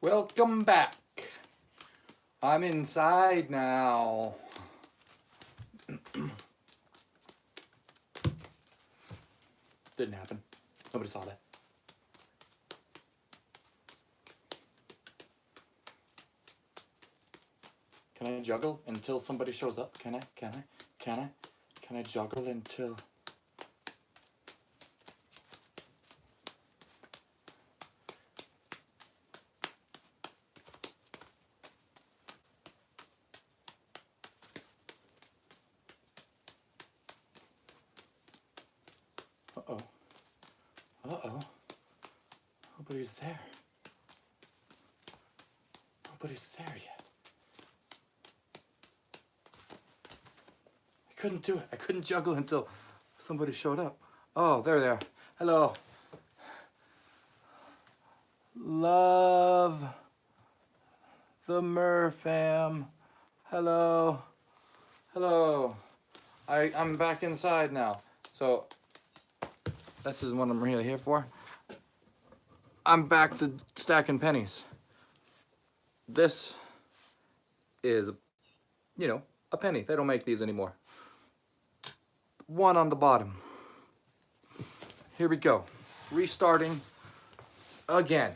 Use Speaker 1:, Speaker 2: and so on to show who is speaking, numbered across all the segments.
Speaker 1: Welcome back. I'm inside now. Didn't happen. Nobody saw that. Can I juggle until somebody shows up? Can I juggle until... Uh-oh. Uh-oh. Nobody's there. Nobody's there yet. I couldn't do it. I couldn't juggle until somebody showed up. Oh, there they are. Hello. Love the Merfam. Hello. Hello. I'm back inside now. So this is what I'm really here for. I'm back to stacking pennies. This is, you know, a penny. They don't make these anymore. One on the bottom. Here we go. Restarting again.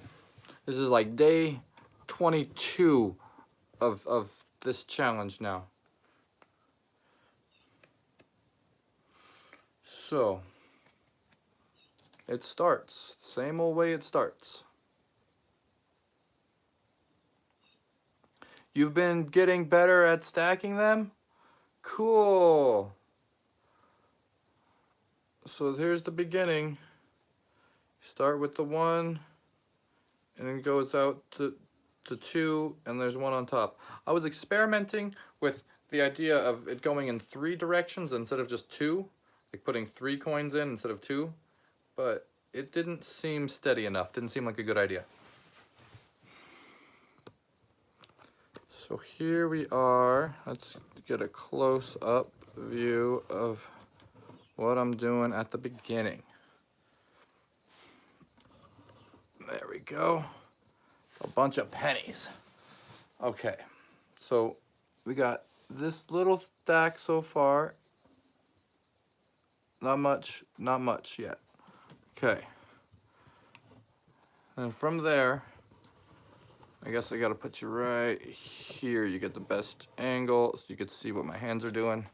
Speaker 1: This is like day 22 of this challenge now. So it starts, same old way it starts. You've been getting better at stacking them? Cool. So here's the beginning. Start with the 1, and it goes out to 2, and there's 1 on top. I was experimenting with the idea of it going in 3 directions instead of just 2, like putting 3 coins in instead of 2, but it didn't seem steady enough. Didn't seem like a good idea. So here we are. Let's get a close-up view of what I'm doing at the beginning. There we go. A bunch of pennies. Okay, so we got this little stack so far. Not much yet. Okay. And from there, I guess I gotta put you right here. You get the best angle so you can see what my hands are doing.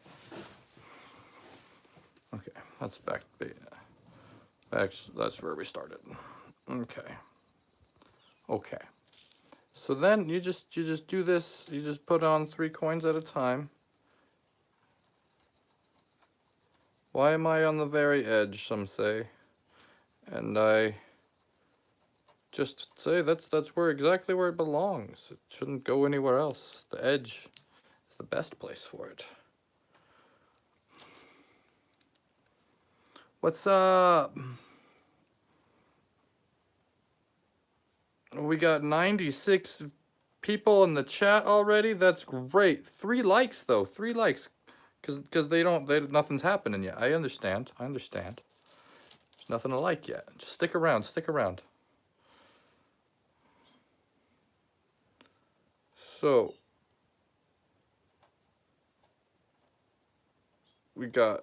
Speaker 1: Okay, that's back. That's where we started. Okay. Okay. So then you just do this. You just put on 3 coins at a time. Why am I on the very edge? Some say, and I just say that's exactly where it belongs. It shouldn't go anywhere else. The edge is the best place for it. What's up? We got 96 people in the chat already. That's great. 3 likes though. 3 likes, because nothing's happening yet. I understand. There's nothing to like yet. Just stick around. Stick around. So we got,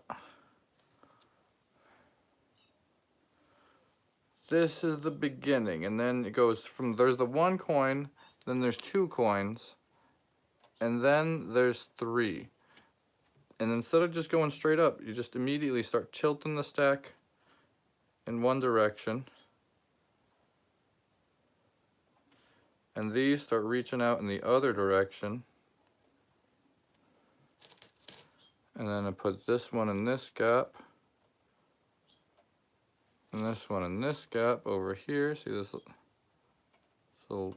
Speaker 1: this is the beginning, and then it goes from, there's the 1 coin, then there's 2 coins, and then there's 3. And instead of just going straight up, you just immediately start tilting the stack in one direction. And these start reaching out in the other direction. And then I put this one in this gap. And this one in this gap over here. See this little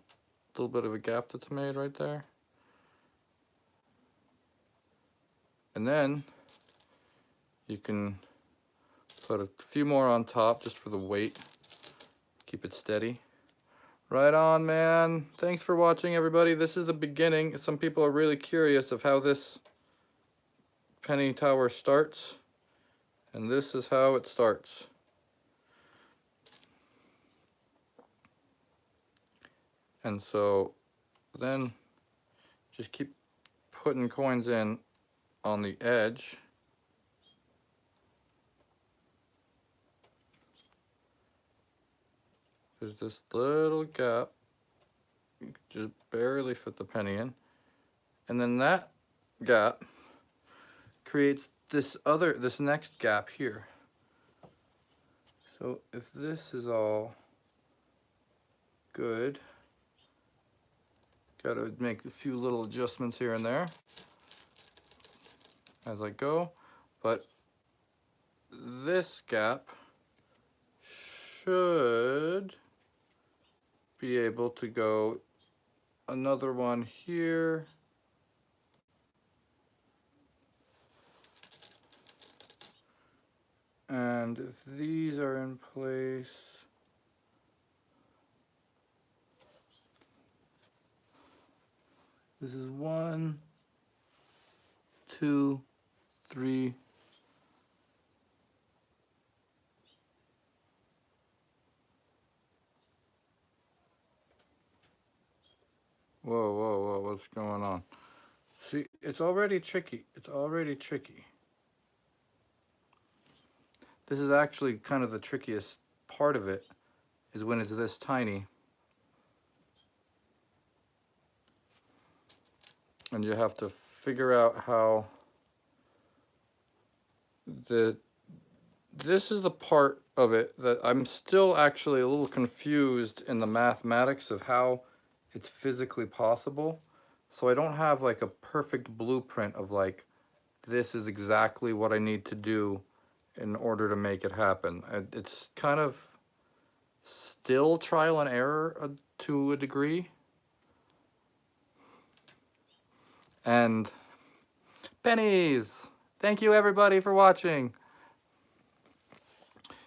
Speaker 1: bit of a gap that's made right there? And then you can put a few more on top just for the weight. Keep it steady. Right on, man. Thanks for watching, everybody. This is the beginning. Some people are really curious of how this penny tower starts. And this is how it starts. And so then just keep putting coins in on the edge. There's this little gap. You can just barely fit the penny in. And then that gap creates this next gap here. So if this is all good, gotta make a few little adjustments here and there as I go, but this gap should be able to go another one here. And if these are in place, this is 1, 2, 3. Whoa, whoa, whoa, what's going on? See, it's already tricky. It's already tricky. This is actually kind of the trickiest part of it, is when it's this tiny. And you have to figure out how this is the part of it that I'm still actually a little confused in the mathematics of how it's physically possible. So I don't have like a perfect blueprint of like, this is exactly what I need to do in order to make it happen. It's kind of still trial and error to a degree. And pennies! Thank you everybody for watching.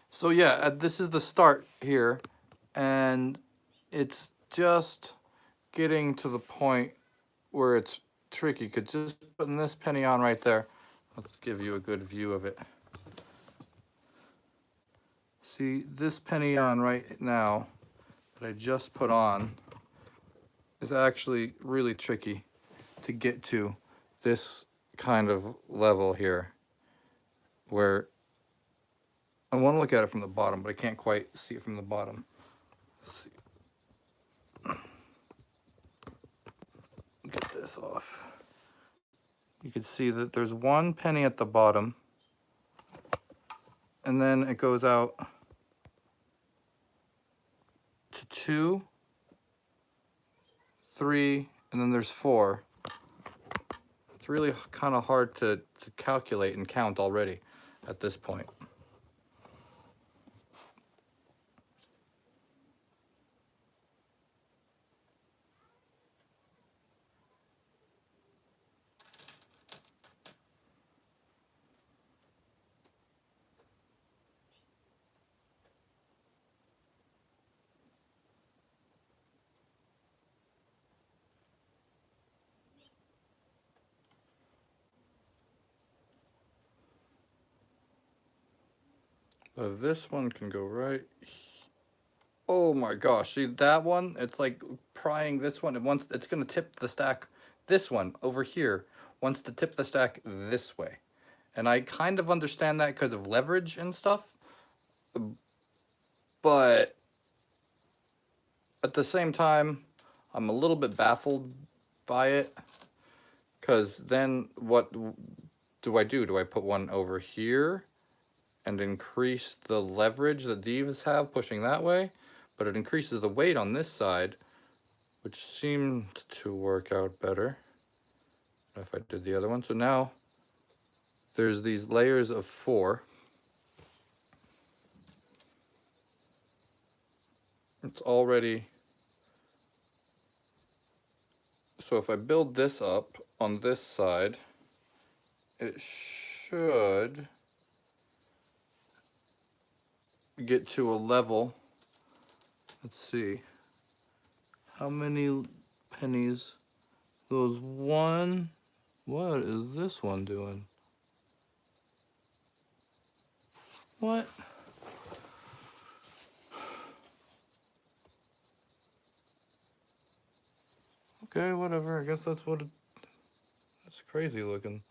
Speaker 1: So yeah, this is the start here, and it's just getting to the point where it's tricky. Cause just putting this penny on right there, let's give you a good view of it. See, this penny on right now that I just put on is actually really tricky to get to this kind of level here, where I want to look at it from the bottom, but I can't quite see it from the bottom. Let's see. Get this off. You can see that there's 1 penny at the bottom, and then it goes out to 2, 3, and then there's 4. It's really kind of hard to calculate and count already at this point. This one can go right. Oh my gosh, see that one? It's like prying this one. It's gonna tip the stack, this one over here, wants to tip the stack this way. And I kind of understand that because of leverage and stuff. But at the same time, I'm a little bit baffled by it. Because then what do I do? Do I put one over here and increase the leverage that these have pushing that way? But it increases the weight on this side, which seemed to work out better if I did the other one. So now there's these layers of 4. It's already, so if I build this up on this side, it should get to a level. Let's see. How many pennies? Those 1. What is this one doing? What? Okay, whatever. I guess that's what that's crazy looking.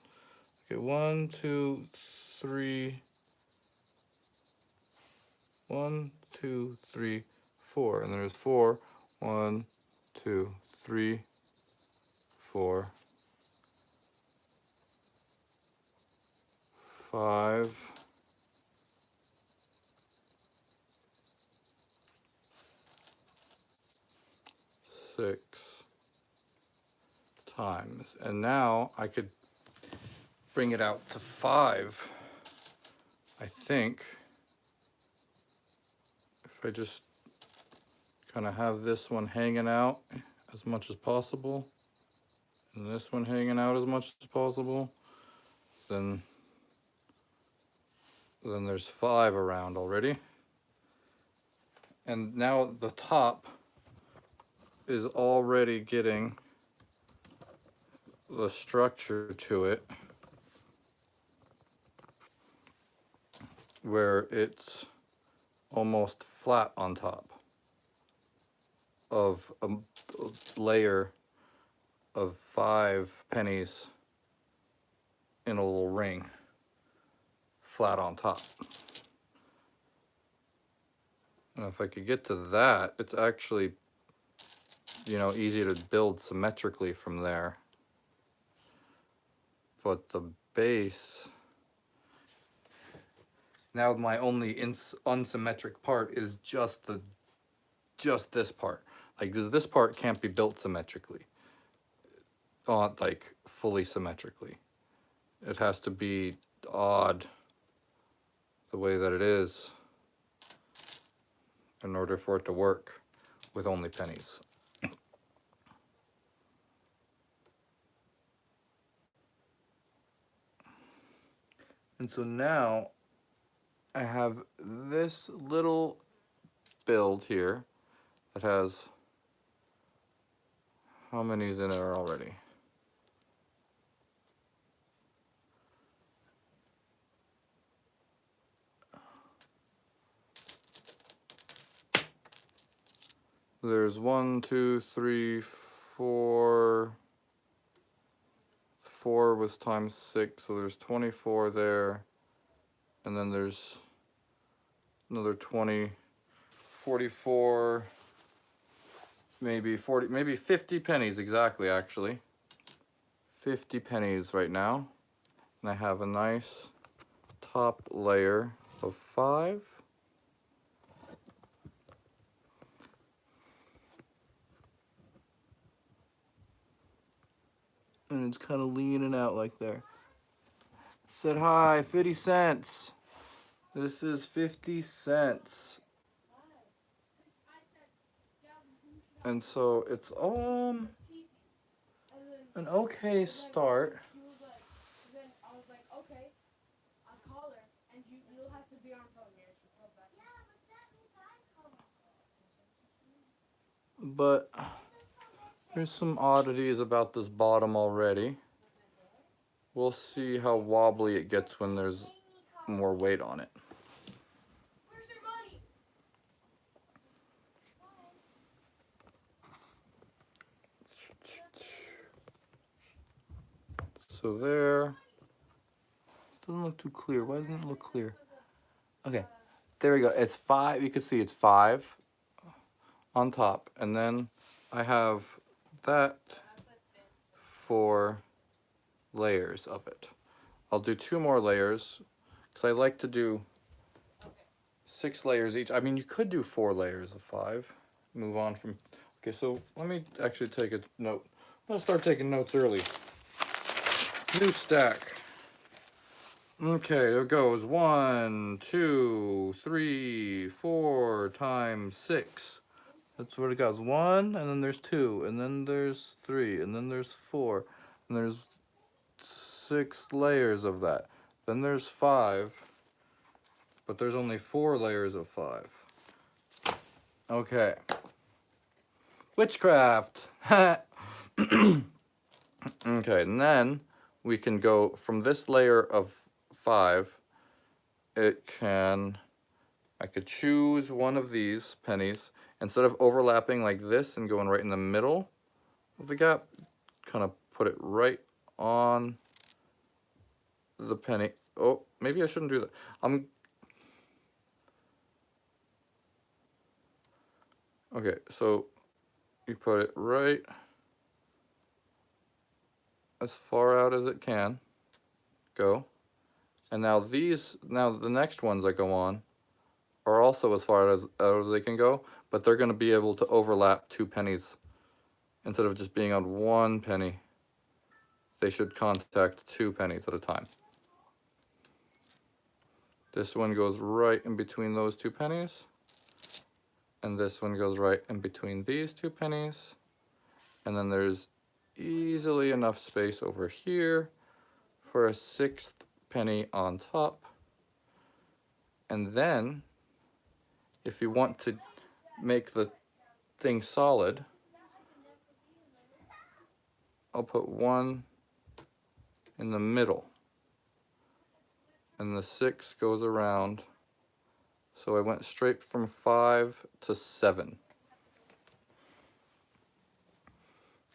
Speaker 1: Okay, 1, 2, 3. 1, 2, 3, 4. And there's 4. 1, 2, 3, 4, 5. 6 times. And now I could bring it out to 5, I think, if I just kind of have this one hanging out as much as possible, and this one hanging out as much as possible, then there's 5 around already. And now the top is already getting the structure to it where it's almost flat on top of a layer of 5 pennies in a little ring, flat on top. And if I could get to that, it's actually, you know, easy to build symmetrically from there. But the base, now my only unsymmetric part is just this part. Like this part can't be built symmetrically, like fully symmetrically. It has to be odd the way that it is in order for it to work with only pennies. And so now I have this little build here that has, how many's in there already? There's 1, 2, 3, 4. 4 was times 6, so there's 24 there. And then there's another 20, 44, maybe 40, maybe 50 pennies exactly, actually. 50 pennies right now. And I have a nice top layer of 5. And it's kind of leaning out like there. Said hi, 50 cents. This is 50 cents. And so it's an okay start. But there's some oddities about this bottom already. We'll see how wobbly it gets when there's more weight on it. So there. This doesn't look too clear. Why doesn't it look clear? Okay, there we go. It's 5. You can see it's 5 on top. And then I have that 4 layers of it. I'll do 2 more layers because I like to do 6 layers each. I mean, you could do 4 layers of 5. Move on from. Okay, so let me actually take a note. I'm gonna start taking notes early. New stack. Okay, there goes 1, 2, 3, 4 times 6. That's what it goes. 1, and then there's 2, and then there's 3, and then there's 4, and there's 6 layers of that. Then there's 5, but there's only 4 layers of 5. Okay. Witchcraft. Okay, and then we can go from this layer of 5. I could choose one of these pennies. Instead of overlapping like this and going right in the middle, the gap, kind of put it right on the penny. Oh, maybe I shouldn't do that. Okay, so you put it right as far out as it can go. And now the next ones that go on are also as far out as they can go, but they're going to be able to overlap 2 pennies. Instead of just being on 1 penny, they should contact 2 pennies at a time. This one goes right in between those 2 pennies. And this one goes right in between these 2 pennies. And then there's easily enough space over here for a 6th penny on top. And then, if you want to make the thing solid, I'll put 1 in the middle. And the 6 goes around. So I went straight from 5 to 7.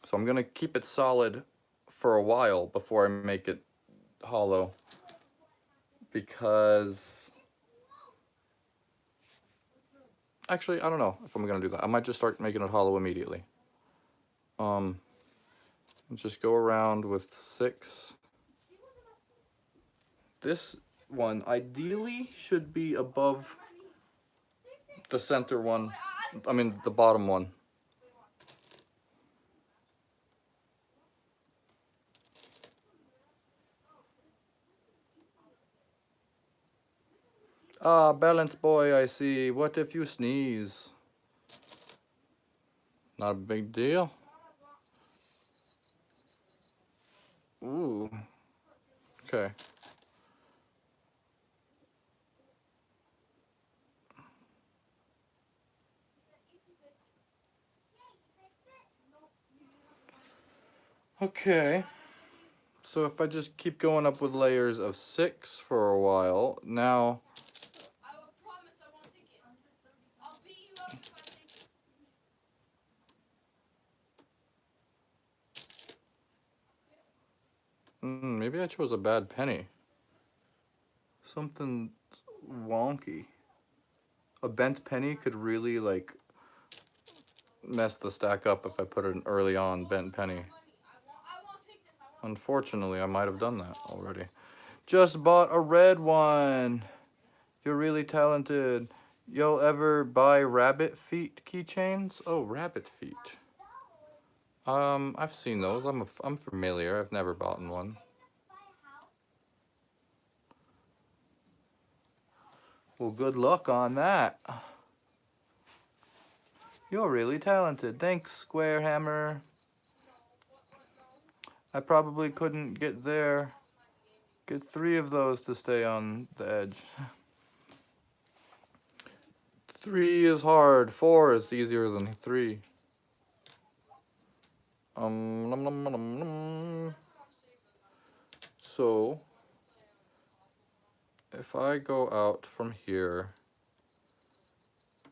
Speaker 1: So I'm gonna keep it solid for a while before I make it hollow, because actually I don't know if I'm gonna do that. I might just start making it hollow immediately. Just go around with 6. This one ideally should be above the center one, I mean the bottom one. Ah, balance boy, I see. What if you sneeze? Not a big deal. Ooh. Okay. Okay. So if I just keep going up with layers of 6 for a while, now maybe I chose a bad penny. Something wonky. A bent penny could really like mess the stack up if I put an early on bent penny. Unfortunately, I might have done that already. Just bought a red one. You're really talented. You'll ever buy rabbit feet keychains? Oh, rabbit feet. I've seen those. I'm familiar. I've never bought one. Well, good luck on that. You're really talented. Thanks, Square Hammer. I probably couldn't get there. Get 3 of those to stay on the edge. 3 is hard. 4 is easier than 3. Nom, nom, nom, nom. So, if I go out from here,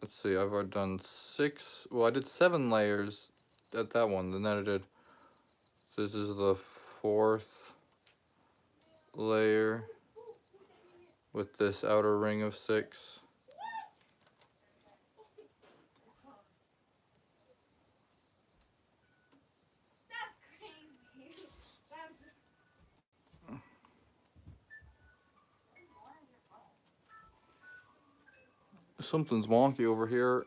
Speaker 1: let's see, I've done 6, well I did 7 layers at that one, and then I did, this is the 4th layer with this outer ring of 6. Something's wonky over here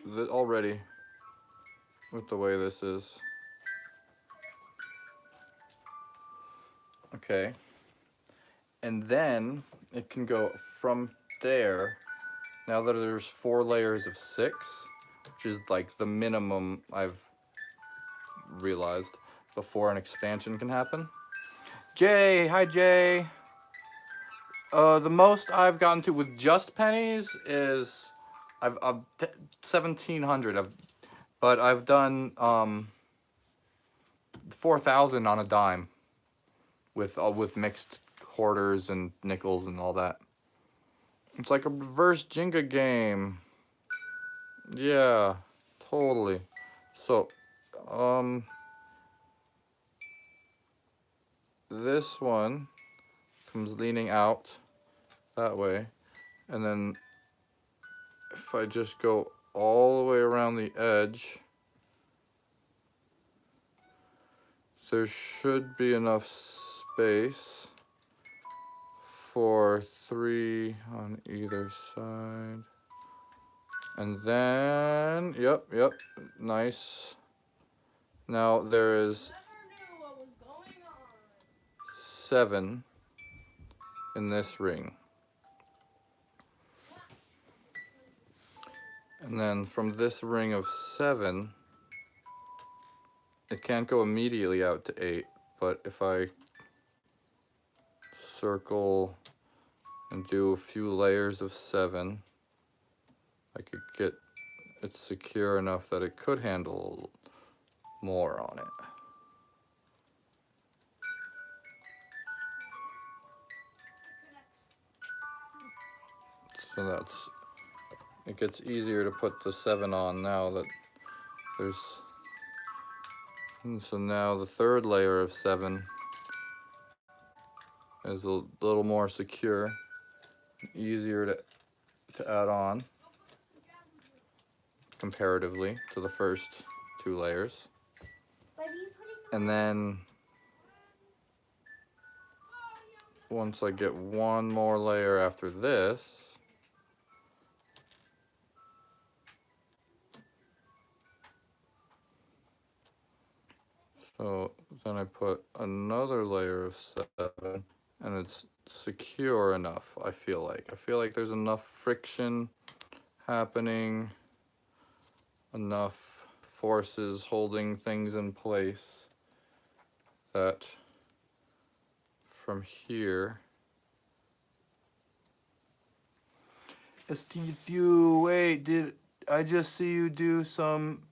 Speaker 1: already with the way this is. Okay. And then it can go from there. Now that there's 4 layers of 6, which is like the minimum I've realized before an expansion can happen. Jay, hi Jay. The most I've gotten to with just pennies is I've 1,700. But I've done 4,000 on a dime with mixed quarters and nickels and all that. It's like a reverse Jenga game. Yeah, totally. So, this one comes leaning out that way, and then if I just go all the way around the edge, there should be enough space for 3 on either side. And then, yep, nice. Now there is 7 in this ring. And then from this ring of 7, it can't go immediately out to 8, but if I circle and do a few layers of 7, I could get it secure enough that it could handle more on it. So it gets easier to put the 7 on now that there's, and so now the third layer of 7 is a little more secure, easier to add on comparatively to the first 2 layers. And then once I get one more layer after this, so then I put another layer of 7, and it's secure enough, I feel like. I feel like there's enough friction happening, enough forces holding things in place that from here, Steve, wait, did I just see you do some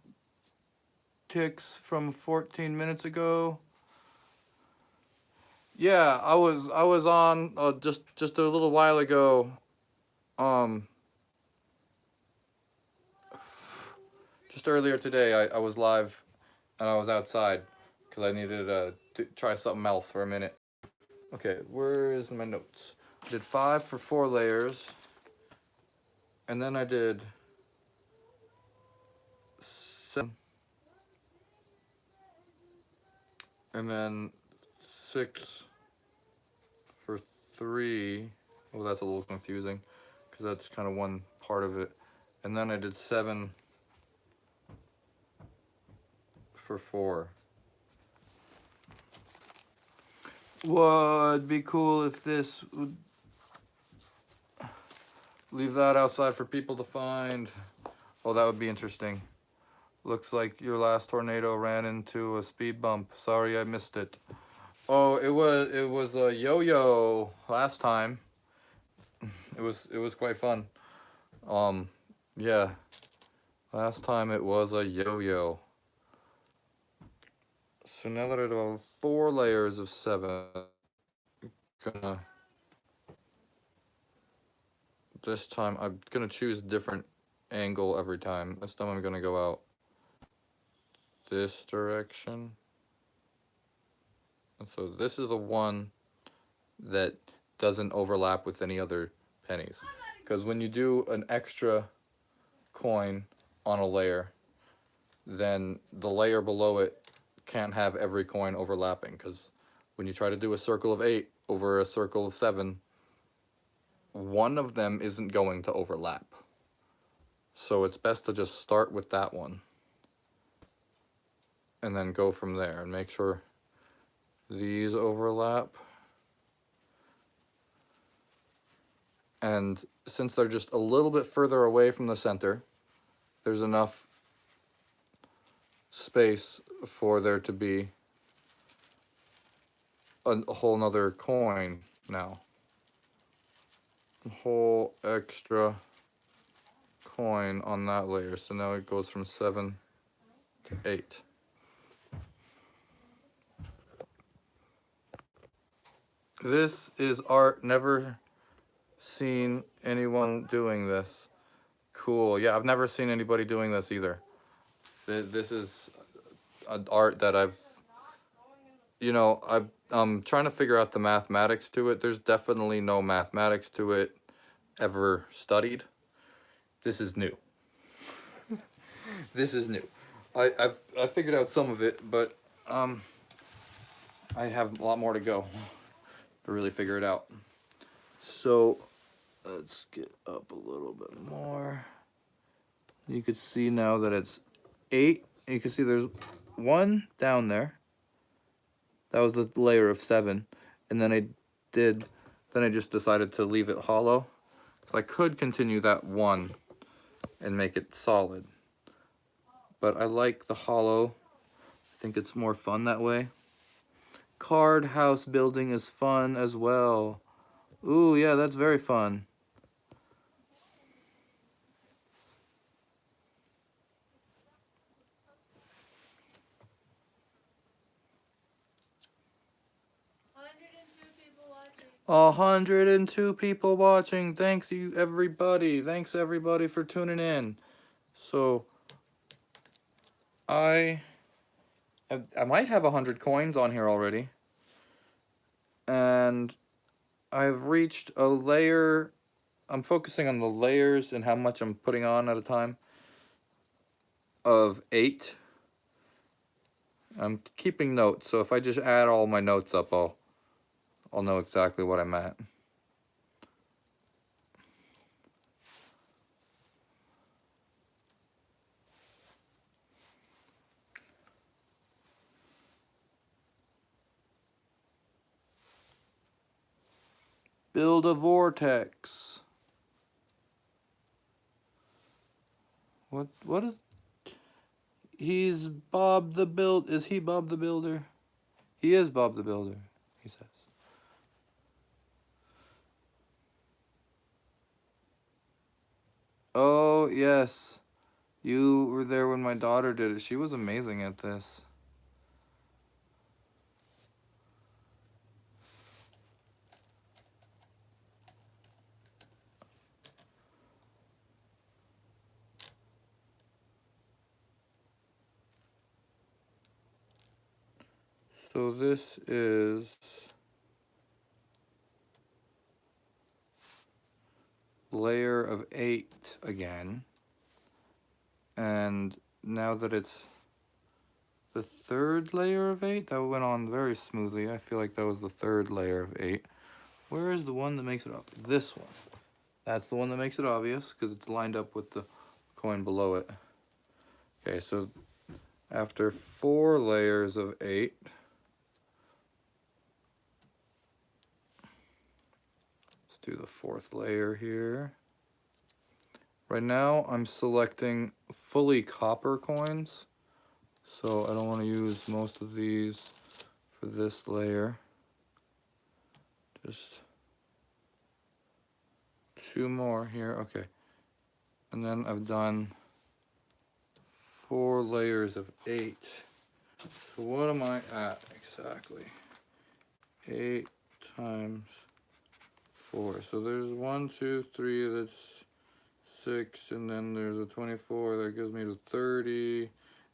Speaker 1: ticks from 14 minutes ago? Yeah, I was on just a little while ago. Just earlier today, I was live and I was outside because I needed to try something else for a minute. Okay, where is my notes? I did 5 for 4 layers, and then I did 7, and then 6 for 3. Oh, that's a little confusing because that's kind of one part of it. And then I did 7 for 4. Would be cool if this would leave that outside for people to find. Oh, that would be interesting. Looks like your last tornado ran into a speed bump. Sorry I missed it. Oh, it was a yo-yo last time. It was quite fun. Yeah. Last time it was a yo-yo. So now that I have 4 layers of 7, this time I'm gonna choose a different angle every time. This time I'm gonna go out this direction. And so this is the one that doesn't overlap with any other pennies. Because when you do an extra coin on a layer, then the layer below it can't have every coin overlapping. Because when you try to do a circle of 8 over a circle of 7, one of them isn't going to overlap. So it's best to just start with that one and then go from there and make sure these overlap. And since they're just a little bit further away from the center, there's enough space for there to be a whole nother coin now. A whole extra coin on that layer. So now it goes from 7 to 8. This is art. Never seen anyone doing this. Cool. Yeah, I've never seen anybody doing this either. This is an art that I've you know, I'm trying to figure out the mathematics to it. There's definitely no mathematics to it ever studied. This is new. This is new. I figured out some of it, but I have a lot more to go to really figure it out. So let's get up a little bit more. You can see now that it's 8. You can see there's 1 down there. That was the layer of 7, and then I just decided to leave it hollow. So I could continue that 1 and make it solid, but I like the hollow. I think it's more fun that way. Card house building is fun as well. Ooh, yeah, that's very fun.
Speaker 2: People watching.
Speaker 1: 102 people watching. Thanks you everybody. Thanks everybody for tuning in. So I might have 100 coins on here already. And I've reached a layer. I'm focusing on the layers and how much I'm putting on at a time of 8. I'm keeping notes, so if I just add all my notes up, I'll know exactly what I'm at. Build a vortex. What is... He's Bob the Build... Is he Bob the Builder? He is Bob the Builder, he says. Oh, yes. You were there when my daughter did it. She was amazing at this. So this is layer of 8 again. And now that it's the 3rd layer of 8, that went on very smoothly. I feel like that was the 3rd layer of 8. Where is the one that makes it obvious? This one. That's the one that makes it obvious because it's lined up with the coin below it. Okay, so after 4 layers of 8, let's do the 4th layer here. Right now, I'm selecting fully copper coins, so I don't want to use most of these for this layer. Just 2 more here, okay. And then I've done 4 layers of 8. So what am I at exactly? 8 times 4. So there's 1, 2, 3, that's 6, and then there's a 24, that gives me to 30,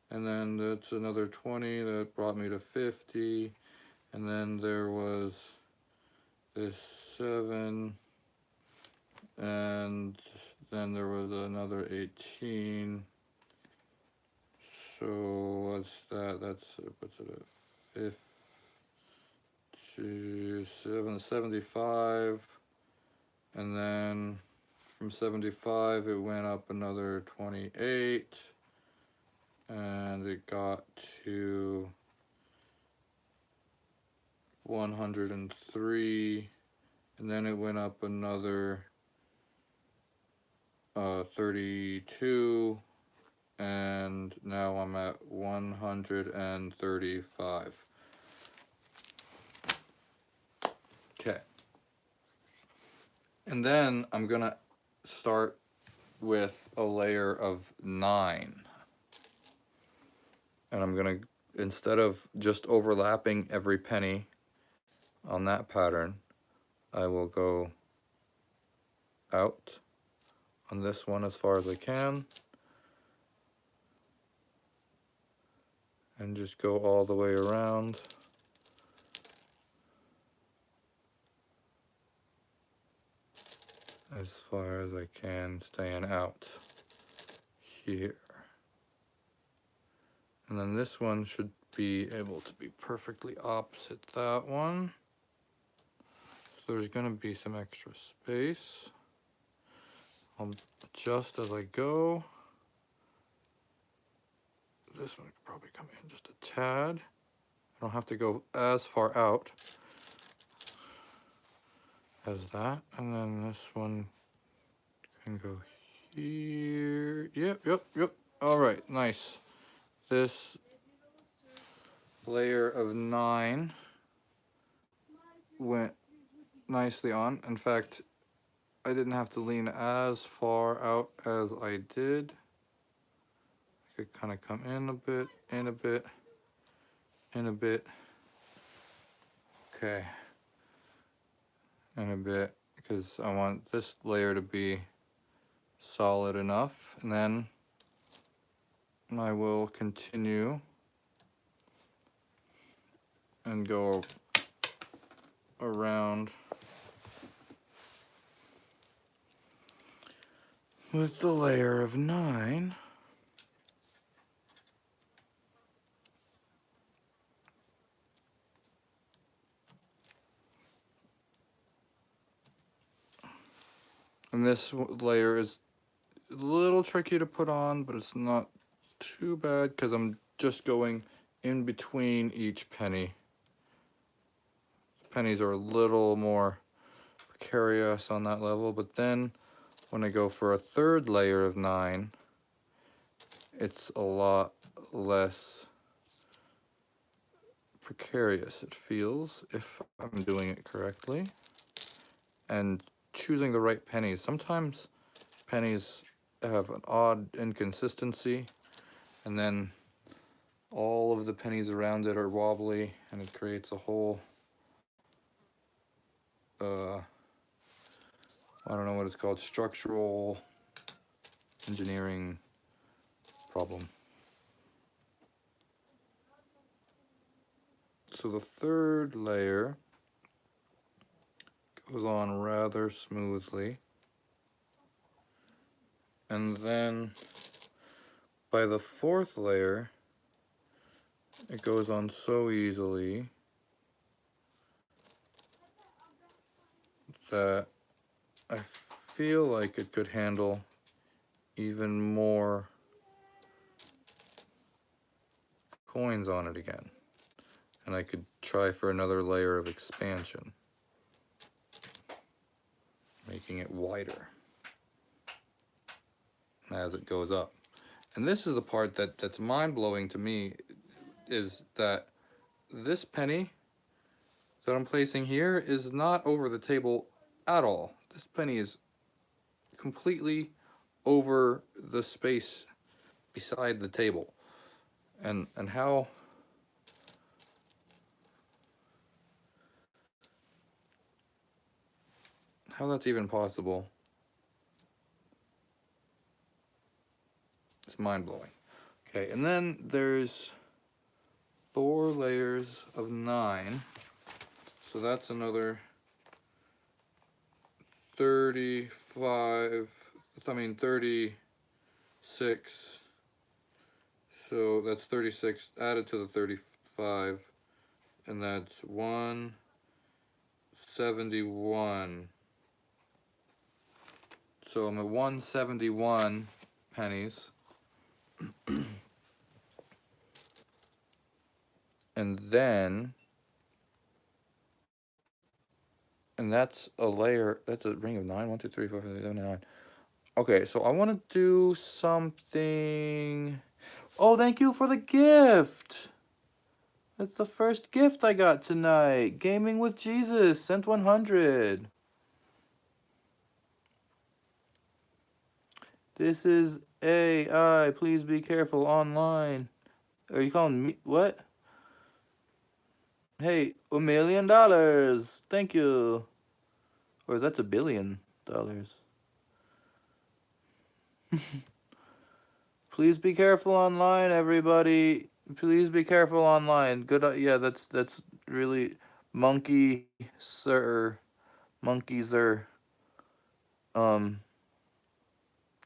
Speaker 1: and then that's another 20, that brought me to 50, and then there was this 7, and then there was another 18. So what's that? That's puts it at 75, and then from 75 it went up another 28, and it got to 103, and then it went up another 32, and now I'm at 135. Okay. And then I'm gonna start with a layer of 9. And I'm gonna, instead of just overlapping every penny on that pattern, I will go out on this one as far as I can, and just go all the way around. as far as I can, staying out here. And then this one should be able to be perfectly opposite that one. So there's gonna be some extra space. I'll adjust as I go. This one could probably come in just a tad. I don't have to go as far out as that. And then this one can go here. Yep. All right, nice. This layer of 9 went nicely on. In fact, I didn't have to lean as far out as I did. I could kind of come in a bit, in a bit, in a bit. Okay. In a bit, because I want this layer to be solid enough. And then I will continue and go around with the layer of 9. And this layer is a little tricky to put on, but it's not too bad because I'm just going in between each penny. Pennies are a little more precarious on that level, but then when I go for a third layer of 9, it's a lot less precarious, it feels, if I'm doing it correctly and choosing the right pennies. Sometimes pennies have an odd inconsistency, and then all of the pennies around it are wobbly, and it creates a whole I don't know what it's called, structural engineering problem. So the third layer goes on rather smoothly, and then by the fourth layer it goes on so easily that I feel like it could handle even more coins on it again. And I could try for another layer of expansion, making it wider as it goes up. And this is the part that's mind-blowing to me, is that this penny that I'm placing here is not over the table at all. This penny is completely over the space beside the table. And how that's even possible, it's mind-blowing. Okay, and then there's 4 layers of 9. So that's another 36. So that's 36 added to the 35, and that's 171. So I'm at 171 pennies. And then, and that's a layer, that's a ring of 9. 1, 2, 3, 4, 5, 6, 7, 9. Okay, so I want to do something. Oh, thank you for the gift. That's the first gift I got tonight. Gaming with Jesus, sent 100. This is AI. Please be careful online. Are you calling me? What? Hey, $1 million. Thank you. Or that's $1 billion. Please be careful online, everybody. Please be careful online. Good. Yeah, that's really monkey sir. Monkey sir.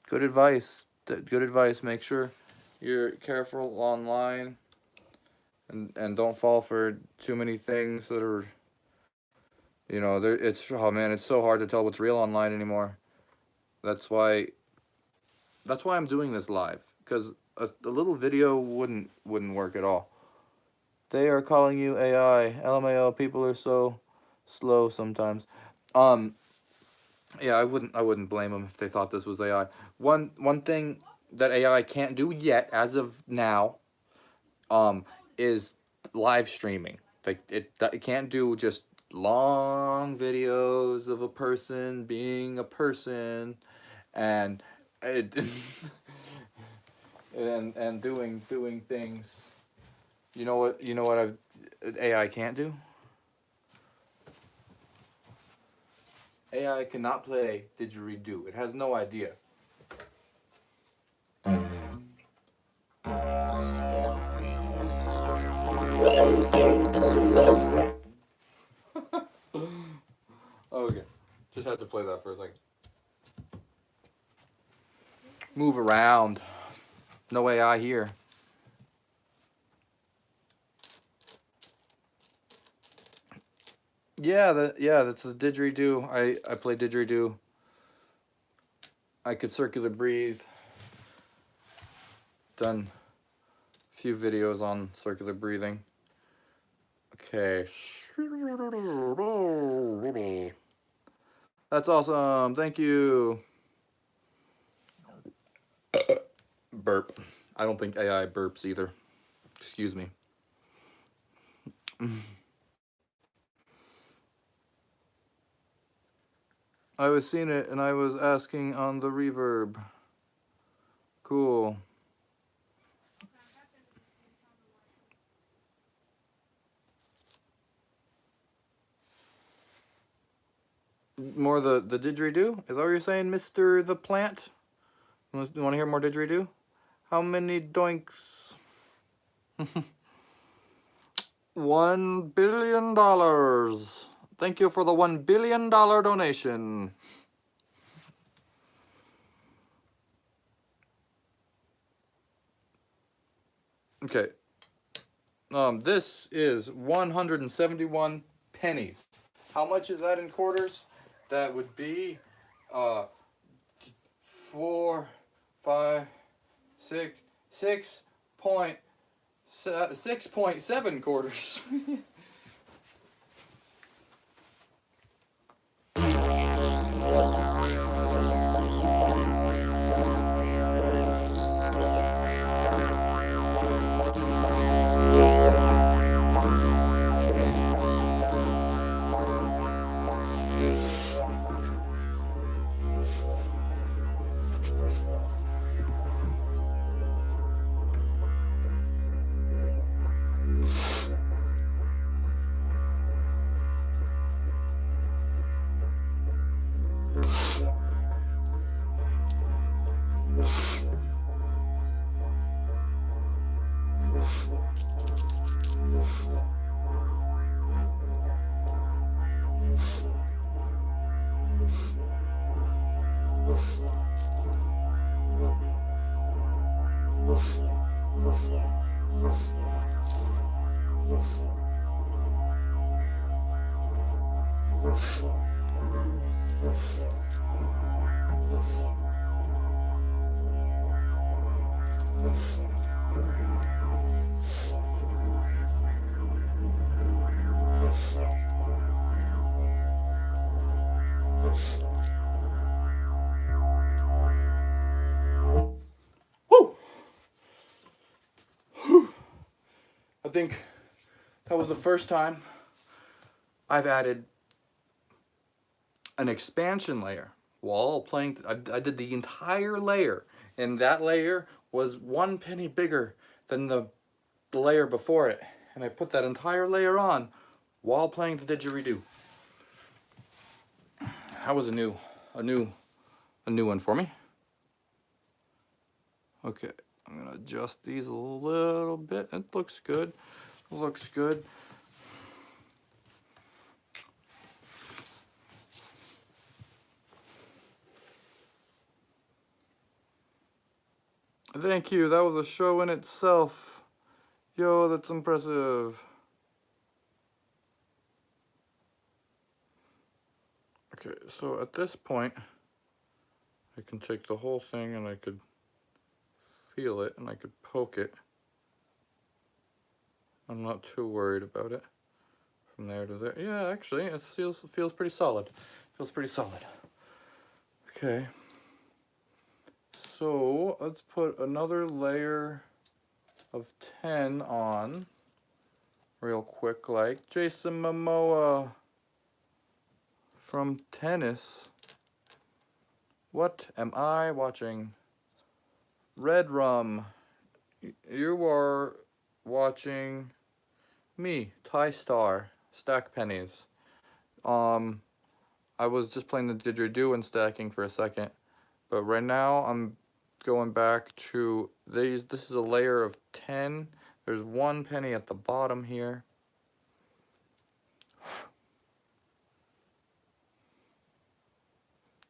Speaker 1: Good advice. Good advice. Make sure you're careful online, and don't fall for too many things that are, there. Oh man, it's so hard to tell what's real online anymore. That's why I'm doing this live, because a little video wouldn't work at all. They are calling you AI. LMAO. People are so slow sometimes. Yeah, I wouldn't blame them if they thought this was AI. One thing that AI can't do yet, as of now, is live streaming. Like it can't do just long videos of a person being a person, and it, and doing things. You know what? AI can't do? AI cannot play didgeridoo. It has no idea. Okay, just had to play that for a second. Move around. No AI here. Yeah, that's a didgeridoo. I play didgeridoo. I could circular breathe. Done a few videos on circular breathing. Okay. That's awesome. Thank you. Burp. I don't think AI burps either. Excuse me. I was seeing it and I was asking on the reverb. Cool. More the didgeridoo? Is that what you're saying, Mr. The Plant? You want to hear more didgeridoo? How many doinks? $1 billion. Thank you for the $1 billion donation. Okay. This is 171 pennies. How much is that in quarters? That would be 4, 5, 6, 6.7 quarters. Woo! I think that was the first time I've added an expansion layer while playing. I did the entire layer, and that layer was 1 penny bigger than the layer before it, and I put that entire layer on while playing the didgeridoo. That was a new one for me. Okay, I'm gonna adjust these a little bit. It looks good. Looks good. Thank you, that was a show in itself. Yo, that's impressive. Okay, so at this point, I can take the whole thing and I could feel it and I could poke it. I'm not too worried about it. From there to there. Yeah, actually, it feels pretty solid. Feels pretty solid. Okay. So let's put another layer of 10 on real quick, like Jason Momoa from Tennis. What am I watching? Red Rum. You are watching me, TaiStar, stack pennies. I was just playing the didgeridoo and stacking for a second, but right now I'm going back to these. This is a layer of 10. There's one penny at the bottom here.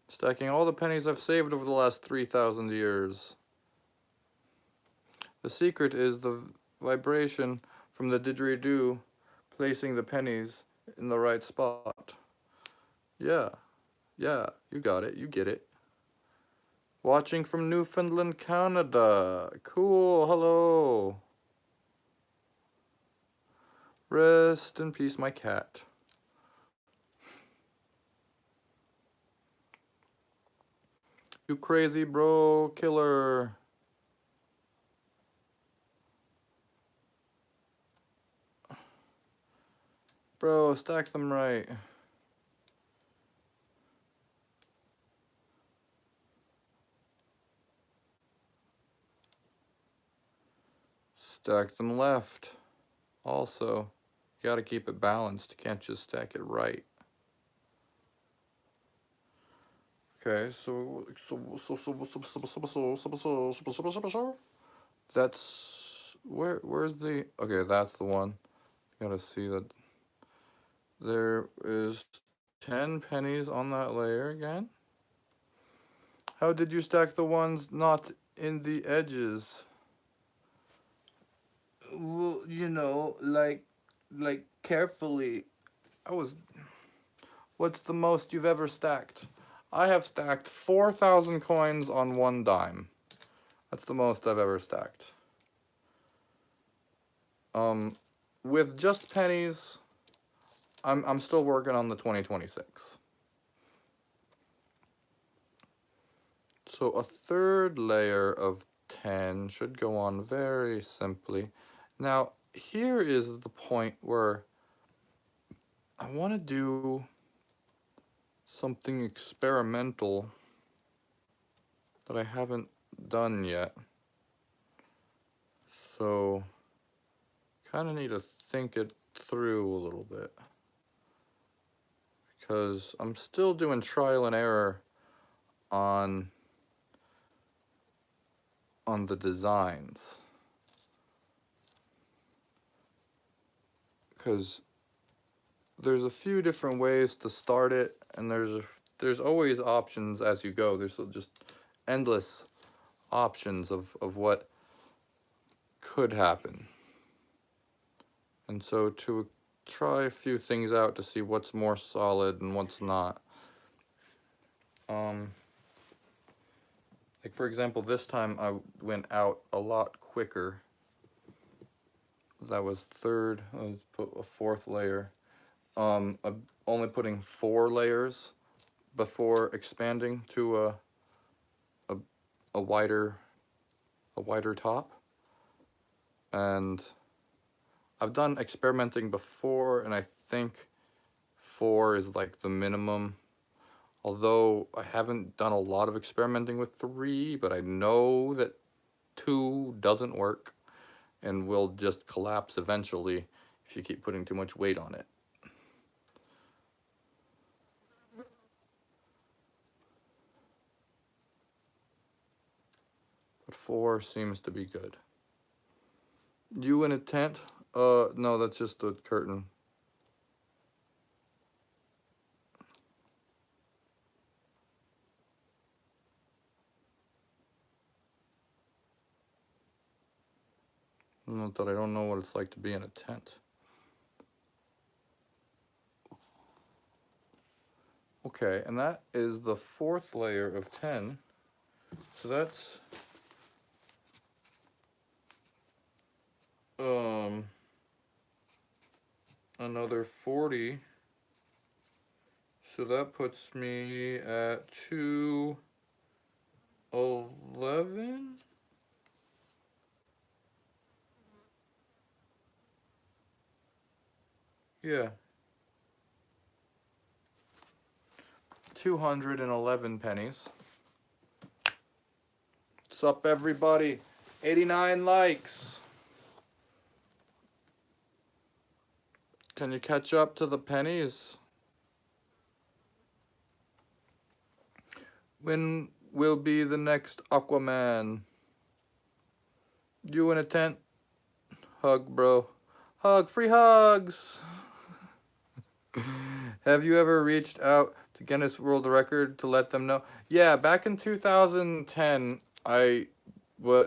Speaker 1: Stacking all the pennies I've saved over the last 3,000 years. The secret is the vibration from the didgeridoo placing the pennies in the right spot. Yeah, you got it, you get it. Watching from Newfoundland, Canada. Cool, hello. Rest in peace, my cat. You crazy bro, killer. Bro, stack them right. Stack them left. Also, you gotta keep it balanced. You can't just stack it right. Okay, that's where's the okay, that's the one. You gotta see that there is 10 pennies on that layer again. How did you stack the ones not in the edges? Well, you know, like carefully. What's the most you've ever stacked? I have stacked 4,000 coins on one dime. That's the most I've ever stacked. With just pennies, I'm still working on the 2026. So a third layer of 10 should go on very simply. Now, here is the point where I want to do something experimental that I haven't done yet. So, kind of need to think it through a little bit. Because I'm still doing trial and error on the designs. Because there's a few different ways to start it, and there's always options as you go. There's just endless options of what could happen. And so to try a few things out to see what's more solid and what's not. Like for example, this time I went out a lot quicker. That was third. Let's put a fourth layer. I'm only putting 4 layers before expanding to a wider top. And I've done experimenting before, and I think 4 is like the minimum. Although I haven't done a lot of experimenting with 3, but I know that 2 doesn't work and will just collapse eventually if you keep putting too much weight on it. But 4 seems to be good. You in a tent? No, that's just the curtain. Not that I don't know what it's like to be in a tent. Okay, and that is the 4th layer of 10. So that's another 40. So that puts me at 211. Yeah. 211 pennies. What's up, everybody? 89 likes. Can you catch up to the pennies? When will be the next Aquaman? You in a tent? Hug, bro. Hug, free hugs. Have you ever reached out to Guinness World Record to let them know? Yeah, back in 2010, I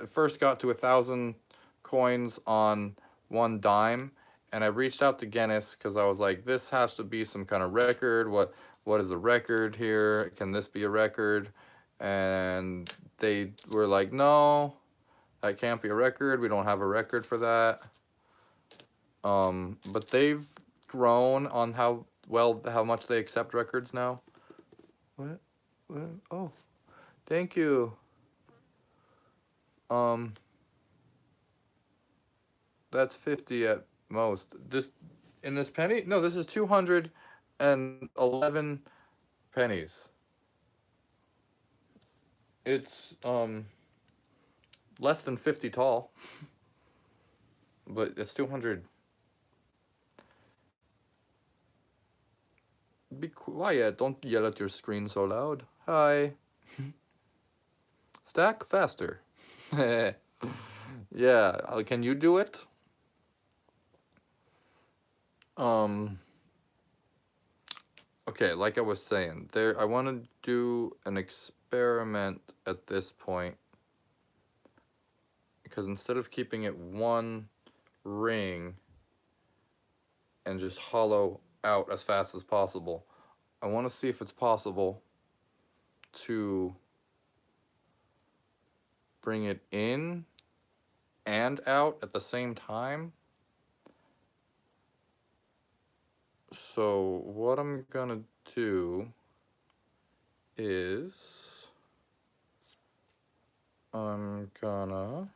Speaker 1: first got to 1,000 coins on 1 dime, and I reached out to Guinness because I was like, this has to be some kind of record. What is the record here? Can this be a record? And they were like, no, that can't be a record. We don't have a record for that. But they've grown on how much they accept records now. What? Oh, thank you. That's 50 at most. This in this penny? No, this is 211 pennies. It's less than 50 tall. But it's 200. Be quiet, don't yell at your screen so loud. Hi. Stack faster. Yeah, can you do it? Okay, like I was saying, I want to do an experiment at this point, because instead of keeping it one ring and just hollow out as fast as possible, I want to see if it's possible to bring it in and out at the same time. So what I'm gonna do is I'm gonna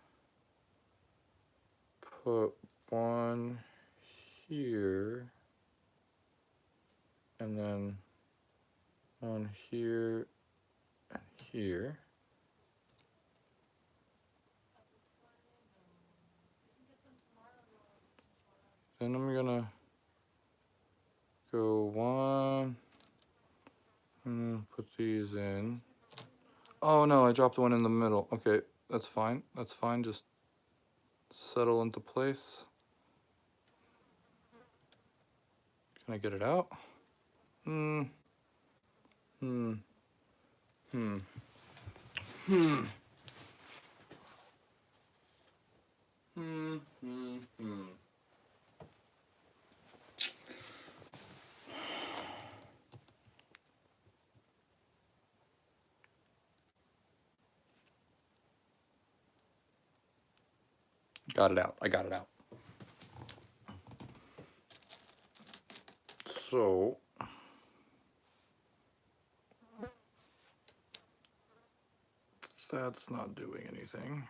Speaker 1: put one here and then one here and here. Then I'm gonna go one and put these in. Oh no, I dropped one in the middle. Okay, that's fine. That's fine. Just settle into place. Can I get it out? Hmm. Hmm. Hmm. Hmm. Hmm. Hmm. Hmm. Got it out. I got it out. So that's not doing anything.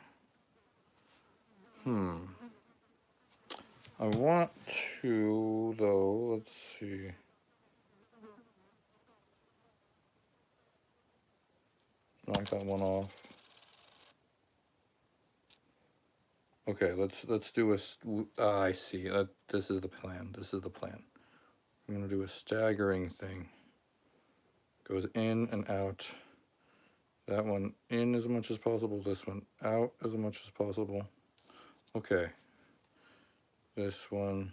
Speaker 1: I want to, though, let's see. Knock that one off. Okay, let's do a. I see. This is the plan. This is the plan. I'm gonna do a staggering thing. Goes in and out. That one in as much as possible. This one out as much as possible. Okay. This one.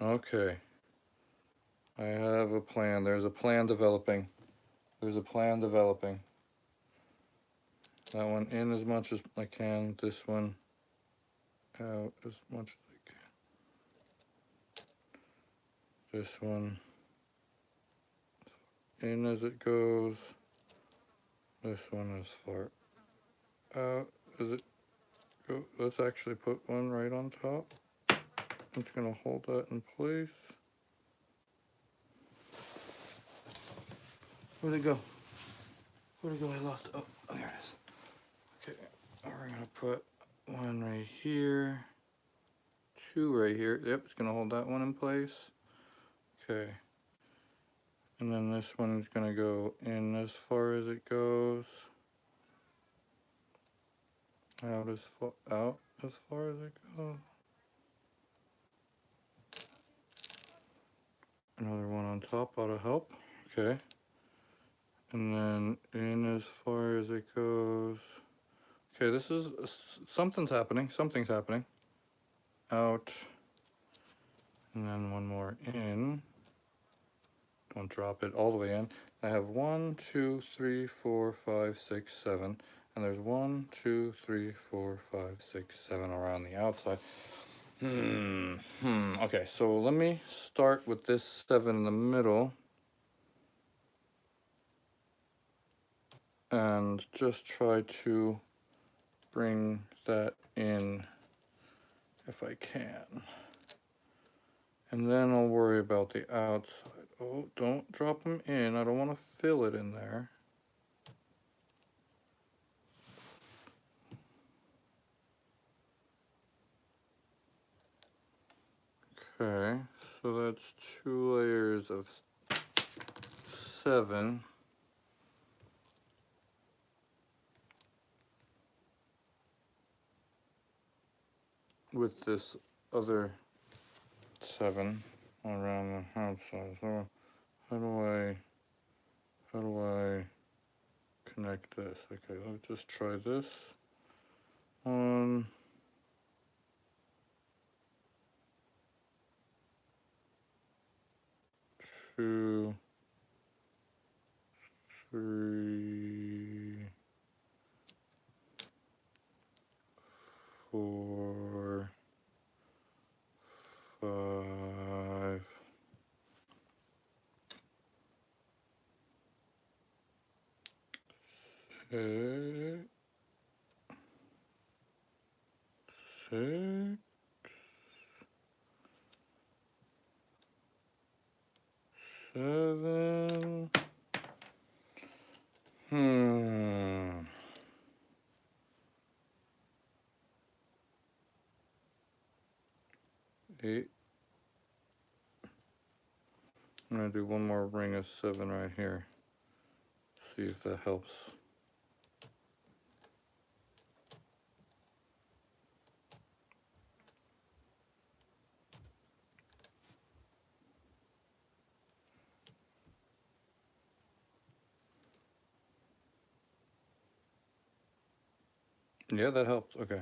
Speaker 1: Okay. I have a plan. There's a plan developing. There's a plan developing. That one in as much as I can. This one out as much as I can. This one in as it goes. This one as far out as it goes. Let's actually put one right on top. It's gonna hold that in place. Where'd it go? Where'd it go? I lost it. Oh, there it is. Okay, we're gonna put one right here, two right here. Yep, it's gonna hold that one in place. Okay, and then this one is gonna go in as far as it goes, out as far as it goes. Another one on top ought to help. Okay, and then in as far as it goes. Okay, this is something's happening. Something's happening. Out, and then one more in. Don't drop it all the way in. I have 1, 2, 3, 4, 5, 6, 7, and there's 1, 2, 3, 4, 5, 6, 7 around the outside. Okay, so let me start with this 7 in the middle and just try to bring that in if I can. And then I'll worry about the outside. Oh, don't drop them in. I don't want to fill it in there. Okay, so that's 2 layers of 7. With this other 7 around the outside. So how do I connect this? Okay, let's just try this. 1, 2, 3, 4, 5. 6, 7. 8. I'm gonna do one more ring of 7 right here. See if that helps. Yeah, that helps. Okay.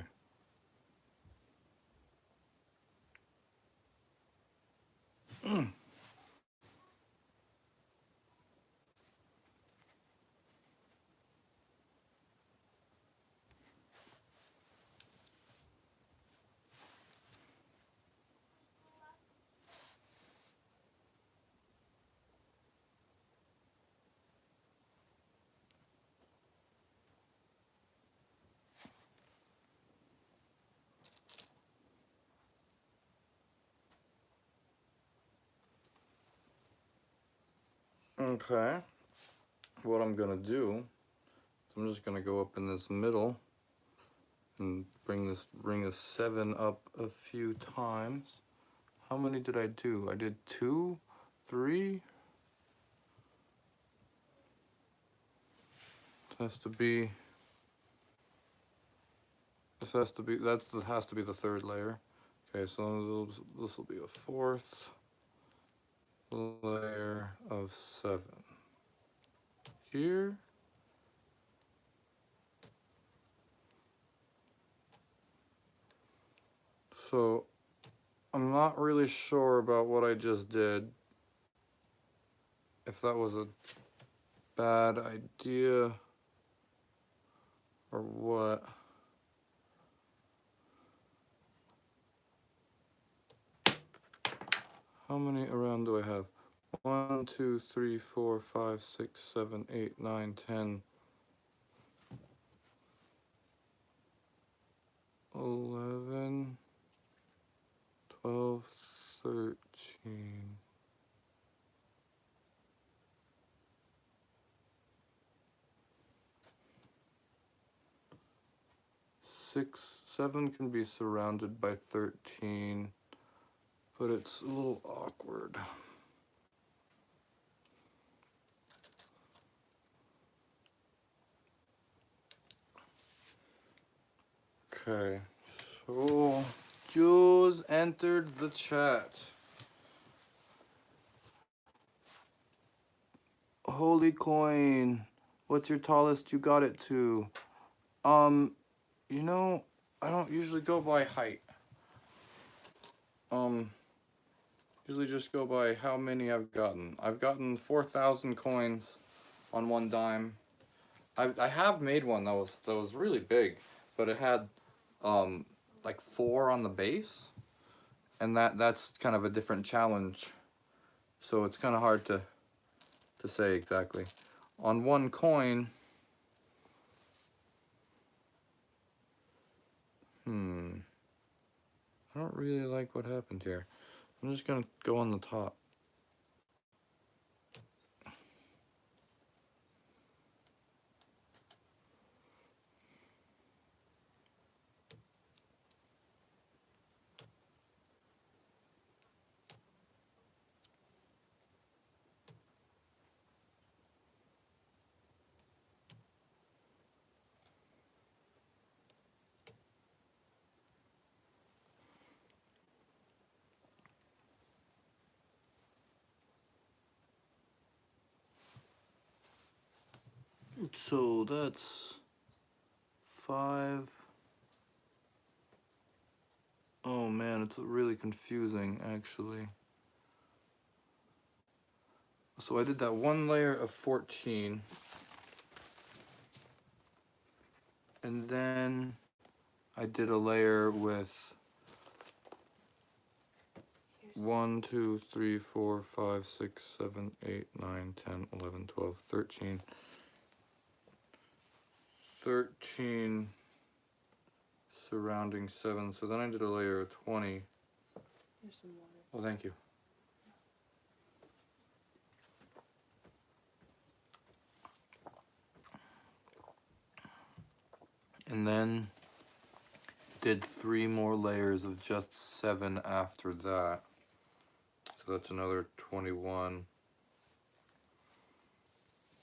Speaker 1: Okay. What I'm gonna do is I'm just gonna go up in this middle and bring this ring of 7 up a few times. How many did I do? I did 2, 3. This has to be has to be the 3rd layer. Okay, so this will be a 4th layer of 7 here. So I'm not really sure about what I just did. If that was a bad idea or what. How many around do I have? 1, 2, 3, 4, 5, 6, 7, 8, 9, 10, 11, 12, 13. 6, 7 can be surrounded by 13, but it's a little awkward. Okay, so Jules entered the chat. Holy coin, what's your tallest you got it to? You know, I don't usually go by height. Usually just go by how many I've gotten. I've gotten 4,000 coins on one dime. I have made one that was really big, but it had like 4 on the base, and that's kind of a different challenge. So it's kind of hard to say exactly. On one coin, I don't really like what happened here. I'm just gonna go on the top. So that's 5. Oh man, it's really confusing actually. So I did that one layer of 14, and then I did a layer with 1, 2, 3, 4, 5, 6, 7, 8, 9, 10, 11, 12, 13. 13 surrounding 7. So then I did a layer of 20.
Speaker 2: Here's some water.
Speaker 1: Oh, thank you. And then did 3 more layers of just 7 after that. So that's another 21.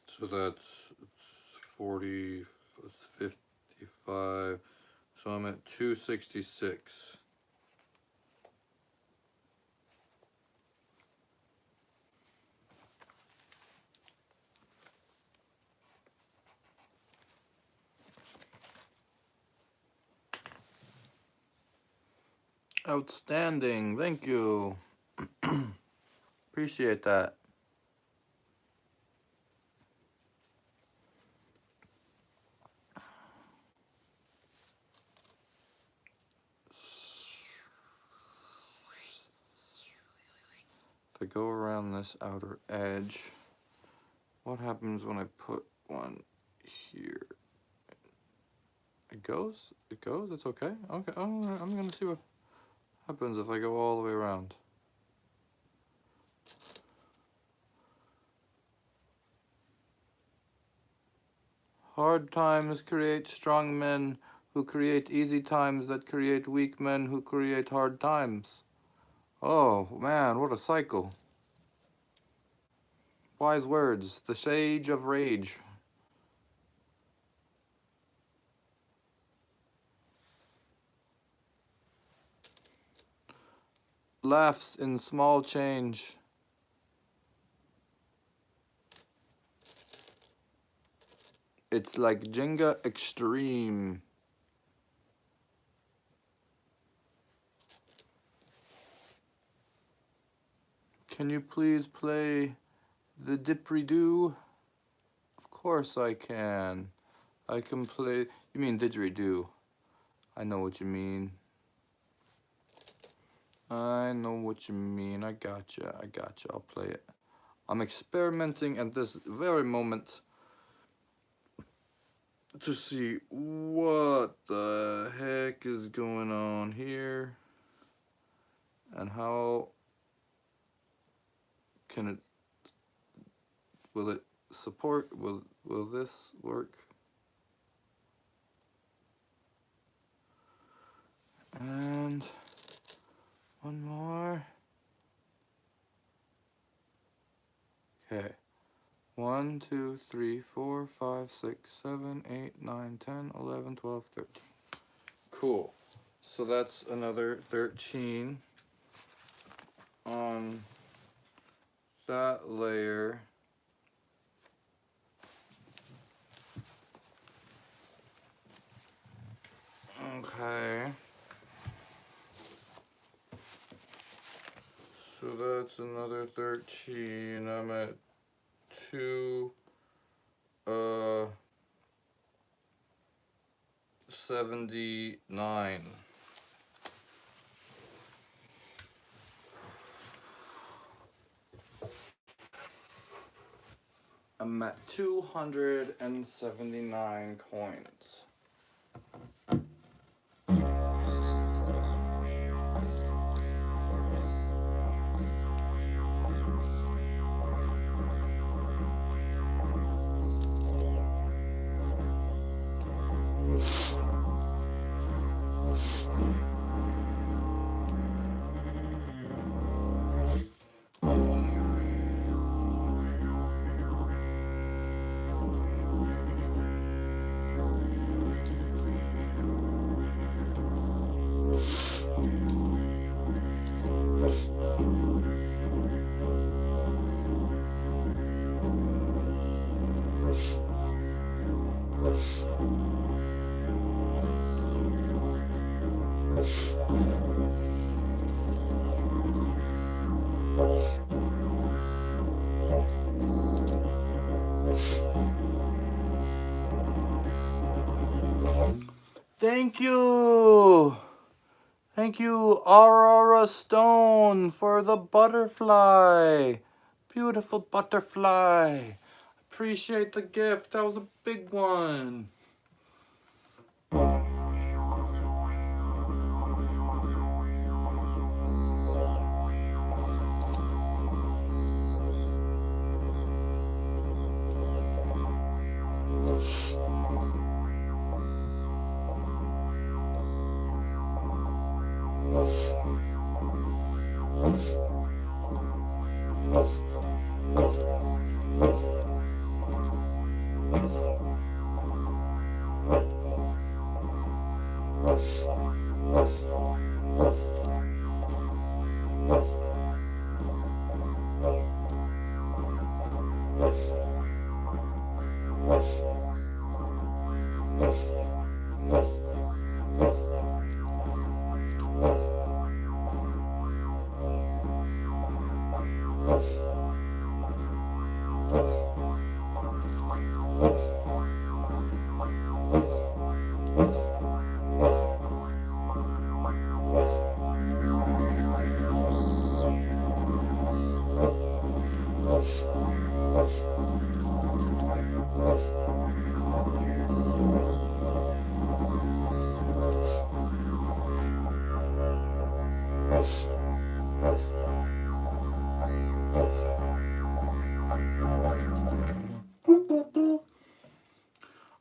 Speaker 1: So that's 40, 55. So I'm at 266. Outstanding, thank you. Appreciate that. If I go around this outer edge, what happens when I put one here? It goes? It goes? It's okay? Okay, I'm gonna see what happens if I go all the way around. Hard times create strong men who create easy times that create weak men who create hard times. Oh man, what a cycle. Wise words, the sage of rage. Laughs in small change. It's like Jenga Extreme. Can you please play the didgeridoo? Of course I can. I can play. You mean didgeridoo? I know what you mean. I know what you mean. I gotcha. I'll play it. I'm experimenting at this very moment to see what the heck is going on here and how can it, will it support, will this work? And one more. Okay. 1, 2, 3, 4, 5, 6, 7, 8, 9, 10, 11, 12, 13. Cool. So that's another 13 on that layer. Okay. So that's another 13. I'm at 2 79. I'm at 279 coins. Thank you! Thank you, Aurora Stone, for the butterfly. Beautiful butterfly. Appreciate the gift. That was a big one.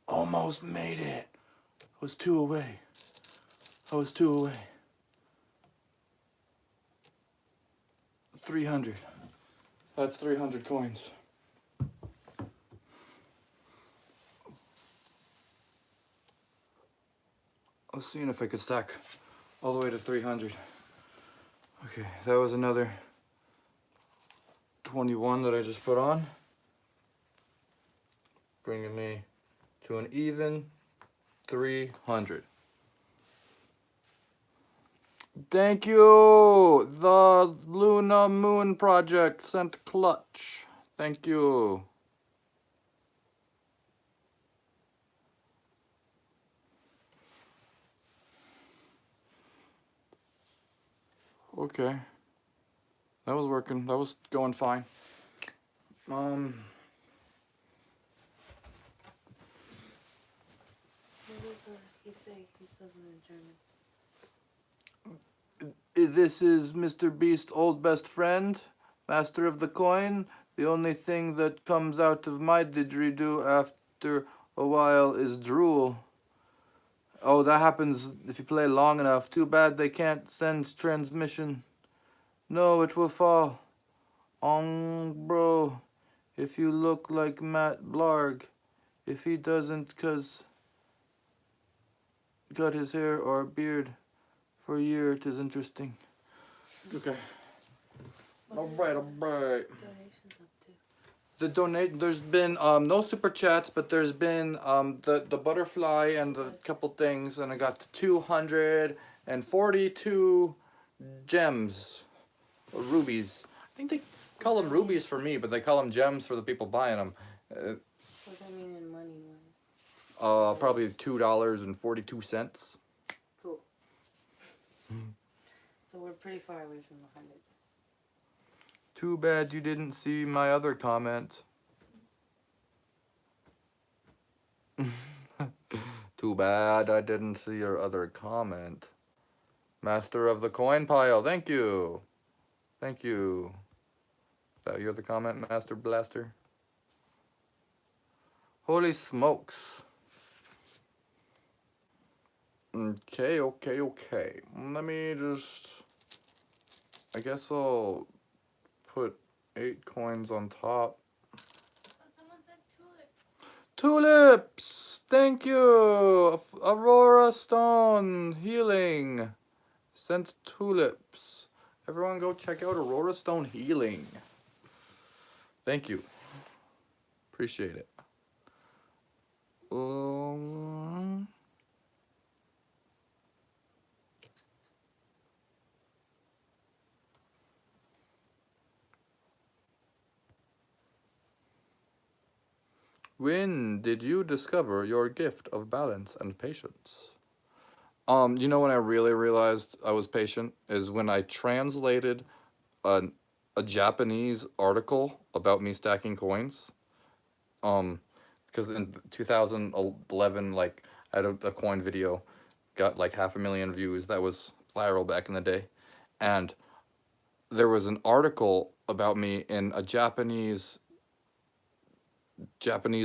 Speaker 1: Almost made it. I was 2 away. 300. That's 300 coins. I was seeing if I could stack all the way to 300. Okay, that was another 21 that I just put on. Bringing me to an even 300. Thank you! The Luna Moon Project sent clutch. Thank you. Okay. That was working. That was going fine.
Speaker 2: What does he say? He says it in German.
Speaker 1: This is Mr. Beast, old best friend, master of the coin. The only thing that comes out of my didgeridoo after a while is drool. Oh, that happens if you play long enough. Too bad they can't send transmission. No, it will fall. Bro, if you look like Matt Blarg. If he doesn't, cause cut his hair or beard for a year, it is interesting. Okay. Alright.
Speaker 2: Donations up to.
Speaker 1: There's been no super chats, but there's been the butterfly and the couple things, and I got 242 gems, or rubies. I think they call them rubies for me, but they call them gems for the people buying them.
Speaker 2: What does that mean in money wise?
Speaker 1: Probably $2.42.
Speaker 2: Cool. So we're pretty far away from 100.
Speaker 1: Too bad you didn't see my other comment. Too bad I didn't see your other comment. Master of the coin pile, thank you. Thank you. Is that your other comment, Master Blaster? Holy smokes. Okay. Let me just... I guess I'll put 8 coins on top.
Speaker 2: Someone said tulips.
Speaker 1: Tulips! Thank you! Aurora Stone Healing sent tulips. Everyone go check out Aurora Stone Healing. Thank you. Appreciate it. When did you discover your gift of balance and patience? You know when I really realized I was patient is when I translated a Japanese article about me stacking coins. Because in 2011, like, I had a coin video, got like 500,000 views. That was viral back in the day. And there was an article about me in a Japanese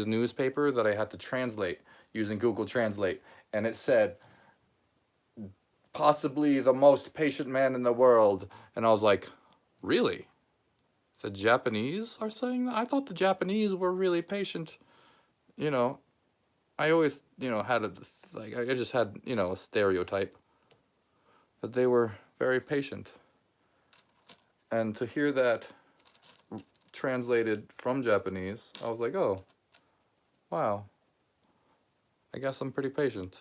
Speaker 1: newspaper that I had to translate using Google Translate. And it said, possibly the most patient man in the world. And I was like, really? The Japanese are saying that? I thought the Japanese were really patient. You know, I always, had I just had, a stereotype that they were very patient. And to hear that translated from Japanese, I was like, oh, wow. I guess I'm pretty patient.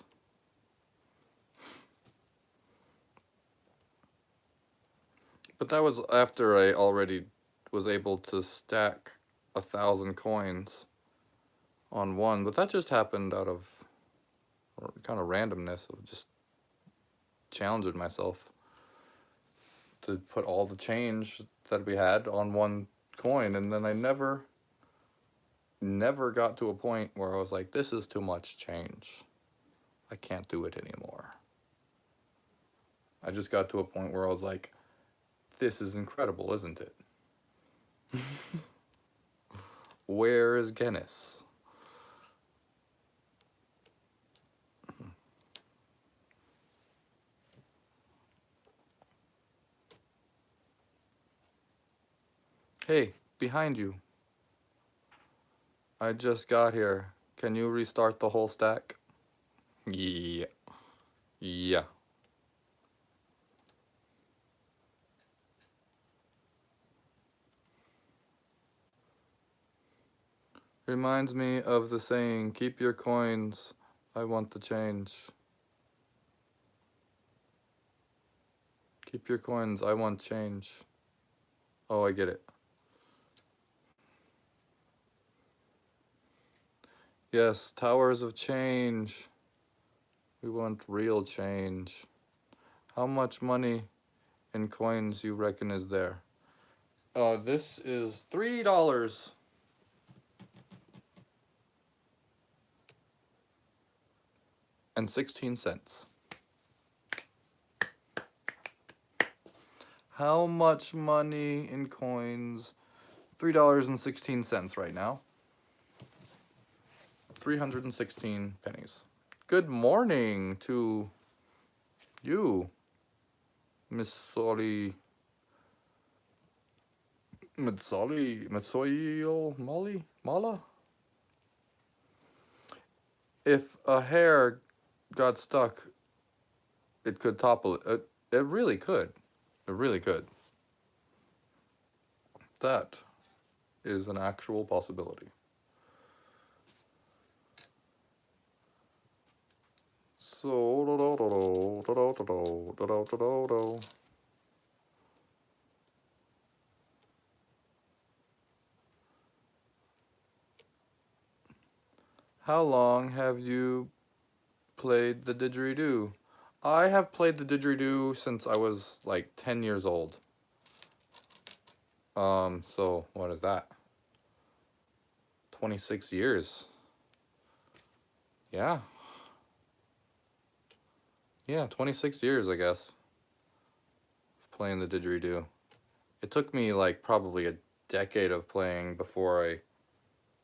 Speaker 1: But that was after I already was able to stack 1,000 coins on one. But that just happened out of kind of randomness of just challenging myself to put all the change that we had on one coin. And then I never got to a point where I was like, this is too much change. I can't do it anymore. I just got to a point where I was like, this is incredible, isn't it? Where is Guinness? Hey, behind you. I just got here. Can you restart the whole stack? Yeah. Yeah. Reminds me of the saying, keep your coins, I want the change. Keep your coins, I want change. Oh, I get it. Yes, towers of change. We want real change. How much money in coins you reckon is there? This is $3.16. How much money in coins? $3.16 right now. 316 pennies. Good morning to you, Miss Molly. Mala? If a hair got stuck, it could topple it. It really could. It really could. That is an actual possibility. So, how long have you played the didgeridoo? I have played the didgeridoo since I was like 10 years old. So what is that? 26 years. Yeah. Yeah, 26 years, I guess, playing the didgeridoo. It took me like probably a decade of playing before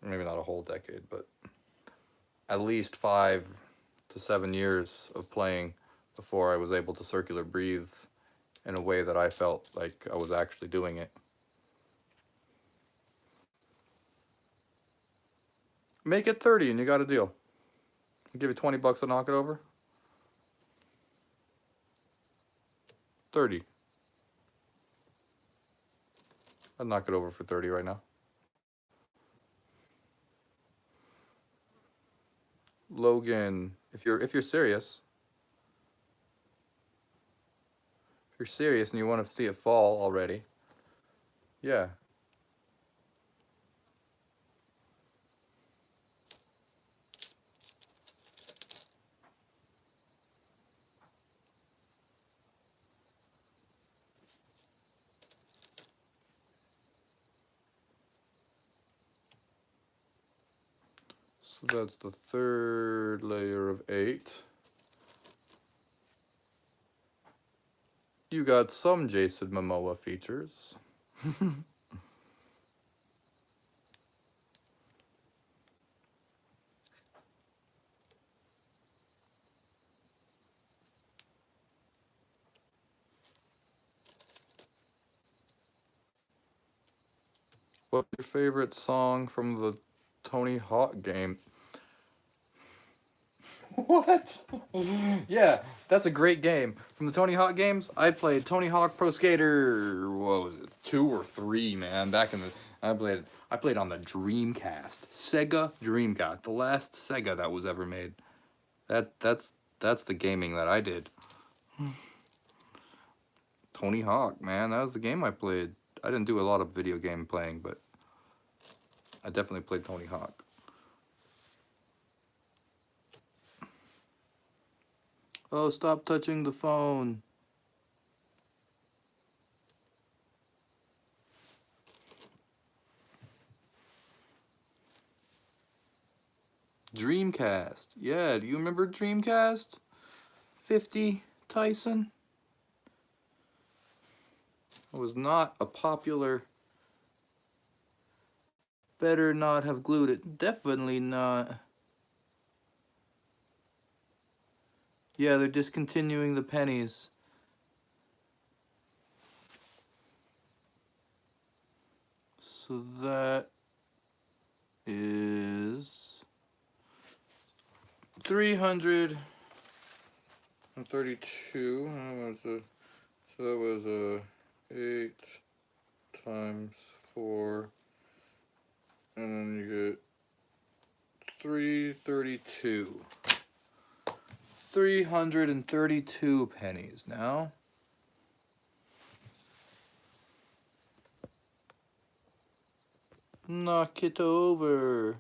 Speaker 1: maybe not a whole decade, but at least 5 to 7 years of playing before I was able to circular breathe in a way that I felt like I was actually doing it. Make it 30 and you got a deal. I'll give you 20 bucks to knock it over. 30. I'd knock it over for 30 right now. Logan, if you're serious, if you're serious and you want to see it fall already, yeah. So that's the third layer of 8. You got some Jason Momoa features. What's your favorite song from the Tony Hawk game? What? Yeah, that's a great game. From the Tony Hawk games, I played Tony Hawk Pro Skater, what was it, 2 or 3, man, back in the, I played on the Dreamcast. Sega Dreamcast, the last Sega that was ever made. That's the gaming that I did. Tony Hawk, man, that was the game I played. I didn't do a lot of video game playing, but I definitely played Tony Hawk. Oh, stop touching the phone. Dreamcast. Yeah, do you remember Dreamcast? 50, Tyson? It was not a popular... Better not have glued it. Definitely not. Yeah, they're discontinuing the pennies. So that is 332. So that was 8 times 4, and then you get 332. 332 pennies now. Knock it over.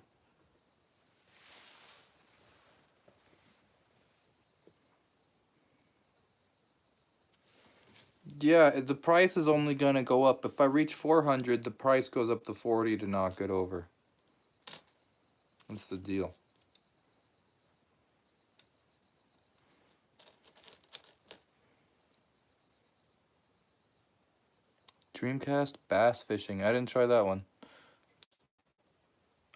Speaker 1: Yeah, the price is only gonna go up. If I reach 400, the price goes up to 40 to knock it over. That's the deal. Dreamcast bass fishing. I didn't try that one.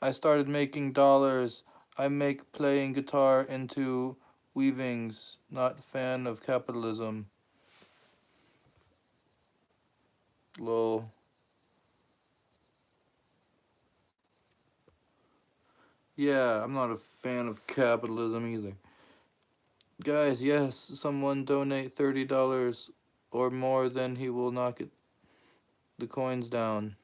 Speaker 1: I started making dollars. I make playing guitar into weavings. Not fan of capitalism. Lol. Yeah, I'm not a fan of capitalism either. Guys, yes, someone donate $30 or more, then he will knock the coins down.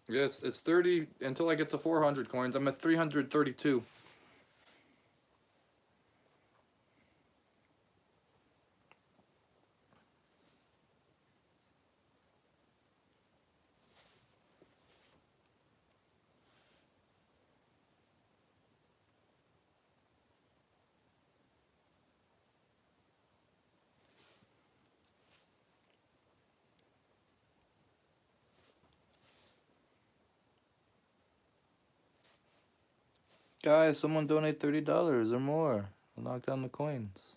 Speaker 1: Yeah, it's 30 until I get to 400 coins. I'm at 332. Guys, someone donate $30 or more. I'll knock down the coins.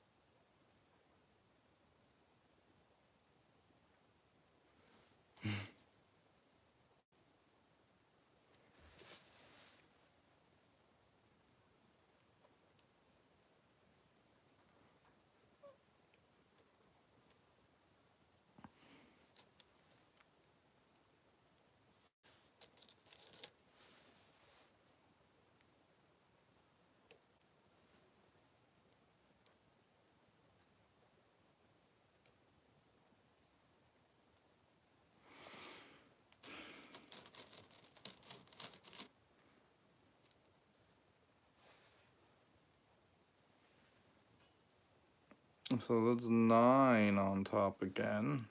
Speaker 1: So that's 9 on top again.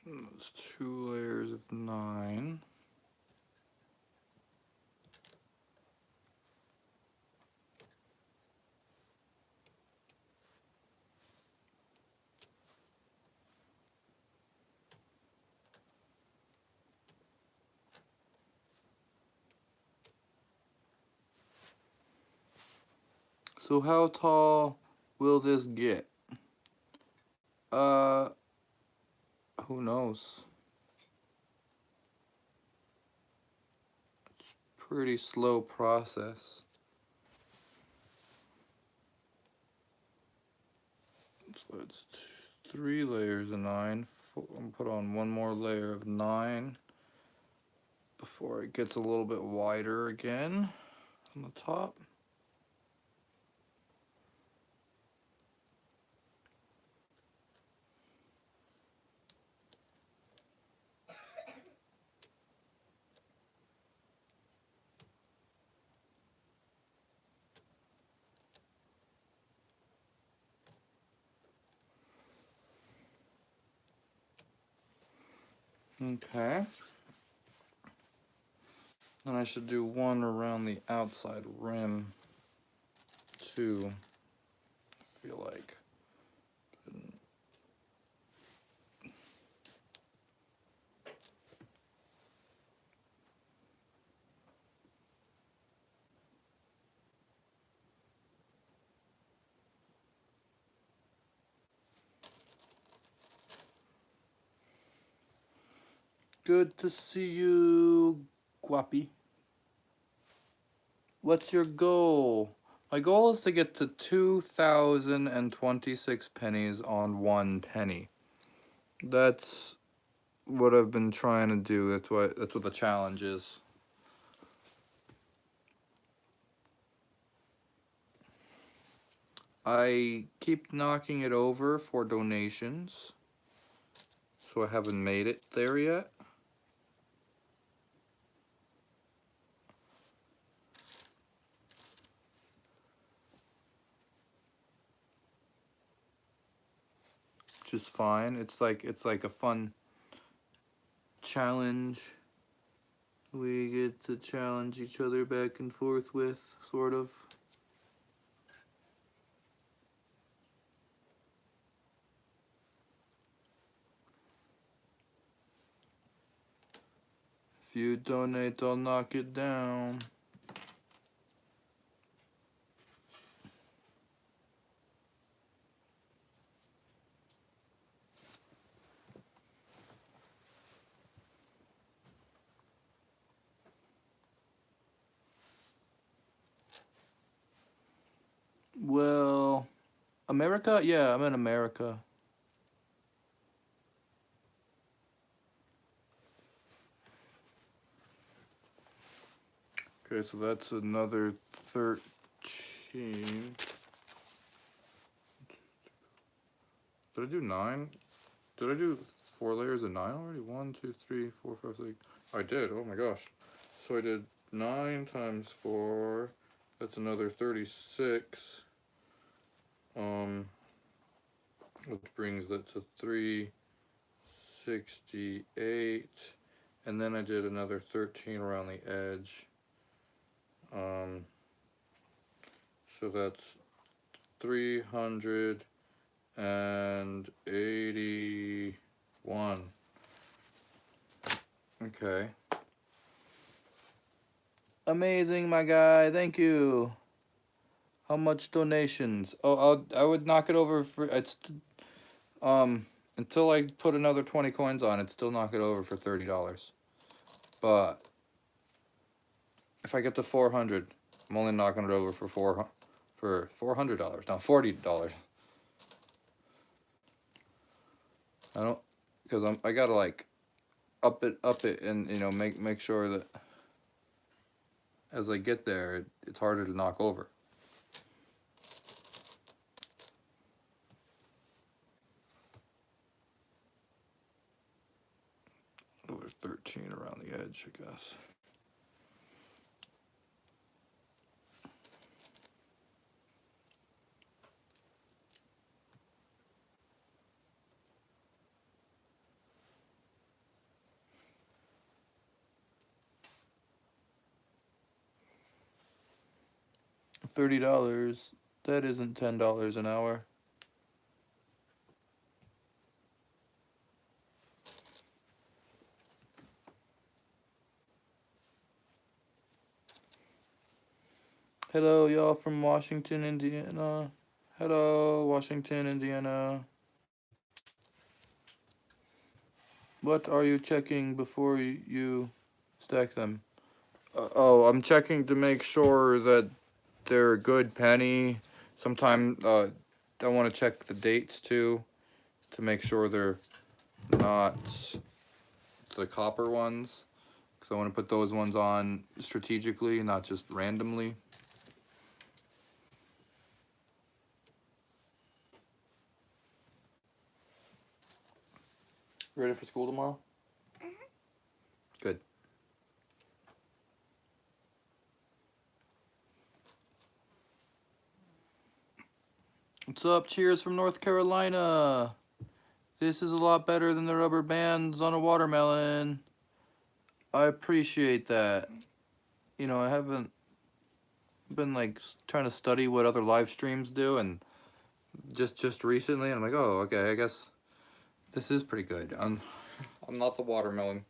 Speaker 1: That's 2 layers of 9. So how tall will this get? Uh, who knows? Pretty slow process. So it's 3 layers of 9. I'm put on 1 more layer of 9 before it gets a little bit wider again on the top. Okay. And I should do 1 around the outside rim too. I feel like. Good to see you, Guapi. What's your goal? My goal is to get to 2,026 pennies on 1 penny. That's what I've been trying to do. That's what the challenge is. I keep knocking it over for donations, so I haven't made it there yet. Which is fine. It's like a fun challenge. We get to challenge each other back and forth with, sort of. If you donate, I'll knock it down. Well, America? Yeah, I'm in America. Okay, so that's another 13. Did I do 9? Did I do 4 layers of 9 already? 1, 2, 3, 4, 5, 6. I did, oh my gosh. So I did 9 times 4. That's another 36. Which brings that to 368. And then I did another 13 around the edge. So that's 381. Okay. Amazing, my guy. Thank you. How much donations? Oh, I would knock it over for until I put another 20 coins on, it'd still knock it over for $30. But if I get to 400, I'm only knocking it over for $400. No, $40. I don't, because I gotta like up it, and make sure that as I get there, it's harder to knock over. Oh, there's 13 around the edge, I guess. $30. That isn't $10 an hour. Hello, y'all from Washington, Indiana. Hello, Washington, Indiana. What are you checking before you stack them? Oh, I'm checking to make sure that they're a good penny. Sometimes I want to check the dates too, to make sure they're not the copper ones, because I want to put those ones on strategically, not just randomly. Ready for school tomorrow? Good. What's up? Cheers from North Carolina. This is a lot better than the rubber bands on a watermelon. I appreciate that. I haven't been like trying to study what other live streams do, and just recently I'm like, oh, okay, I guess this is pretty good. I'm not the watermelon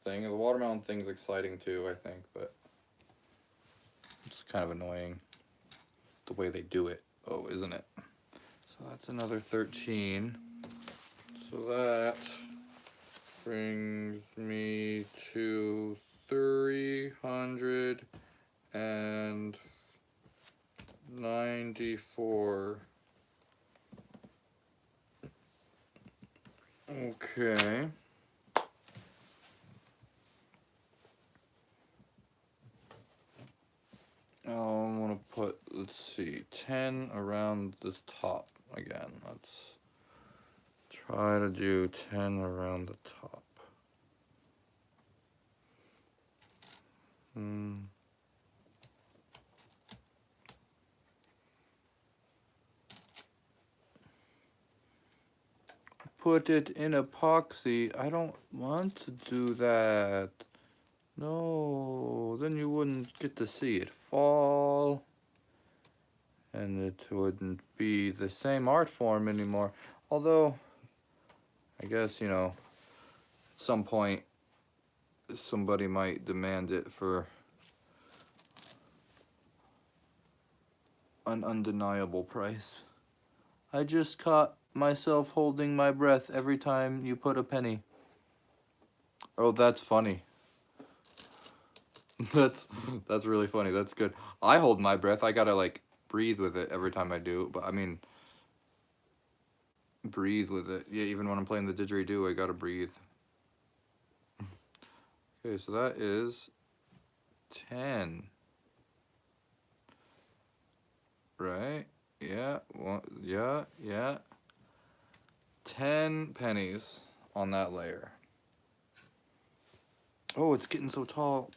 Speaker 1: thing. The watermelon thing's exciting too, I think, but it's kind of annoying the way they do it. Oh, isn't it? So that's another 13. So that brings me to 394. Okay. I'm gonna put, let's see, 10 around this top again. Let's try to do 10 around the top. Put it in epoxy. I don't want to do that. No, then you wouldn't get to see it fall. And it wouldn't be the same art form anymore. Although, I guess, you know, at some point, somebody might demand it for an undeniable price. I just caught myself holding my breath every time you put a penny. Oh, that's funny. that's really funny. That's good. I hold my breath. I gotta like breathe with it every time I do. But I mean, breathe with it. Yeah, even when I'm playing the didgeridoo, I gotta breathe. Okay, so that is 10. Right? Yeah. Yeah. 10 pennies on that layer. Oh, it's getting so tall.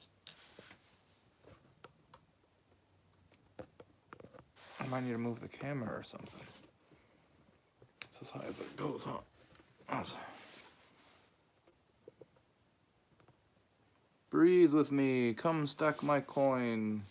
Speaker 1: I might need to move the camera or something. It's as high as it goes, huh? Awesome. Breathe with me. Come stack my coin.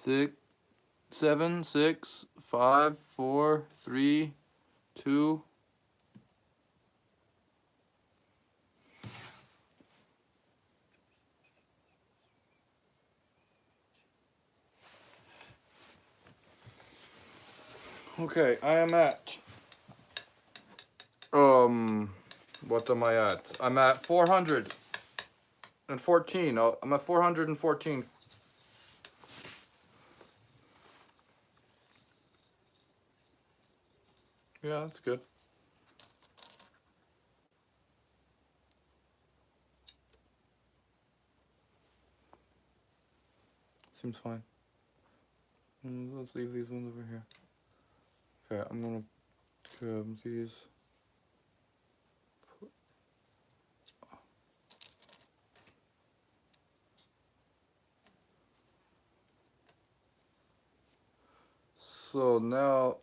Speaker 1: Six, 7, 6, 5, 4, 3, 2. Okay, I am at what am I at? I'm at 414. Oh, I'm at 414. Yeah, that's good. Seems fine. Let's leave these ones over here. Okay, I'm gonna grab these. So now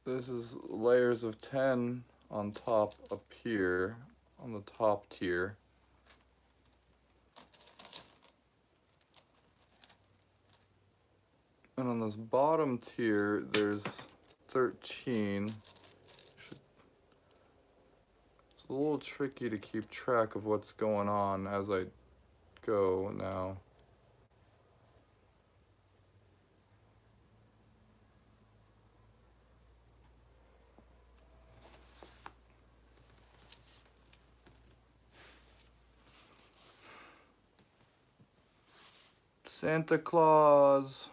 Speaker 1: this is layers of 10 on top up here, on the top tier. And on this bottom tier, there's 13. It's a little tricky to keep track of what's going on as I go now. Santa Claus,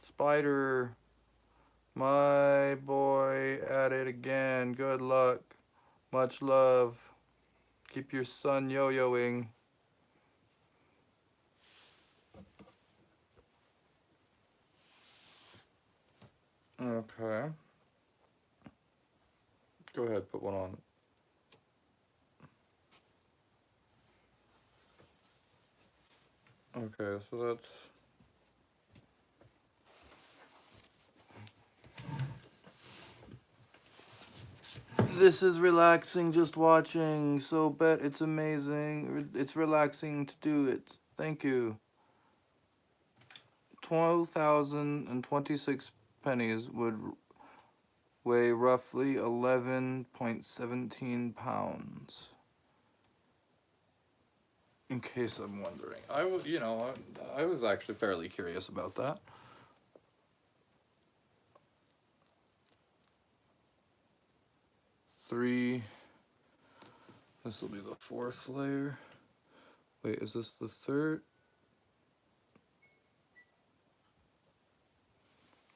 Speaker 1: Spider, my boy at it again. Good luck, much love. Keep your son yo-yoing. Okay. Go ahead, put one on. Okay, so that's... This is relaxing just watching, so bet it's amazing. It's relaxing to do it. Thank you. 12,026 pennies would weigh roughly 11.17 pounds. In case I'm wondering. I was, I was actually fairly curious about that. Three. This will be the fourth layer. Wait, is this the third?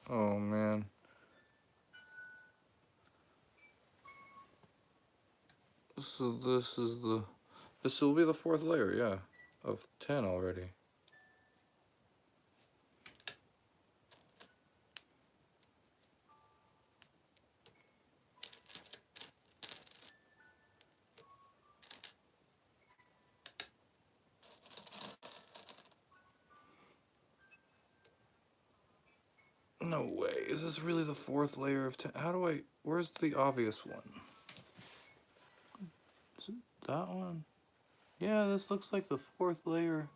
Speaker 1: Oh man. So this will be the fourth layer, yeah, of 10 already. No way. Is this really the fourth layer of 10? Where's the obvious one? Is it that one? Yeah, this looks like the fourth layer.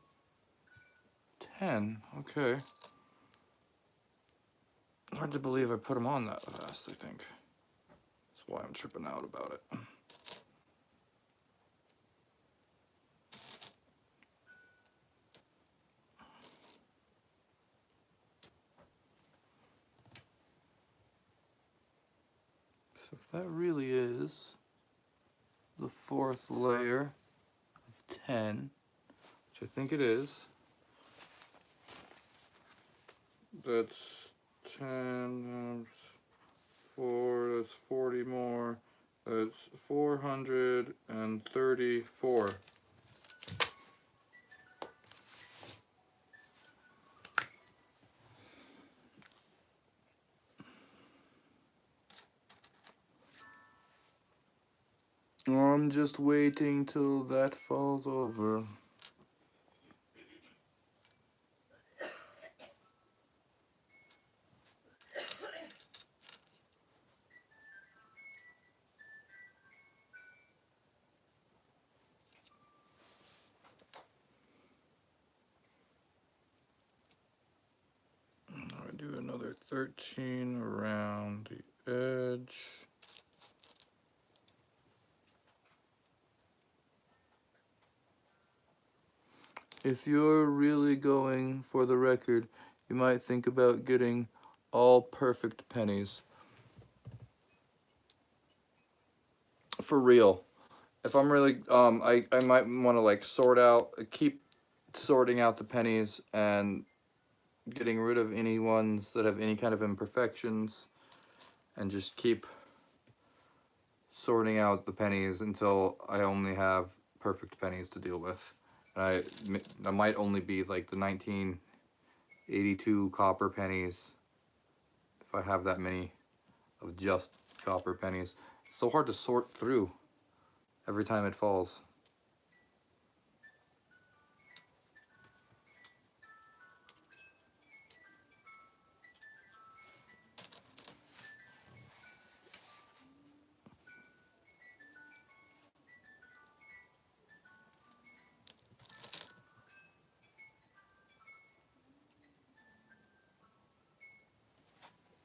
Speaker 1: 10, okay. Hard to believe I put them on that fast, I think. That's why I'm tripping out about it. So if that really is the fourth layer of 10, which I think it is, that's 10 times 4, that's 40 more, that's 434. I'm just waiting till that falls over. I do another 13 around the edge. If you're really going for the record, you might think about getting all perfect pennies. For real. If I'm really, I might want to like keep sorting out the pennies and getting rid of any ones that have any kind of imperfections, and just keep sorting out the pennies until I only have perfect pennies to deal with. And I might only be like the 1982 copper pennies if I have that many of just copper pennies. It's so hard to sort through every time it falls.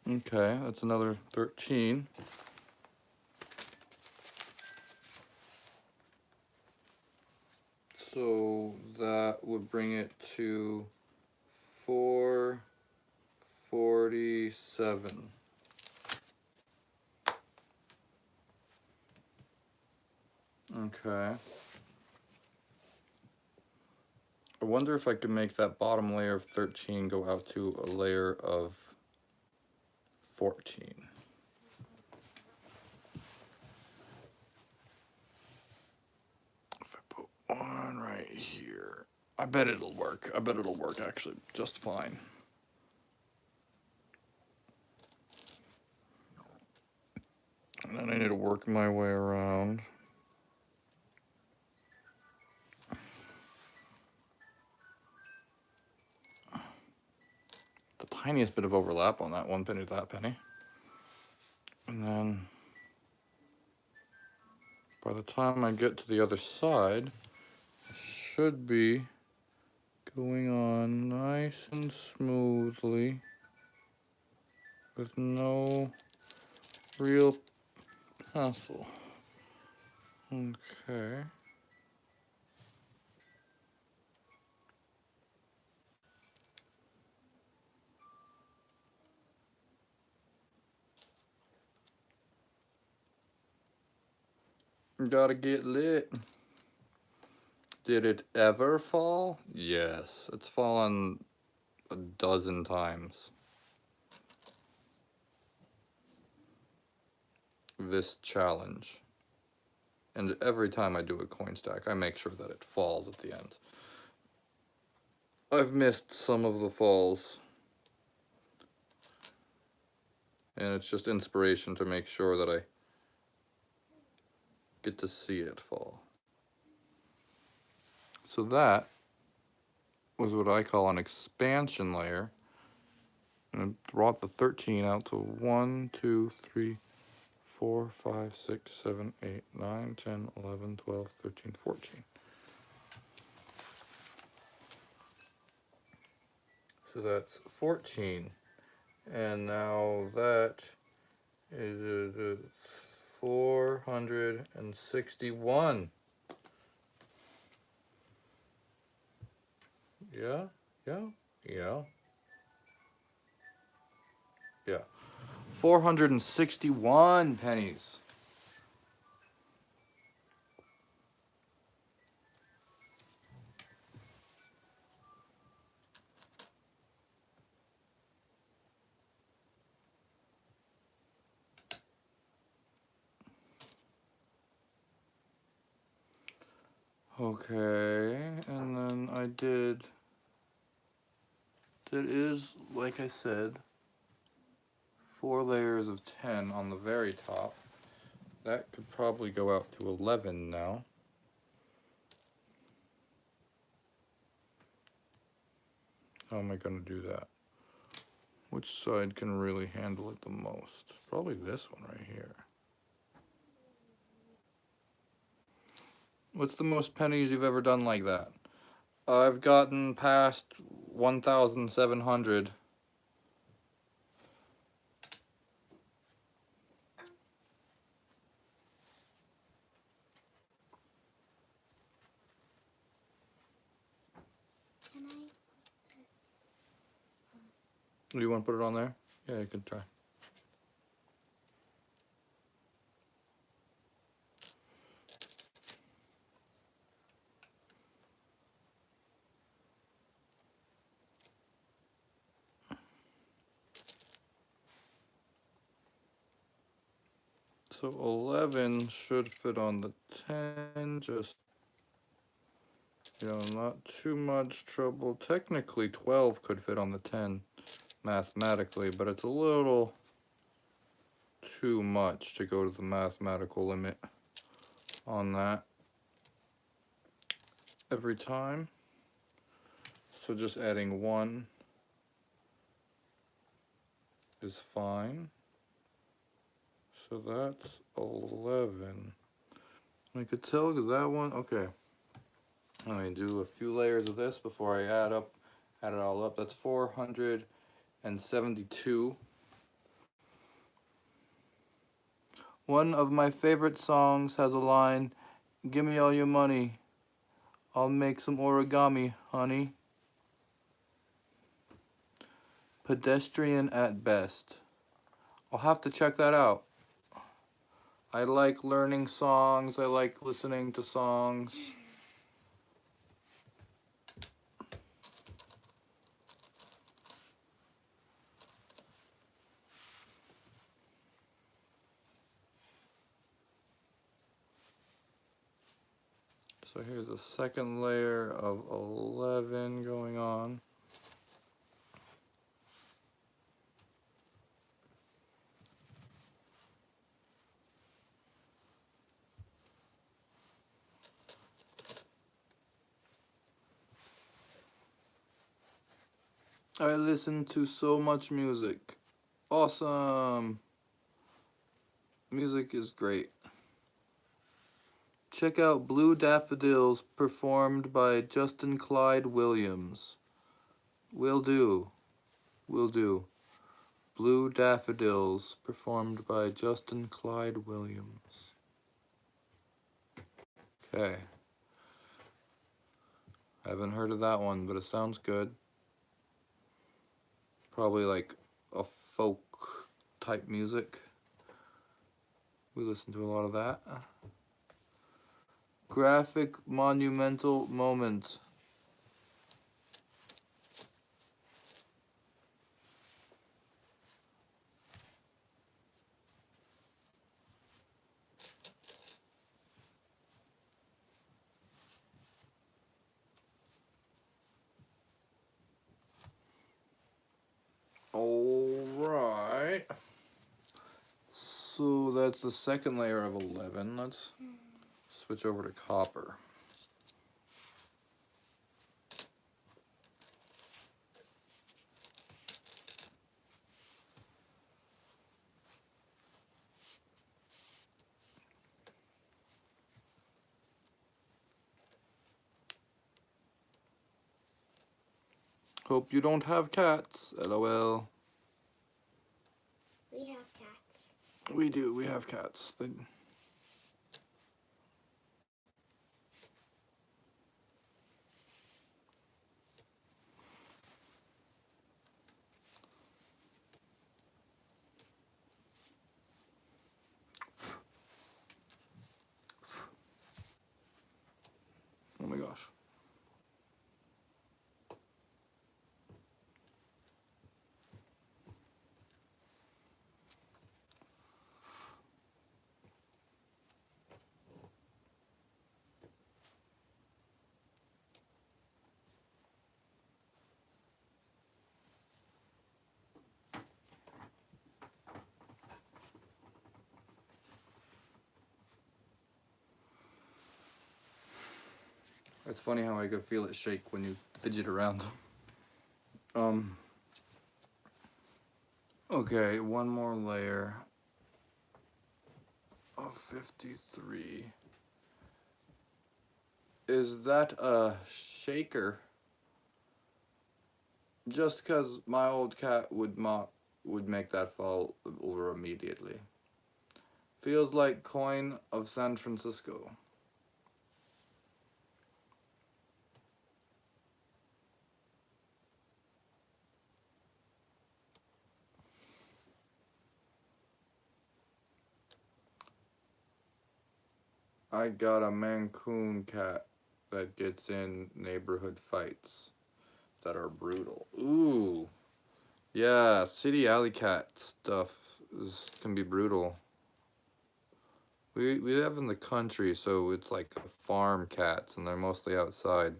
Speaker 1: Okay, that's another 13. So that would bring it to 447. Okay. I wonder if I could make that bottom layer of 13 go out to a layer of 14. If I put one right here, I bet it'll work. I bet it'll work actually just fine. And then I need to work my way around. The tiniest bit of overlap on that one penny to that penny. And then by the time I get to the other side, it should be going on nice and smoothly with no real hassle. Okay. Gotta get lit. Did it ever fall? Yes, it's fallen a dozen times. This challenge. And every time I do a coin stack, I make sure that it falls at the end. I've missed some of the falls. And it's just inspiration to make sure that I get to see it fall. So that was what I call an expansion layer. And it brought the 13 out to 1, 2, 3, 4, 5, 6, 7, 8, 9, 10, 11, 12, 13, 14. So that's 14. And now that is 461. Yeah, yeah, yeah. Yeah. 461 pennies. Okay, and then I did, that is, like I said, 4 layers of 10 on the very top. That could probably go out to 11 now. How am I going to do that? Which side can really handle it the most? Probably this one right here. What's the most pennies you've ever done like that? I've gotten past 1,700.
Speaker 2: Can I?
Speaker 1: Do you want to put it on there? Yeah, you can try. So 11 should fit on the 10, just, not too much trouble. Technically 12 could fit on the 10 mathematically, but it's a little too much to go to the mathematical limit on that every time. So just adding 1 is fine. So that's 11. I could tell because that one, okay. Let me do a few layers of this before I add it all up. That's 472. One of my favorite songs has a line, "Give me all your money, I'll make some origami, honey." Pedestrian at best. I'll have to check that out. I like learning songs, I like listening to songs. So here's a second layer of 11 going on. I listen to so much music. Awesome. Music is great. Check out Blue Daffodils performed by Justin Clyde Williams. Will do. Will do. Blue Daffodils, performed by Justin Clyde Williams. Okay. I haven't heard of that one, but it sounds good. Probably like a folk type music. We listen to a lot of that. Graphic monumental moment. Alright. So that's the second layer of 11. Let's switch over to copper. Hope you don't have cats, LOL.
Speaker 3: We have cats.
Speaker 1: We do, we have cats. Oh my gosh. It's funny how I could feel it shake when you fidget around. Okay, one more layer of 53. Is that a shaker? Just cause my old cat would make that fall over immediately. Feels like coin of San Francisco. I got a Mancoon cat that gets in neighborhood fights that are brutal. Ooh. Yeah, city alley cat stuff can be brutal. We live in the country, so it's like farm cats, and they're mostly outside.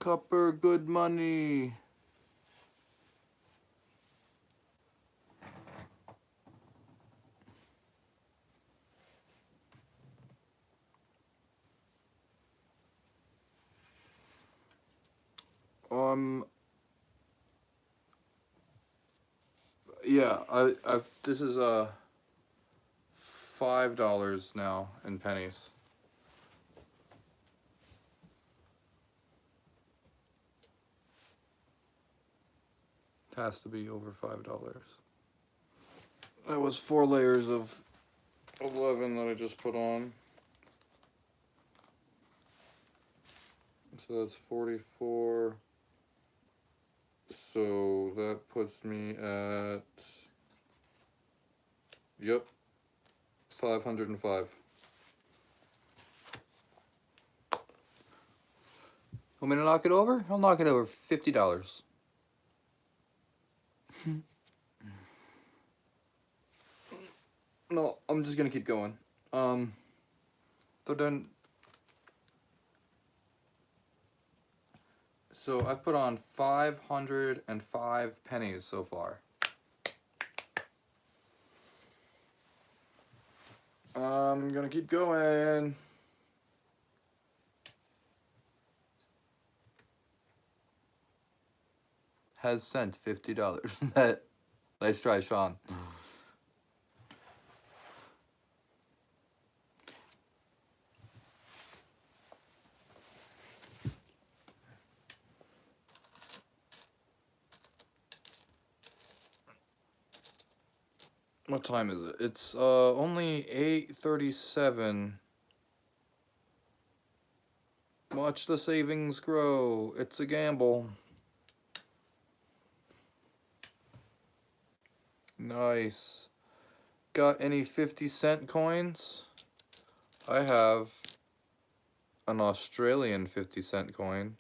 Speaker 1: Copper, good money. Yeah, this is $5 now in pennies. It has to be over $5. That was 4 layers of 11 that I just put on. So that's 44. So that puts me at, yep, 505. Want me to knock it over? I'll knock it over. $50. No, I'm just gonna keep going. So then, so I've put on 505 pennies so far. I'm gonna keep going. has sent $50. Let's try Sean. What time is it? It's only 8:37. Watch the savings grow. It's a gamble. Nice. Got any 50-cent coins? I have an Australian 50-cent coin.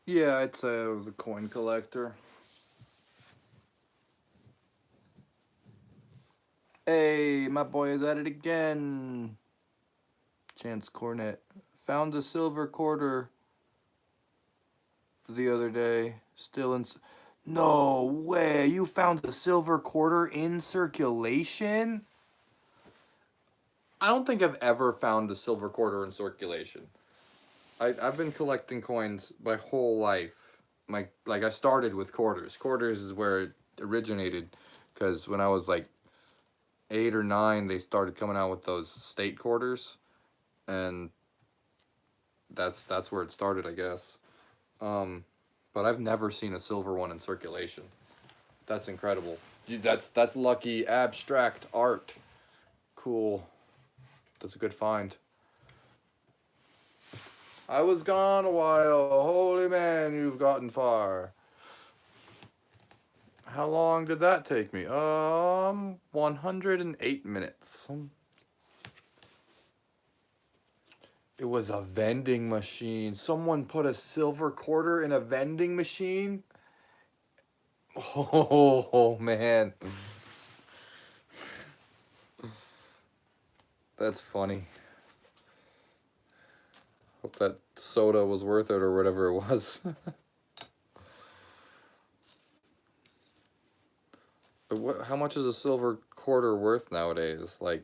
Speaker 1: Yeah, I'd say I was a coin collector. Hey, my boy is at it again. Chance Cornet. Found a silver quarter the other day. Still in... No way! You found a silver quarter in circulation? I don't think I've ever found a silver quarter in circulation. I've been collecting coins my whole life. Like I started with quarters. Quarters is where it originated, because when I was like 8 or 9, they started coming out with those state quarters, and that's where it started, I guess. But I've never seen a silver one in circulation. That's incredible. That's lucky abstract art. Cool. That's a good find. I was gone a while. Holy man, you've gotten far. How long did that take me? 108 minutes. It was a vending machine. Someone put a silver quarter in a vending machine? Oh, man. That's funny. Hope that soda was worth it or whatever it was. How much is a silver quarter worth nowadays? Like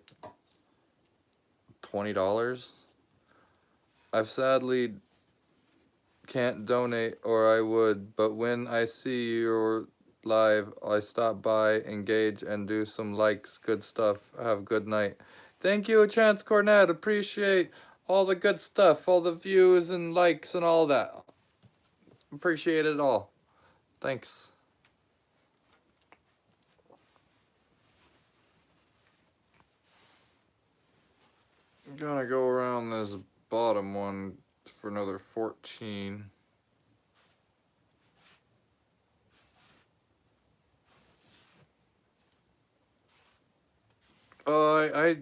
Speaker 1: $20? I've sadly can't donate, or I would, but when I see your live, I stop by, engage, and do some likes. Good stuff. Have a good night. Thank you, Chance Cornet. Appreciate all the good stuff, all the views and likes and all that. Appreciate it all. Thanks. I'm gonna go around this bottom one for another 14. I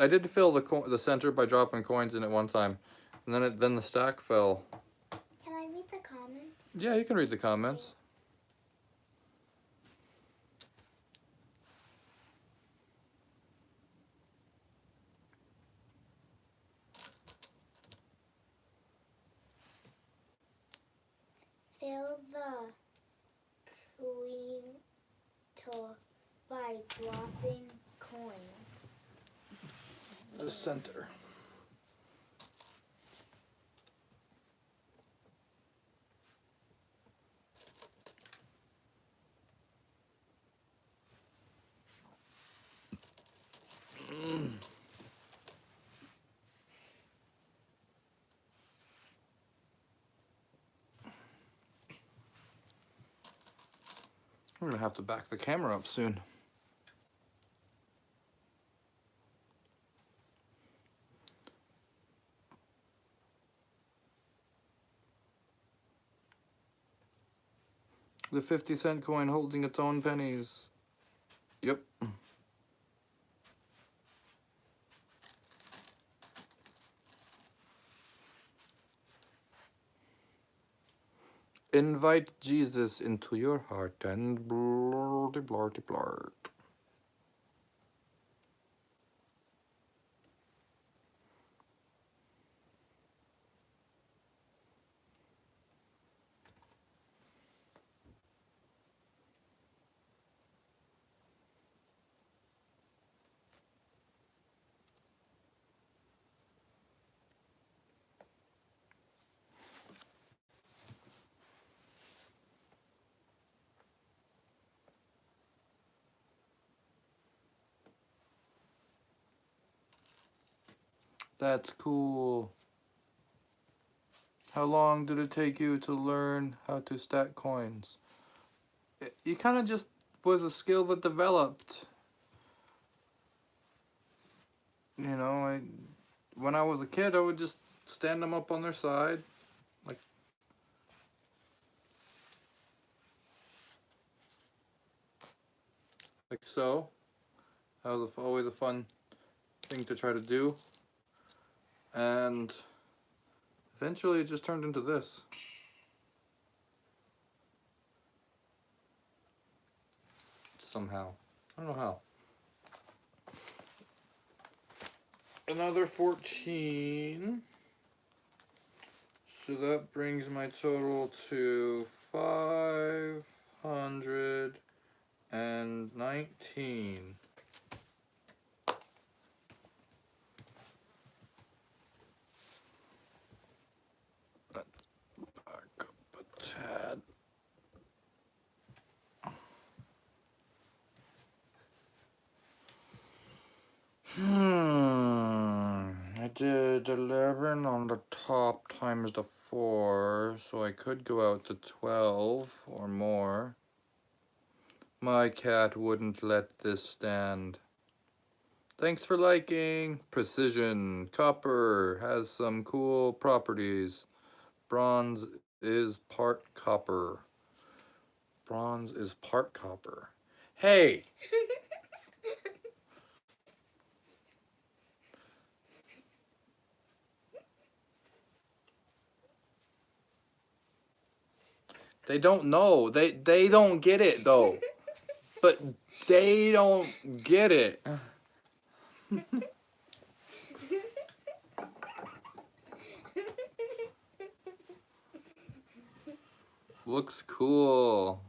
Speaker 1: did fill the center by dropping coins in it one time, and then the stack fell.
Speaker 2: Can I read the comments?
Speaker 1: Yeah, you can read the comments.
Speaker 2: Fill the queen by dropping coins.
Speaker 1: The center. I'm gonna have to back the camera up soon. The 50-cent coin holding its own pennies. Yep. Invite Jesus into your heart and blarty blarty blart. That's cool. How long did it take you to learn how to stack coins? You kind of just was a skill that developed. You know, when I was a kid, I would just stand them up on their side, like so. That was always a fun thing to try to do. And eventually it just turned into this. Somehow. I don't know how. Another 14. So that brings my total to 519. Let's back up a tad. I did 11 on the top times the 4, so I could go out to 12 or more. My cat wouldn't let this stand. Thanks for liking. Precision. Copper has some cool properties. Bronze is part copper. Bronze is part copper. Hey! They don't know. They don't get it though. But they don't get it. Looks cool.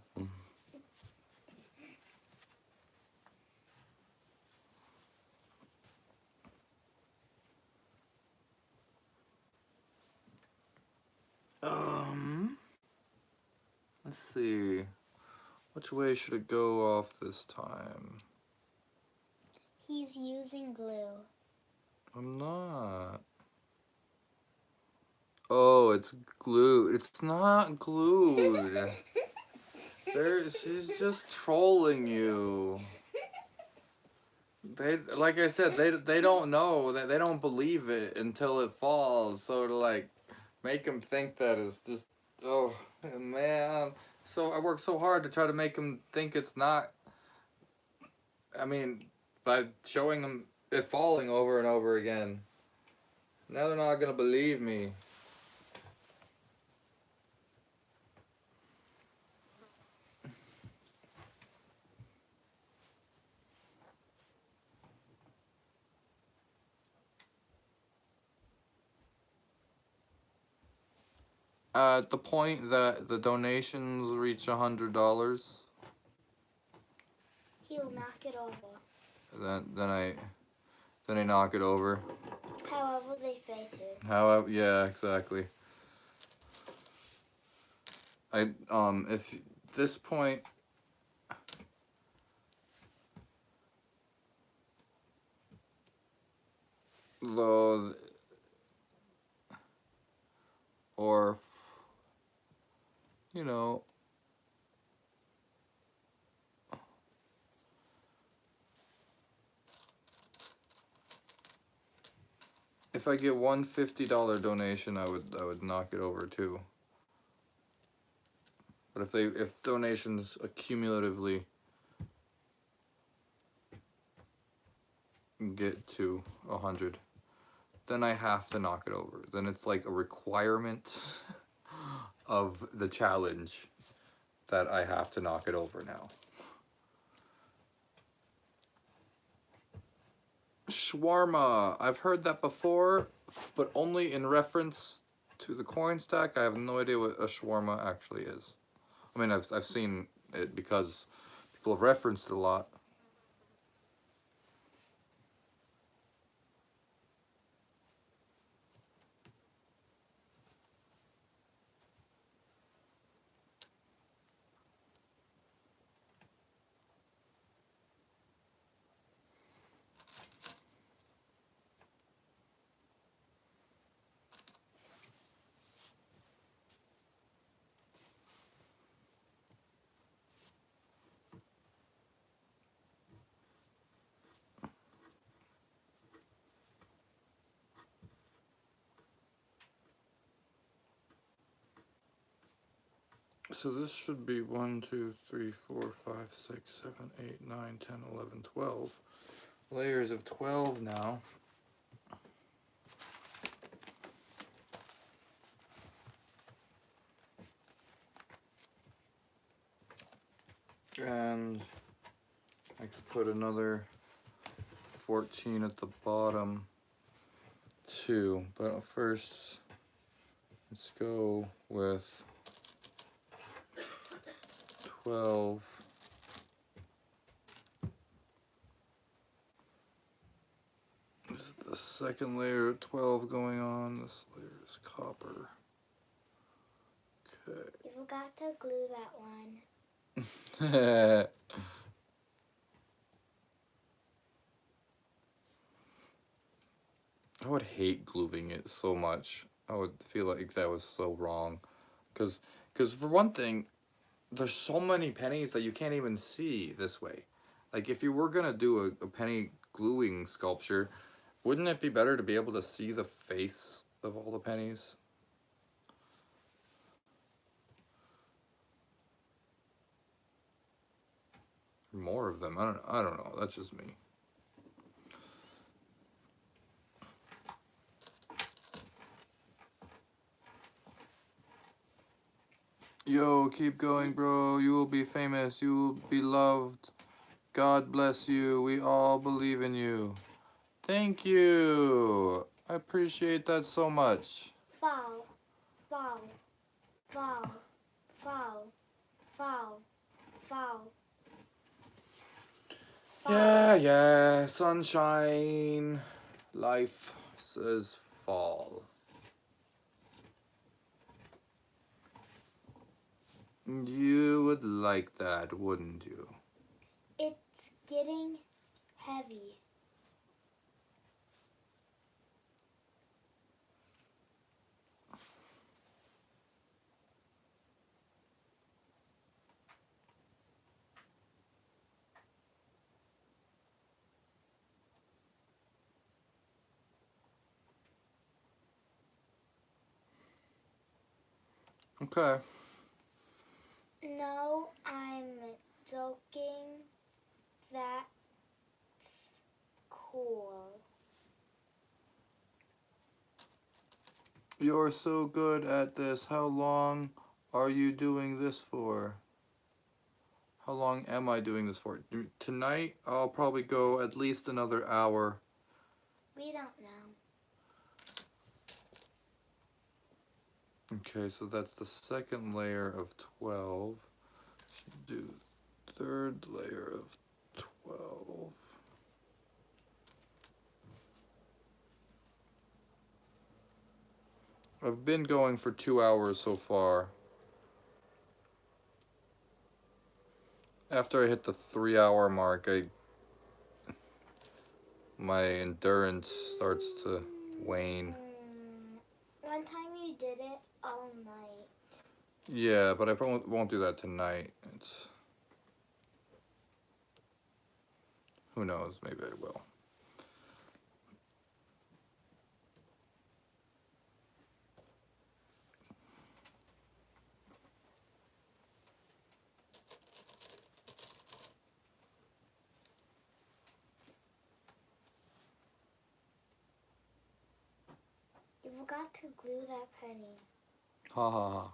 Speaker 1: Let's see. Which way should it go off this time?
Speaker 3: He's using glue.
Speaker 1: I'm not. Oh, it's glued. It's not glued. She's just trolling you. Like I said, they don't know, that they don't believe it until it falls. So to like make them think that is just, oh man. So I work so hard to try to make them think it's not. I mean, by showing them it falling over and over again. Now they're not gonna believe me. At the point that the donations reach $100,
Speaker 3: He'll knock it over.
Speaker 1: then I knock it over.
Speaker 3: However they say to.
Speaker 1: However, yeah, exactly. If this point, though, or you know, if I get one $50 donation, I would knock it over too. But if donations accumulatively get to 100, then I have to knock it over. Then it's like a requirement of the challenge that I have to knock it over now. Shawarma. I've heard that before, but only in reference to the coin stack. I have no idea what a shawarma actually is. I mean, I've seen it because people have referenced it a lot. So this should be 1, 2, 3, 4, 5, 6, 7, 8, 9, 10, 11, 12. Layers of 12 now. And I could put another 14 at the bottom too. But first, let's go with 12. This is the second layer of 12 going on. This layer is copper. Okay.
Speaker 3: You forgot to glue that one.
Speaker 1: I would hate gluing it so much. I would feel like that was so wrong. Because for one thing, there's so many pennies that you can't even see this way. Like if you were gonna do a penny gluing sculpture, wouldn't it be better to be able to see the face of all the pennies? More of them. I don't know. That's just me. Yo, keep going, bro. You will be famous. You will be loved. God bless you. We all believe in you. Thank you. I appreciate that so much.
Speaker 3: Fall, fall, fall, fall, fall, fall.
Speaker 1: Yeah. Sunshine. Life says fall. You would like that, wouldn't you?
Speaker 3: It's getting heavy.
Speaker 1: Okay.
Speaker 3: No, I'm joking. That's cool.
Speaker 1: You're so good at this. How long are you doing this for? How long am I doing this for? Tonight, I'll probably go at least another hour.
Speaker 3: We don't know.
Speaker 1: Okay, so that's the second layer of 12. Do third layer of 12. I've been going for 2 hours so far. After I hit the 3-hour mark, my endurance starts to wane.
Speaker 3: One time you did it all night.
Speaker 1: Yeah, but I probably won't do that tonight. Who knows, maybe I will.
Speaker 3: You forgot to glue that penny.
Speaker 1: Ha ha ha.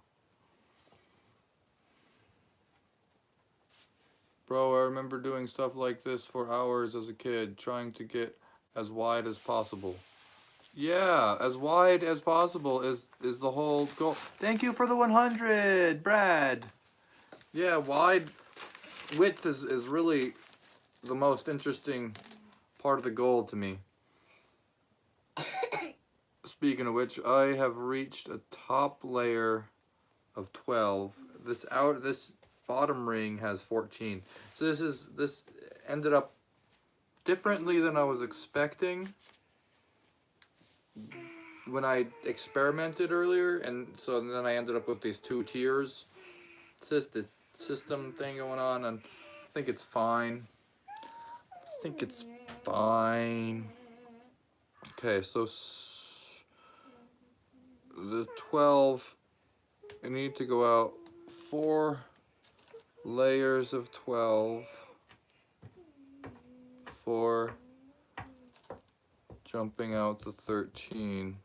Speaker 1: Bro, I remember doing stuff like this for hours as a kid, trying to get as wide as possible. Yeah, as wide as possible is the whole goal. Thank you for the 100, Brad. Yeah, wide width is really the most interesting part of the goal to me. Speaking of which, I have reached a top layer of 12. This bottom ring has 14. So this ended up differently than I was expecting when I experimented earlier, and so then I ended up with these 2 tiers. It's just the system thing going on, and I think it's fine. I think it's fine. Okay, so the 12, I need to go out 4 layers of 12 for jumping out to 13.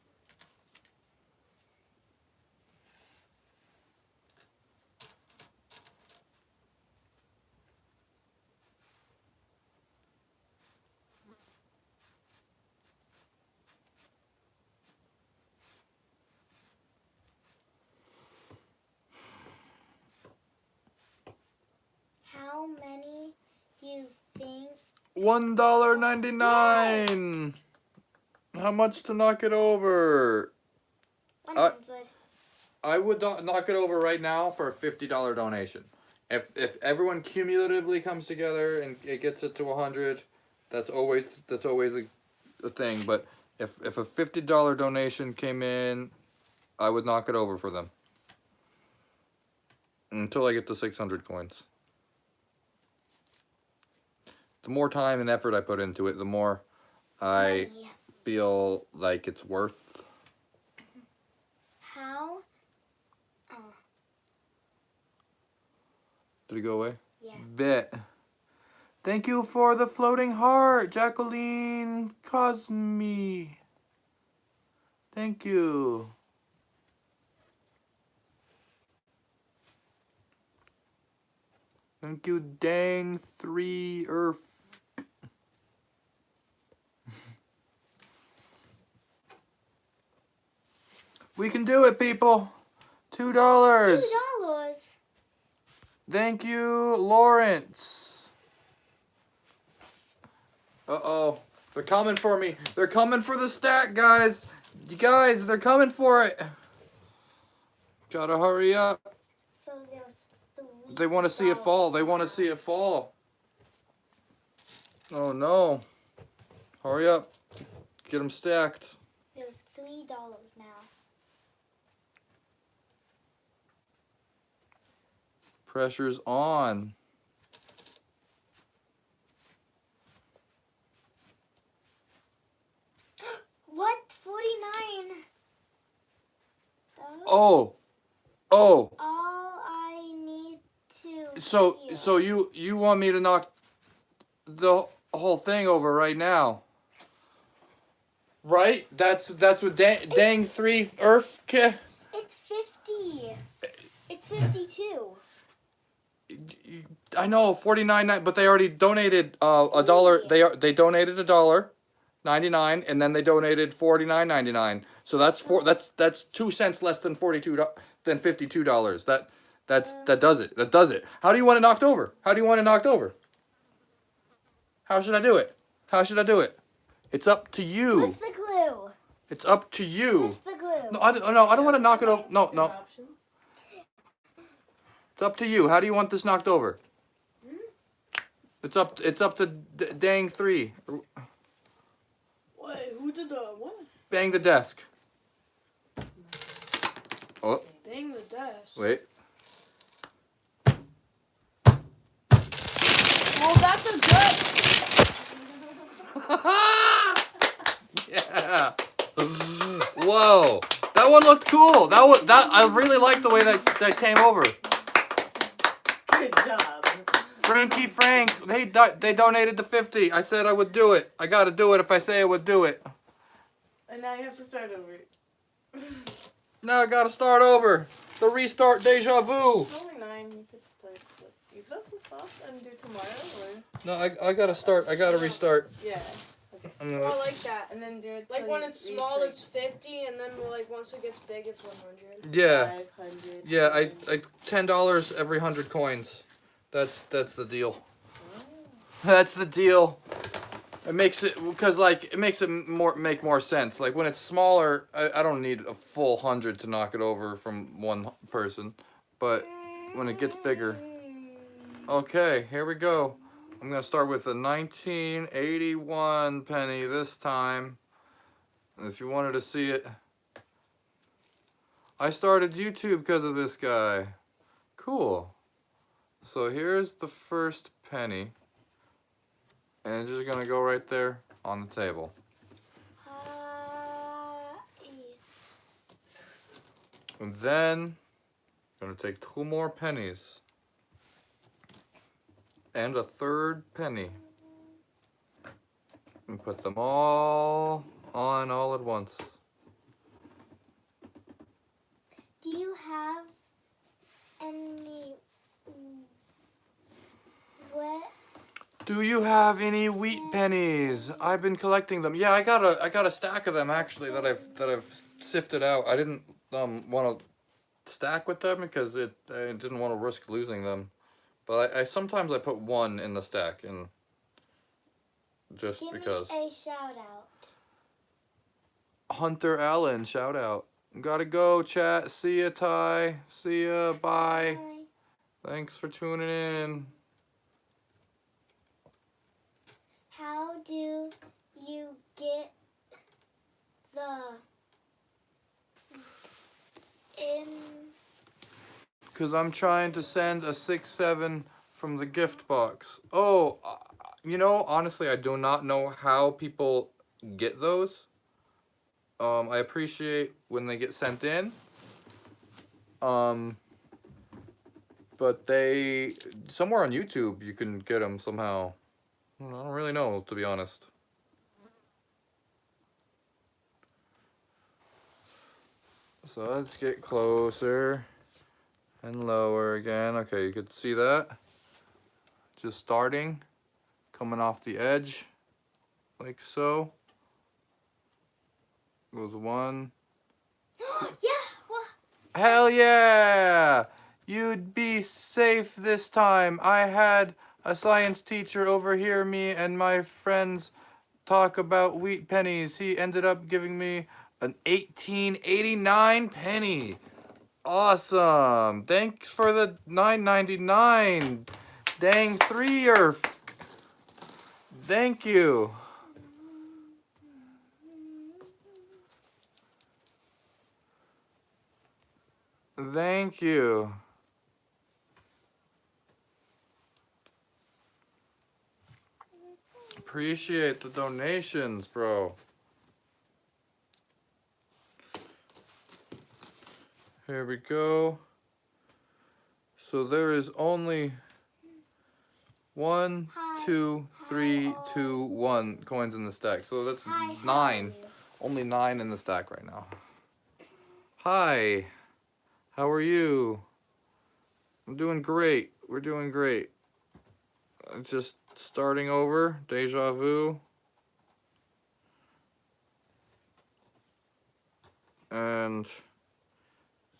Speaker 3: How many you think?
Speaker 1: $1.99. How much to knock it over?
Speaker 3: 100.
Speaker 1: I would knock it over right now for a $50 donation. If everyone cumulatively comes together and it gets it to 100, that's always a thing. But if a $50 donation came in, I would knock it over for them until I get to 600 coins. The more time and effort I put into it, the more I
Speaker 3: Money.
Speaker 1: feel like it's worth.
Speaker 3: How?
Speaker 1: Did it go away?
Speaker 3: Yeah.
Speaker 1: Bet. Thank you for the floating heart, Jacqueline Cosme. Thank you. Thank you, dang 3 Earth. We can do it, people. $2.
Speaker 3: $2.
Speaker 1: Thank you, Lawrence. Uh-oh. They're coming for me. They're coming for the stack, guys. You guys, they're coming for it. Gotta hurry up.
Speaker 3: So there's $3.
Speaker 1: They want to see it fall. They want to see it fall. Oh, no. Hurry up. Get them stacked.
Speaker 3: There's $3 now.
Speaker 1: Pressure's on.
Speaker 3: What? 49.
Speaker 1: Oh.
Speaker 3: All I need to.
Speaker 1: So you want me to knock the whole thing over right now? Right? That's what dang 3 Earth.
Speaker 3: It's 50. It's 52.
Speaker 1: I know 49, but they already donated a dollar. They donated $1.99, and then they donated $49.99. So that's 2 cents less than $52. That does it. That does it. How do you want it knocked over? How do you want it knocked over? How should I do it? How should I do it? It's up to you.
Speaker 3: Lift the glue.
Speaker 1: It's up to you.
Speaker 3: Lift the glue.
Speaker 1: No, I don't want to knock it over. No. It's up to you. How do you want this knocked over? It's up to dang 3.
Speaker 2: Wait, who did the what?
Speaker 1: Bang the desk. Oh,
Speaker 2: Bang the desk.
Speaker 1: wait.
Speaker 2: Well, that's a good.
Speaker 1: Yeah. Whoa. That one looked cool. I really like the way that came over.
Speaker 2: Good job.
Speaker 1: Frankie Frank, they donated the 50. I said I would do it. I got to do it if I say I would do it.
Speaker 2: And now you have to start over.
Speaker 1: Now I gotta start over. The restart deja vu.
Speaker 2: Only 9. You could start. But you could also stop and do tomorrow, or
Speaker 1: No, I gotta start. I gotta restart.
Speaker 2: yeah. Okay.
Speaker 1: I'm
Speaker 4: Oh,
Speaker 1: gonna,
Speaker 4: I like that.
Speaker 2: And then do it
Speaker 4: Like
Speaker 2: till
Speaker 4: when
Speaker 2: you
Speaker 4: it's
Speaker 2: reach,
Speaker 4: small,
Speaker 2: like,
Speaker 4: it's 50, and then like once it gets big, it's 100.
Speaker 1: yeah,
Speaker 2: 500.
Speaker 1: yeah. I $10 every 100 coins. That's the deal. That's the deal. It makes it makes it make more sense. Like when it's smaller, I don't need a full 100 to knock it over from one person, but when it gets bigger. Okay, here we go. I'm gonna start with a 1981 penny this time. If you wanted to see it, I started YouTube because of this guy. Cool. So here's the first penny, and it's just gonna go right there on the table. And then I'm gonna take 2 more pennies and a 3rd penny and put them all on all at once.
Speaker 3: Do you have any wet?
Speaker 1: Do you have any wheat pennies? I've been collecting them. Yeah, I got a stack of them actually that I've sifted out. I didn't want to stack with them because I didn't want to risk losing them. But I sometimes I put one in the stack and just
Speaker 3: Give
Speaker 1: because.
Speaker 3: me a shout out.
Speaker 1: Hunter Allen, shout out. Gotta go, chat. See ya, Ty. See ya. Bye.
Speaker 3: Bye.
Speaker 1: Thanks for tuning in.
Speaker 3: How do you get the in?
Speaker 1: Because I'm trying to send a 6-7 from the gift box. Oh, you know, honestly, I do not know how people get those. I appreciate when they get sent in. But they, somewhere on YouTube, you can get them somehow. I don't really know, to be honest. So let's get closer and lower again. Okay, you could see that. Just starting, coming off the edge, like so. Goes 1.
Speaker 3: Yeah. What?
Speaker 1: Hell yeah! You'd be safe this time. I had a science teacher overhear me and my friends talk about wheat pennies. He ended up giving me an 1889 penny. Awesome. Thanks for the $9.99. Dang 3-er. Thank you. Thank you. Appreciate the donations, bro. Here we go. So there is only 1, 2, 3, 2, 1 coins in the stack. So that's
Speaker 3: Hi,
Speaker 1: 9.
Speaker 3: how are you?
Speaker 1: Only 9 in the stack right now. Hi. How are you? I'm doing great. We're doing great. Just starting over. Deja vu. And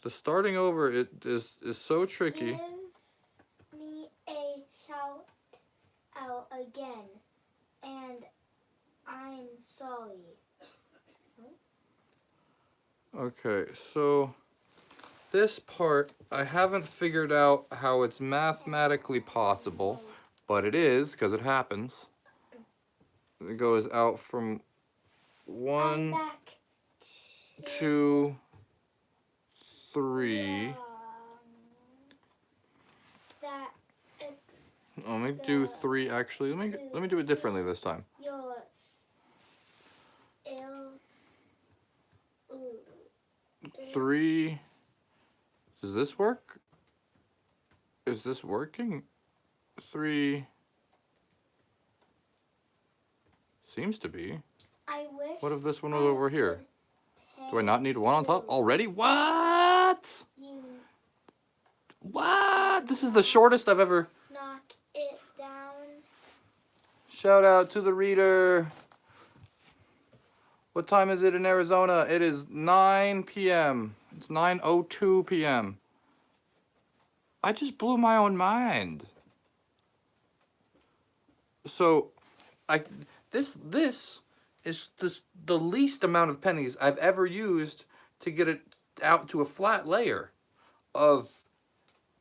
Speaker 1: the starting over is so tricky.
Speaker 3: Give me a shout out again, and I'm sorry.
Speaker 1: Okay, so this part, I haven't figured out how it's mathematically possible, but it is, because it happens. It goes out from
Speaker 3: I'm
Speaker 1: 1,
Speaker 3: back
Speaker 1: 2, 3.
Speaker 3: That
Speaker 1: Let me do 3 actually. Let me do it differently this time.
Speaker 3: yours.
Speaker 1: 3. Does this work? Is this working? 3. Seems to be.
Speaker 3: I wish
Speaker 1: What if this one was
Speaker 3: I
Speaker 1: over here?
Speaker 3: could
Speaker 1: Do I not need one on top already? What?
Speaker 3: You
Speaker 1: What? This is the shortest I've ever...
Speaker 3: knock it down.
Speaker 1: Shout out to the reader. What time is it in Arizona? It is 9 p.m. It's 9:02 p.m. I just blew my own mind. So, this is the least amount of pennies I've ever used to get it out to a flat layer of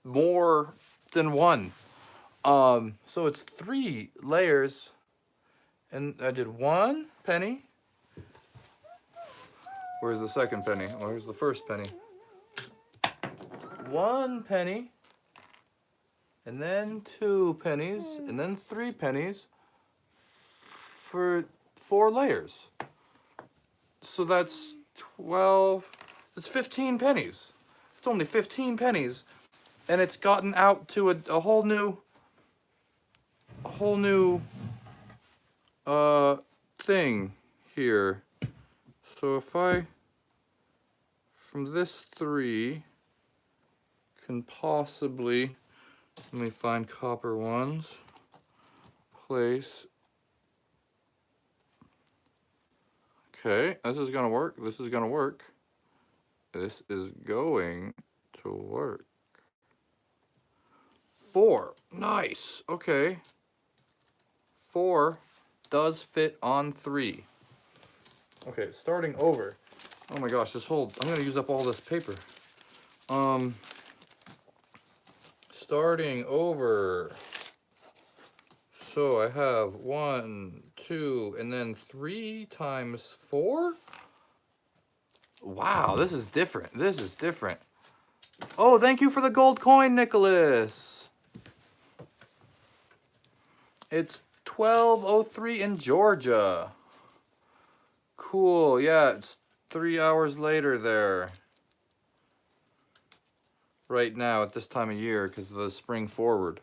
Speaker 1: more than one. So it's 3 layers, and I did 1 penny. Where's the second penny? Where's the first penny? 1 penny, and then 2 pennies, and then 3 pennies for 4 layers. So that's 12, that's 15 pennies. It's only 15 pennies, and it's gotten out to a whole new thing here. So if I, from this 3, can possibly, let me find copper ones, place. Okay, this is gonna work, this is gonna work. This is going to work. 4, nice, okay. 4 does fit on 3. Okay, starting over. Oh my gosh, I'm gonna use up all this paper. Starting over. So I have 1, 2, and then 3 times 4. Wow, this is different. This is different. Oh, thank you for the gold coin, Nicholas. It's 12:03 in Georgia. Cool, yeah, it's 3 hours later there. Right now at this time of year because of the spring forward.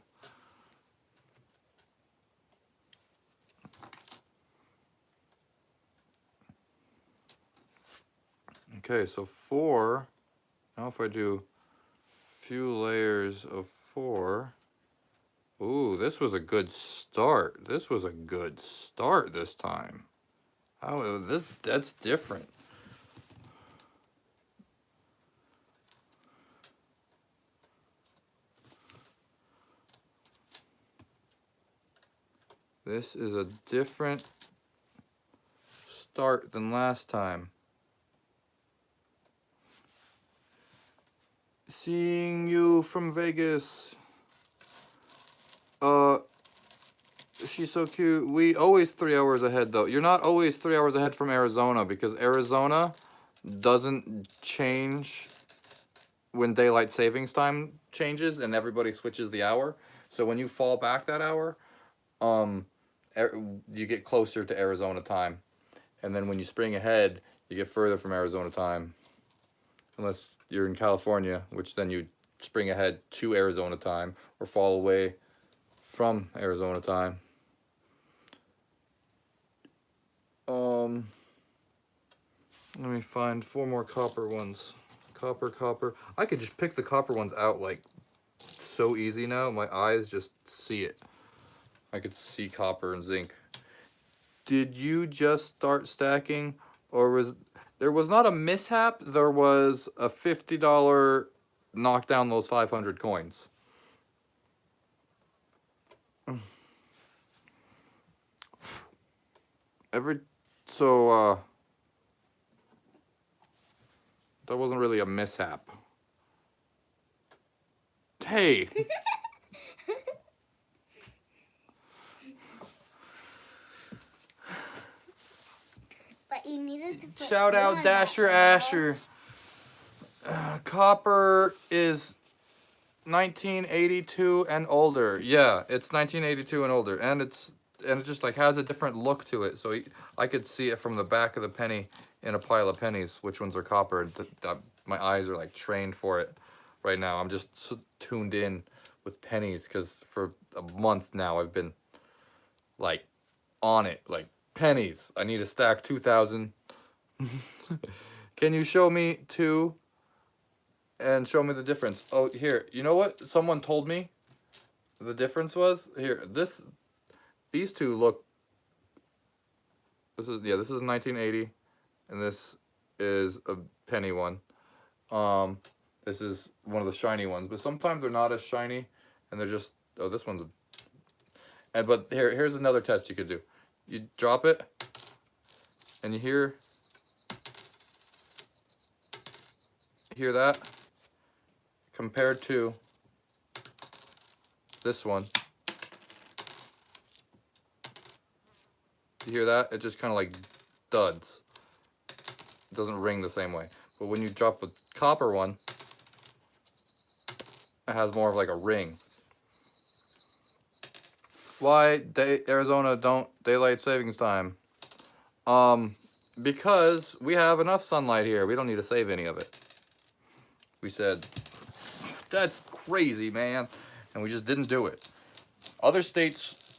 Speaker 1: Okay, so 4. Now if I do a few layers of 4. Ooh, this was a good start. This was a good start this time. That's different. This is a different start than last time. Seeing you from Vegas. She's so cute. We always 3 hours ahead though. You're not always 3 hours ahead from Arizona because Arizona doesn't change when daylight savings time changes and everybody switches the hour. So when you fall back that hour, you get closer to Arizona time. And then when you spring ahead, you get further from Arizona time. Unless you're in California, which then you spring ahead to Arizona time or fall away from Arizona time. Let me find 4 more copper ones. Copper. I could just pick the copper ones out like so easy now. My eyes just see it. I could see copper and zinc. Did you just start stacking, or was there was not a mishap? There was a $50 knock down those 500 coins. That wasn't really a mishap. Hey.
Speaker 3: But you needed to put
Speaker 1: Shout out
Speaker 3: on
Speaker 1: Dasher
Speaker 3: that,
Speaker 1: Asher. Copper is 1982 and older. Yeah, it's 1982 and older, and it just like has a different look to it. So I could see it from the back of the penny in a pile of pennies. Which ones are copper? My eyes are like trained for it right now. I'm just tuned in with pennies because for a month now I've been like on it, like pennies. I need to stack 2,000. Can you show me 2 and show me the difference? Oh, here. You know what someone told me the difference was? Here, these 2 look. This is 1980, and this is a penny one. This is one of the shiny ones, but sometimes they're not as shiny, and they're just. Oh, this one's. But here's another test you could do. You drop it, and you hear that compared to this one. You hear that? It just kind of like duds. It doesn't ring the same way. But when you drop a copper one, it has more of like a ring. Why Arizona don't daylight savings time? Because we have enough sunlight here. We don't need to save any of it. We said, that's crazy, man. And we just didn't do it. Other states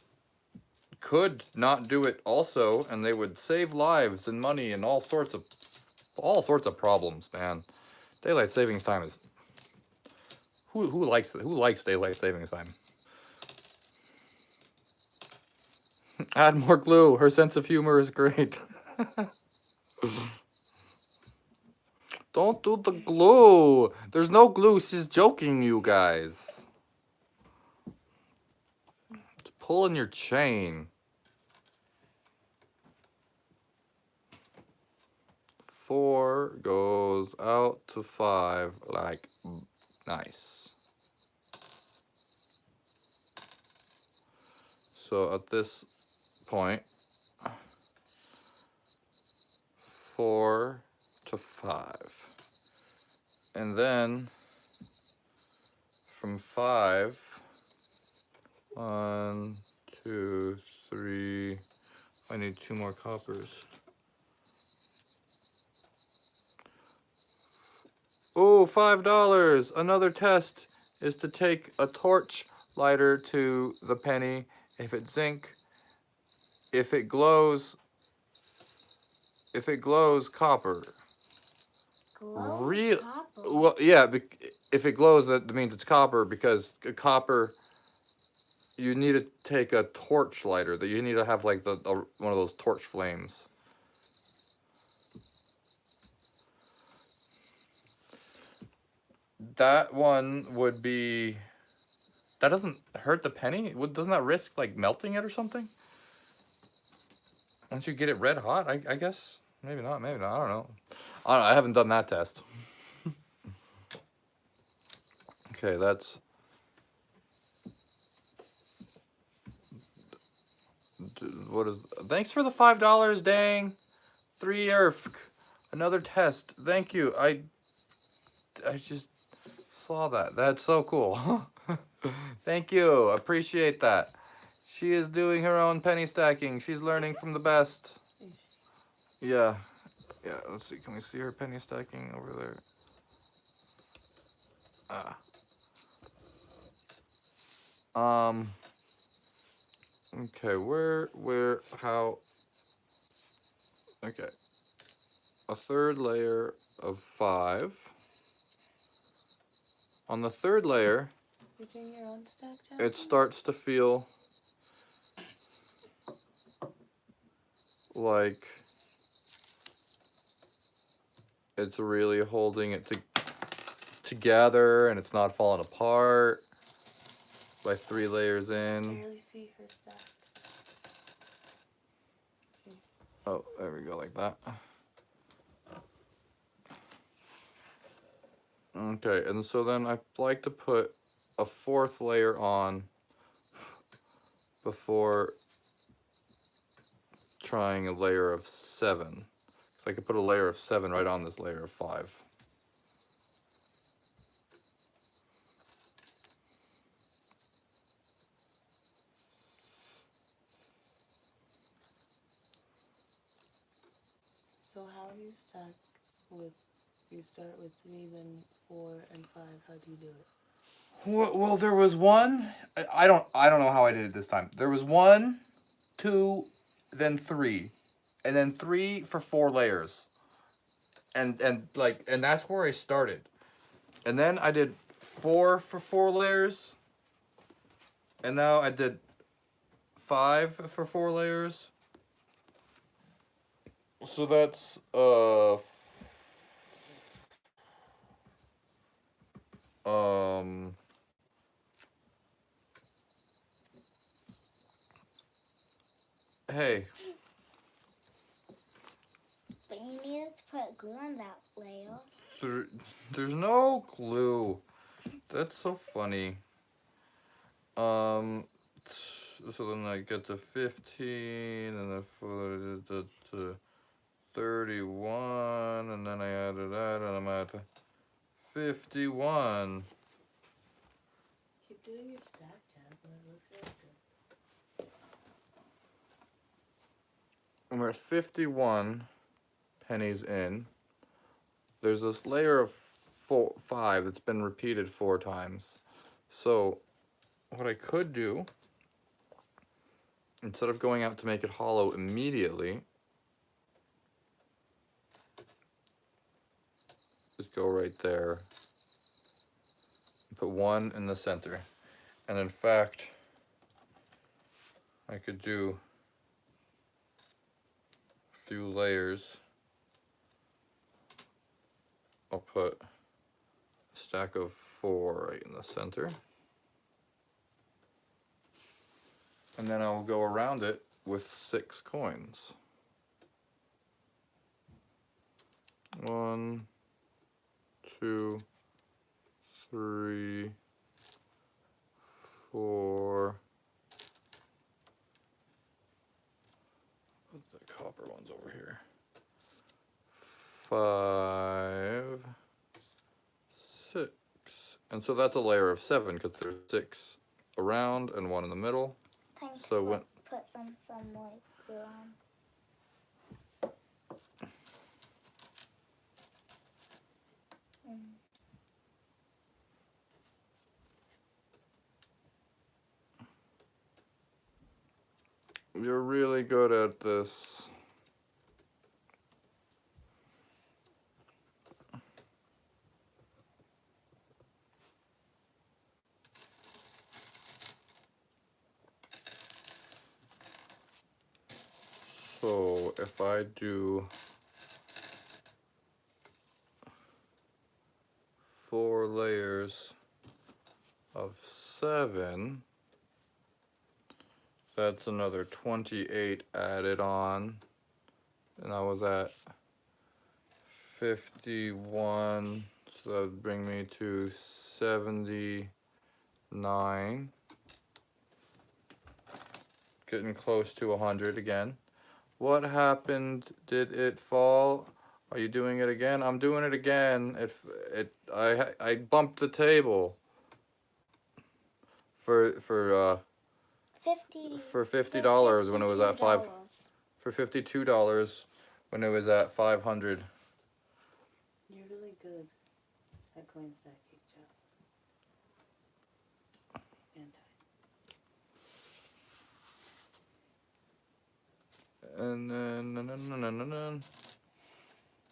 Speaker 1: could not do it also, and they would save lives and money and all sorts of problems, man. Daylight savings time is who likes it? Who likes daylight savings time? Add more glue. Her sense of humor is great. Don't do the glue. There's no glue. She's joking, you guys. It's pulling your chain. 4 goes out to 5 like nice. So at this point, 4 to 5. And then from 5, 1, 2, 3, I need 2 more coppers. Oh, $5. Another test is to take a torch lighter to the penny. If it's zinc, if it glows copper.
Speaker 3: Glows copper.
Speaker 1: Well, yeah, if it glows, that means it's copper, because copper, you need to take a torch lighter. That you need to have like one of those torch flames. That one would be. That doesn't hurt the penny. Doesn't that risk like melting it or something? Once you get it red hot, I guess. Maybe not. Maybe not. I don't know. I haven't done that test. Okay, that's. What is? Thanks for the $5, dang. 3 ERF. Another test. Thank you. I just saw that. That's so cool. Thank you. Appreciate that. She is doing her own penny stacking. She's learning from the best. Yeah. Yeah, let's see. Can we see her penny stacking over there? Okay, how? Okay. A third layer of 5. On the third layer,
Speaker 2: You're doing your own stack, Jack?
Speaker 1: it starts to feel like it's really holding it together, and it's not falling apart by 3 layers
Speaker 2: I
Speaker 1: in.
Speaker 2: barely see her stack.
Speaker 1: Oh, there we go, like that. Okay, and so then I like to put a 4th layer on before trying a layer of 7. So I could put a layer of 7 right on this layer of 5.
Speaker 2: So how do you stack with, you start with 3, then 4, and 5. How do you do it?
Speaker 1: Well, there was one. I don't know how I did it this time. There was 1, 2, then 3, and then 3 for 4 layers, and that's where I started. And then I did 4 for 4 layers. And now I did 5 for 4 layers. So that's hey,
Speaker 3: But you needed to put glue on that layer.
Speaker 1: there's no glue. That's so funny. So then I get to 15, and then to 31, and then I added that, and I'm at 51.
Speaker 2: Keep doing your stack, Jasmine. It looks really good.
Speaker 1: And we're at 51 pennies in. There's this layer of 5 that's been repeated 4 times. So what I could do, instead of going out to make it hollow immediately, just go right there. Put 1 in the center. And in fact, I could do a few layers. I'll put a stack of 4 right in the center. And then I'll go around it with 6 coins. 1, 2, 3, 4. The copper one's over here. 5, 6. And so that's a layer of 7 because there's 6 around and 1 in the middle.
Speaker 3: Time
Speaker 1: So
Speaker 3: to
Speaker 1: when
Speaker 3: put some like glue on.
Speaker 1: you're really good at this. So if I do 4 layers of 7, that's another 28 added on, and I was at 51, so that would bring me to 79, getting close to 100 again. What happened? Did it fall? Are you doing it again? I'm doing it again. I bumped the table for $50 when it was at for $52 when it was at 500.
Speaker 2: You're really good at coin stacking, Jasmine. And
Speaker 1: And then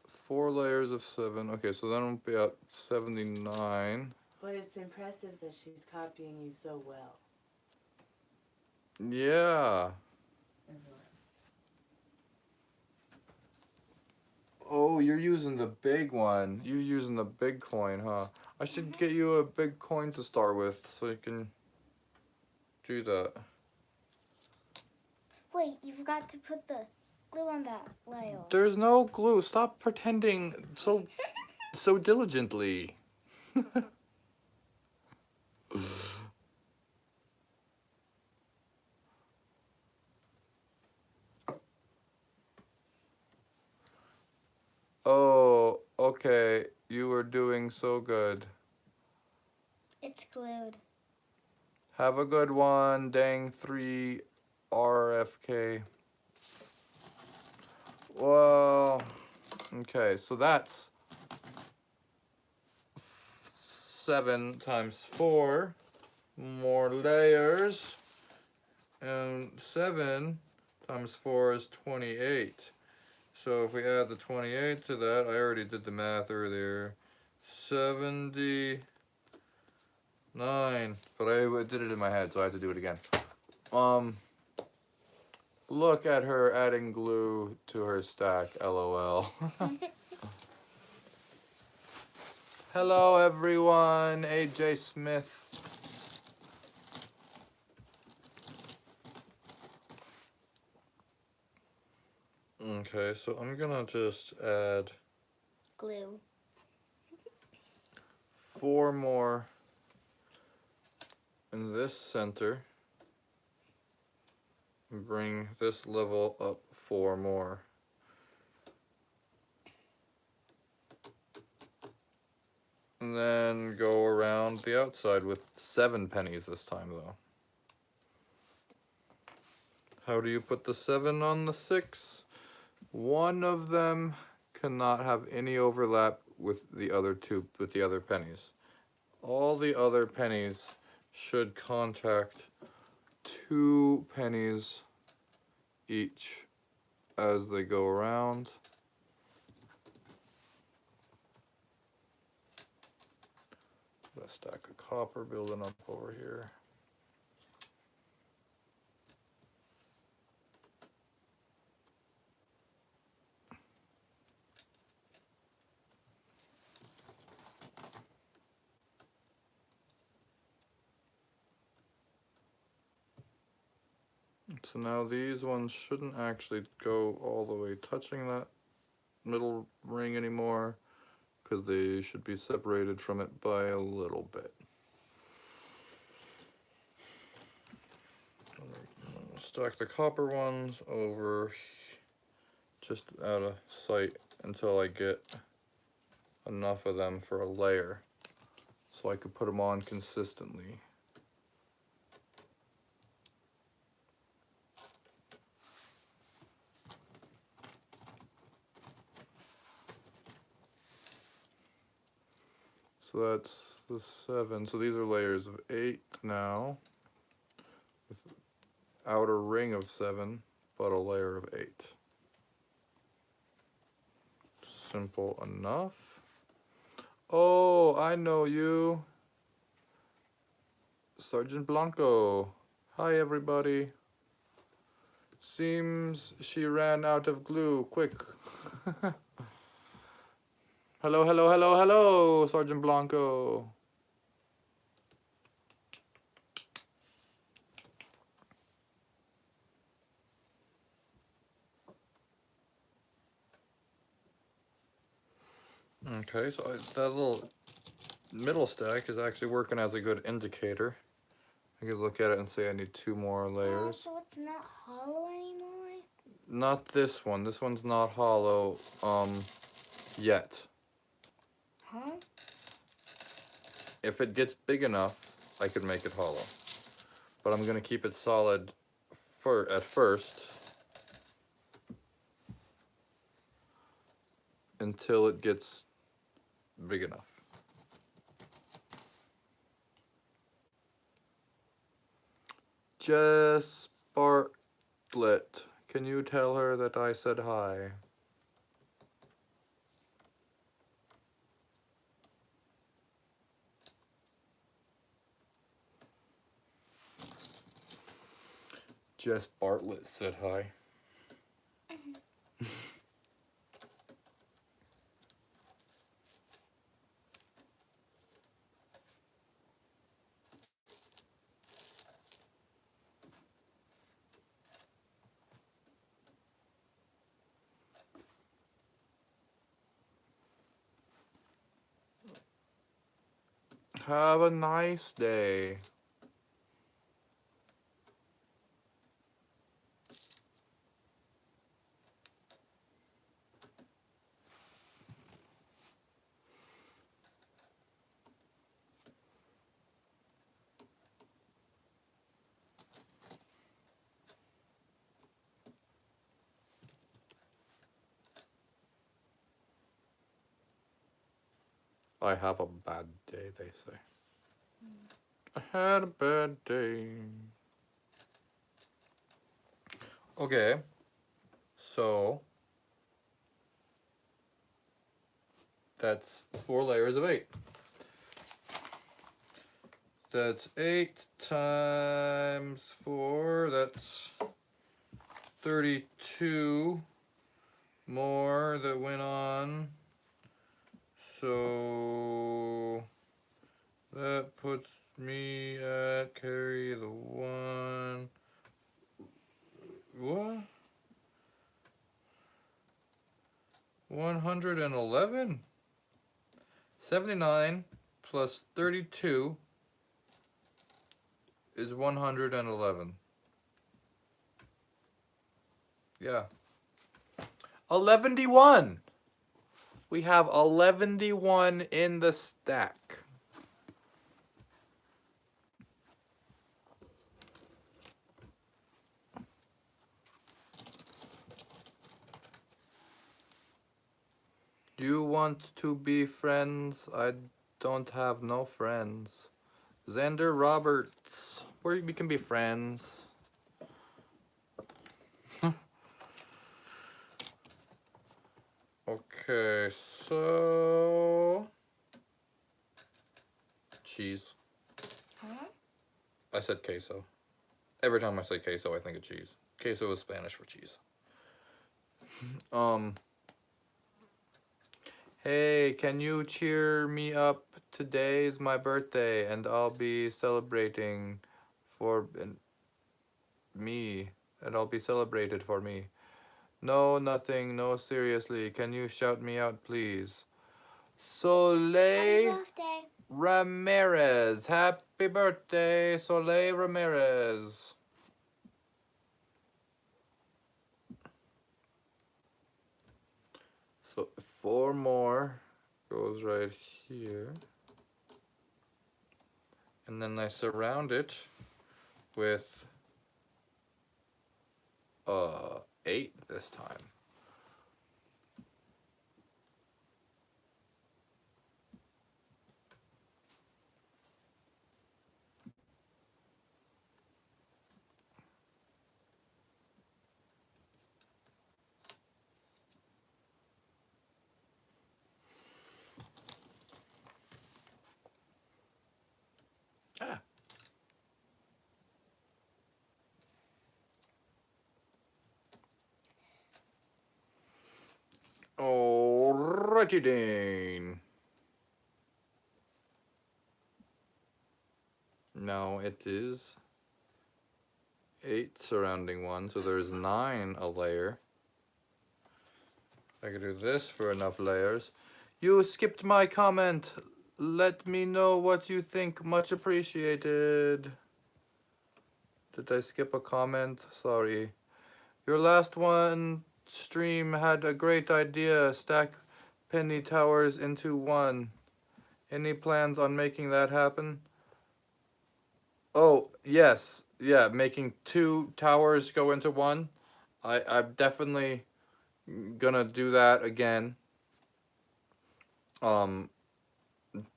Speaker 1: 4 layers of 7. Okay, so then I'll be at 79.
Speaker 2: But it's impressive that she's copying you so well.
Speaker 1: Yeah.
Speaker 2: As well.
Speaker 1: Oh, you're using the big one. You're using the big coin, huh? I should get you a big coin to start with so you can do that.
Speaker 3: Wait, you forgot to put the glue on that layer.
Speaker 1: There's no glue. Stop pretending so diligently. Oh, okay. You were doing so good.
Speaker 3: It's glued.
Speaker 1: Have a good one, dang 3 RFK. Well, okay, so that's 7 times 4. More layers. And 7 times 4 is 28. So if we add the 28 to that, I already did the math earlier. 79. But I did it in my head, so I had to do it again. Look at her adding glue to her stack, LOL. Hello everyone, AJ Smith. Okay, so I'm gonna just add
Speaker 3: Glue.
Speaker 1: 4 more in this center. And bring this level up 4 more. And then go around the outside with 7 pennies this time though. How do you put the 7 on the 6? One of them cannot have any overlap with the other pennies. All the other pennies should contact 2 pennies each as they go around. Got a stack of copper building up over here. So now these ones shouldn't actually go all the way touching that middle ring anymore, because they should be separated from it by a little bit. Stack the copper ones over just out of sight until I get enough of them for a layer so I could put them on consistently. So that's the 7. So these are layers of 8 now, with outer ring of 7, but a layer of 8. Simple enough. Oh, I know you. Sergeant Blanco. Hi, everybody. Seems she ran out of glue. Quick. Hello, hello, hello, hello, Sergeant Blanco. Okay, so that little middle stack is actually working as a good indicator. I could look at it and say I need 2 more
Speaker 3: Oh,
Speaker 1: layers.
Speaker 3: so it's not hollow anymore?
Speaker 1: Not this one. This one's not hollow yet.
Speaker 3: Huh?
Speaker 1: If it gets big enough, I could make it hollow. But I'm gonna keep it solid at first until it gets big enough. Jess Bartlett, can you tell her that I said hi? Jess Bartlett said hi. Have a nice day. I have a bad day, they say. I had a bad day. Okay, so That's 4 layers of 8. That's 8 times 4. That's 32 more that went on. So that puts me at, carry the 1. What? 111? 79 plus 32 is 111. Yeah. 11-1. We have 11-1 in the stack. Do you want to be friends? I don't have no friends. Xander Roberts. We can be friends. Okay, so cheese.
Speaker 3: Huh?
Speaker 1: I said queso. Every time I say queso, I think of cheese. Queso is Spanish for cheese. Hey, can you cheer me up? Today's my birthday, and I'll be celebrating for me, and I'll be celebrated for me. No, nothing. No, seriously. Can you shout me out, please?
Speaker 3: Happy
Speaker 1: Soleil
Speaker 3: birthday.
Speaker 1: Ramirez. Happy birthday, Soleil Ramirez. So 4 more goes right here. And then I surround it with 8 this time. Ah. Alrighty then. Now it is 8 surrounding 1, so there's 9 a layer. I could do this for enough layers. You skipped my comment. Let me know what you think. Much appreciated. Did I skip a comment? Sorry. Your last one stream had a great idea. Stack penny towers into 1. Any plans on making that happen? Oh, yes. Yeah, making 2 towers go into 1. I'm definitely gonna do that again.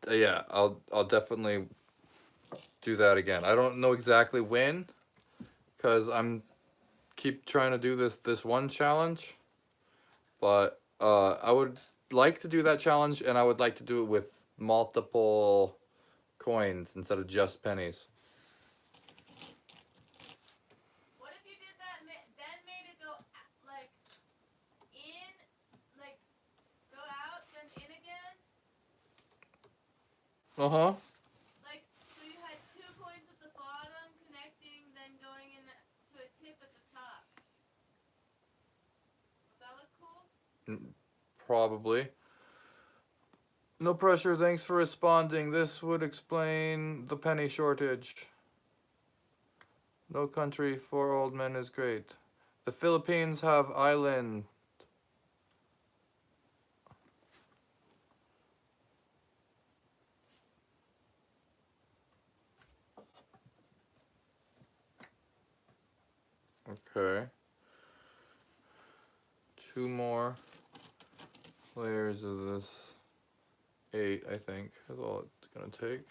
Speaker 1: Yeah, I'll definitely do that again. I don't know exactly when, cause I'm keep trying to do this one challenge, but I would like to do that challenge, and I would like to do it with multiple coins instead of just pennies.
Speaker 4: What if you did that, then made it go like in, like go out, then in again?
Speaker 1: Uh-huh.
Speaker 4: Like, so you had 2 coins at the bottom connecting, then going in to a tip at the top. Would that look cool?
Speaker 1: Probably. No pressure, thanks for responding. This would explain the penny shortage. No country for old men is great. The Philippines have island. Okay. 2 more layers of this 8, I think, is all it's gonna take.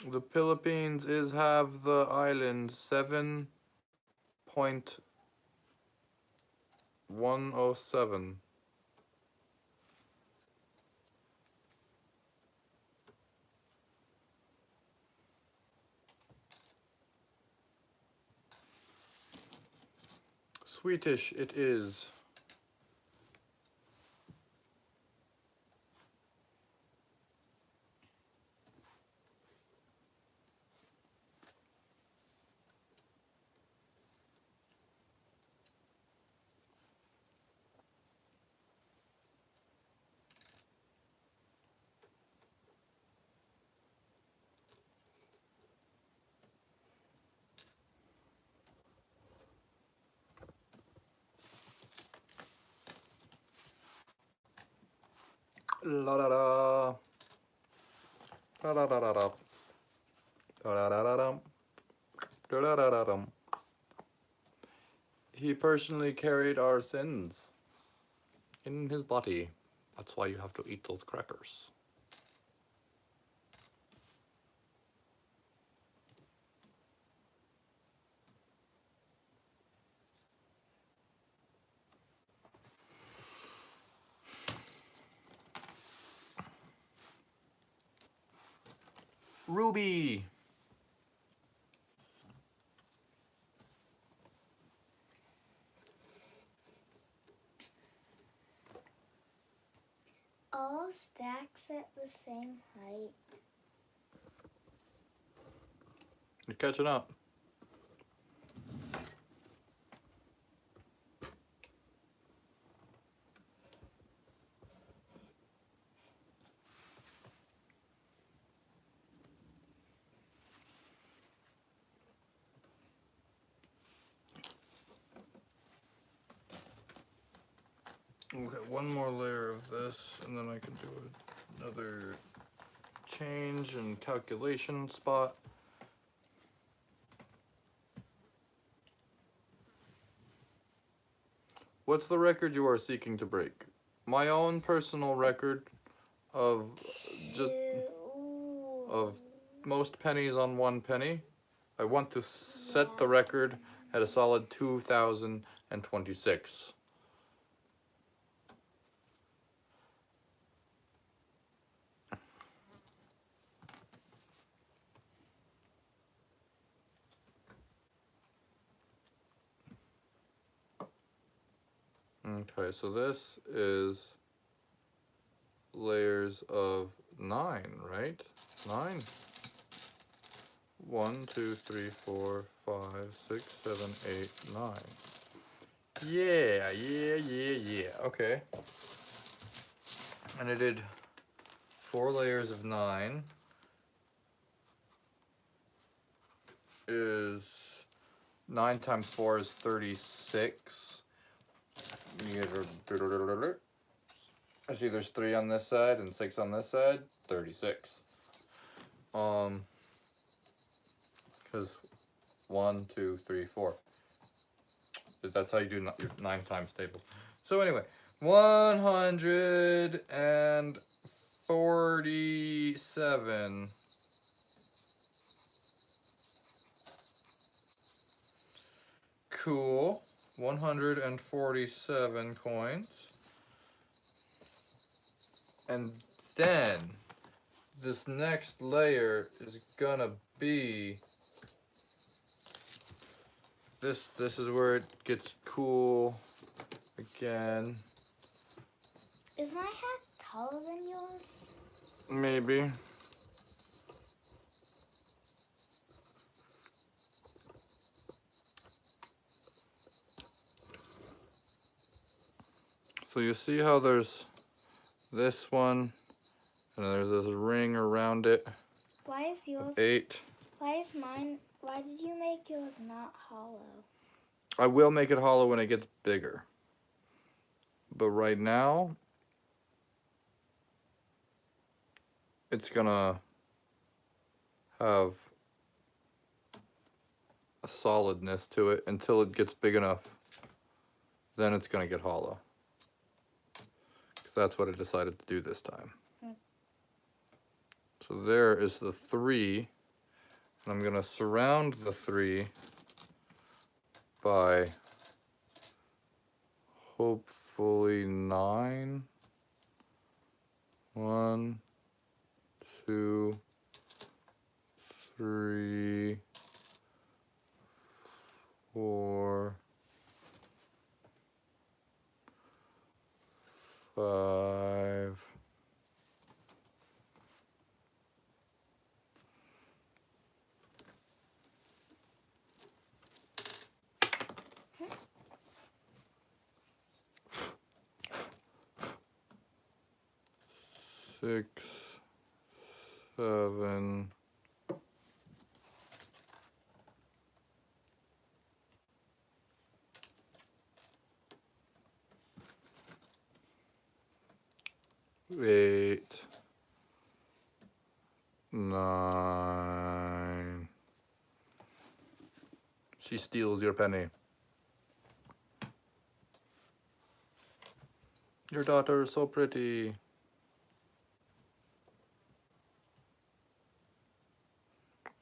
Speaker 1: The Philippines is half the island, 7.107. Swedish it is. La da da. Da da da da da. Da da da da dum. Da da da da dum. He personally carried our sins in his body. That's why you have to eat those crackers. Ruby.
Speaker 3: All stacks at the same height.
Speaker 1: You're catching up. Okay, one more layer of this, and then I can do another change and calculation spot. What's the record you are seeking to break? My own personal record of just of most pennies on 1 penny. I want to set the record at a solid 2,026. Okay, so this is layers of 9, right? 9. 1, 2, 3, 4, 5, 6, 7, 8, 9. Yeah. Okay. And I did 4 layers of 9 is 9 times 4 is 36. I see there's 3 on this side and 6 on this side, 36. Because 1, 2, 3, 4. That's how you do your 9 times tables. So anyway, 147. Cool. 147 coins. And then this next layer is gonna be this is where it gets cool again.
Speaker 3: Is my hat taller than yours?
Speaker 1: Maybe. So you see how there's this one, and there's this ring around it.
Speaker 3: Why is yours?
Speaker 1: 8.
Speaker 3: Why is mine? Why did you make yours not hollow?
Speaker 1: I will make it hollow when it gets bigger. But right now, it's gonna have a solidness to it until it gets big enough. Then it's gonna get hollow. Because that's what I decided to do this time. So there is the 3 I'm gonna surround the 3 by hopefully 9. 1, 2, 3, 4, 5. 6, 7, 8, 9. She steals your penny. Your daughter is so pretty.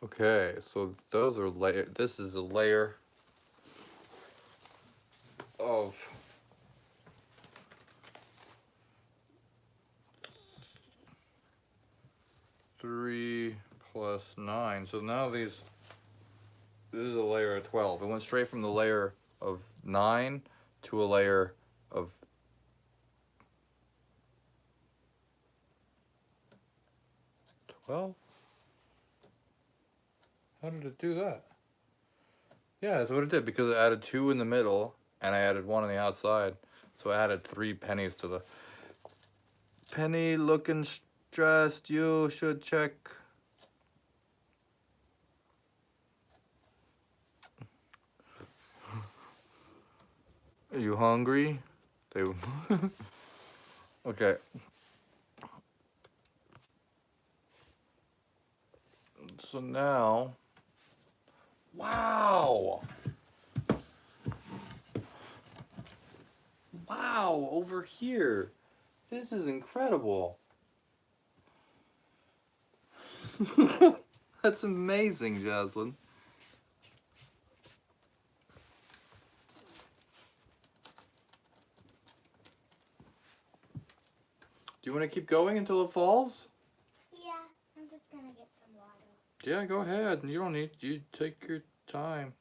Speaker 1: Okay, so those are layer. This is a layer of 3 plus 9. So now this is a layer of 12. It went straight from the layer of 9 to a layer of 12. How did it do that? Yeah, that's what it did, because it added 2 in the middle and I added 1 on the outside. So I added 3 pennies to the penny. Looking stressed. You should check. Are you hungry? They okay. So now, wow. Wow, over here. This is incredible. That's amazing, Jaslyn. Do you want to keep going until it falls?
Speaker 3: Yeah, I'm just gonna get some water.
Speaker 1: Yeah, go ahead. You don't need, you take your time.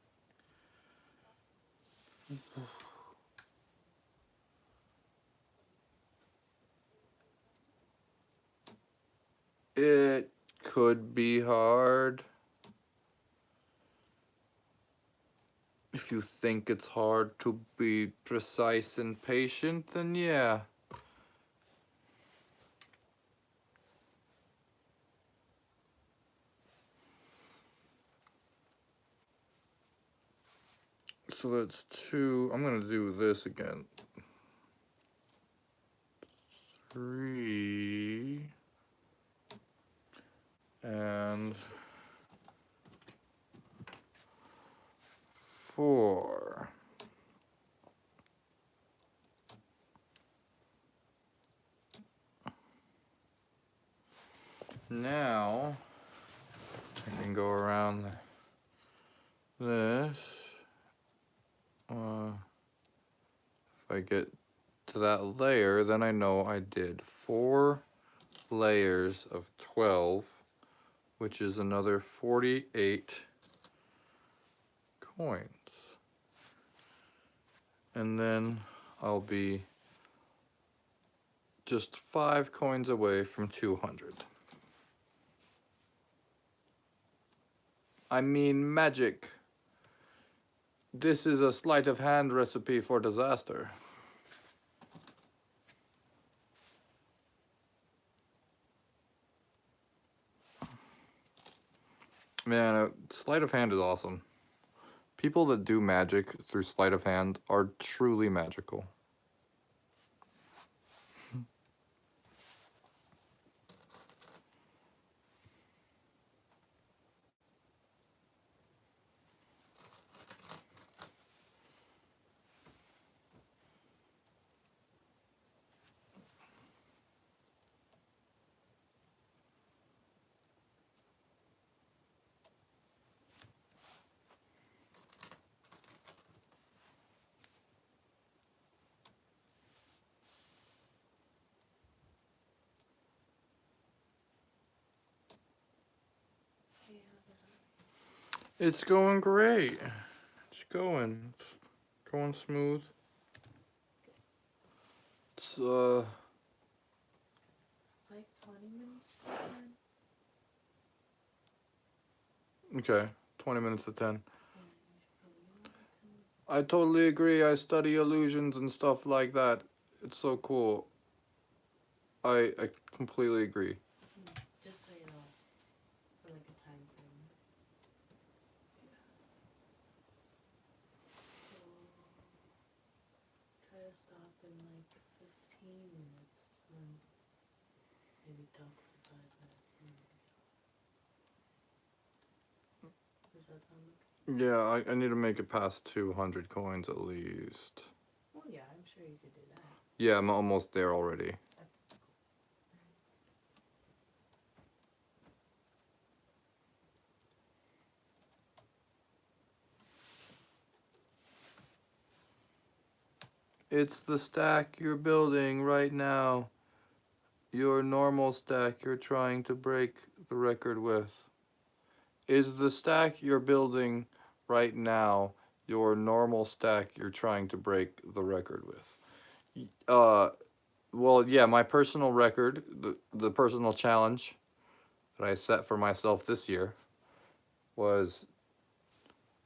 Speaker 1: It could be hard. If you think it's hard to be precise and patient, then yeah. So that's 2. I'm gonna do this again. 3 and 4. Now I can go around this. If I get to that layer, then I know I did 4 layers of 12, which is another 48 coins. And then I'll be just 5 coins away from 200. I mean magic. This is a sleight of hand recipe for disaster. Man, sleight of hand is awesome. People that do magic through sleight of hand are truly magical. It's going great. It's going smooth. It's
Speaker 2: It's like 20 minutes to 10.
Speaker 1: okay. 20 minutes to 10.
Speaker 2: Yeah, you should probably get another 10.
Speaker 1: I totally agree. I study illusions and stuff like that. It's so cool. I completely agree.
Speaker 2: Just so you know, for like a time frame. So, try to stop in like 15 minutes and then maybe talk for 5 minutes. Does that sound okay?
Speaker 1: Yeah, I need to make it past 200 coins at least.
Speaker 2: Oh yeah, I'm sure you could do that.
Speaker 1: Yeah, I'm almost there already. It's the stack you're building right now. Your normal stack you're trying to break the record with. Is the stack you're building right now your normal stack you're trying to break the record with? Well, yeah, my personal record, the personal challenge that I set for myself this year was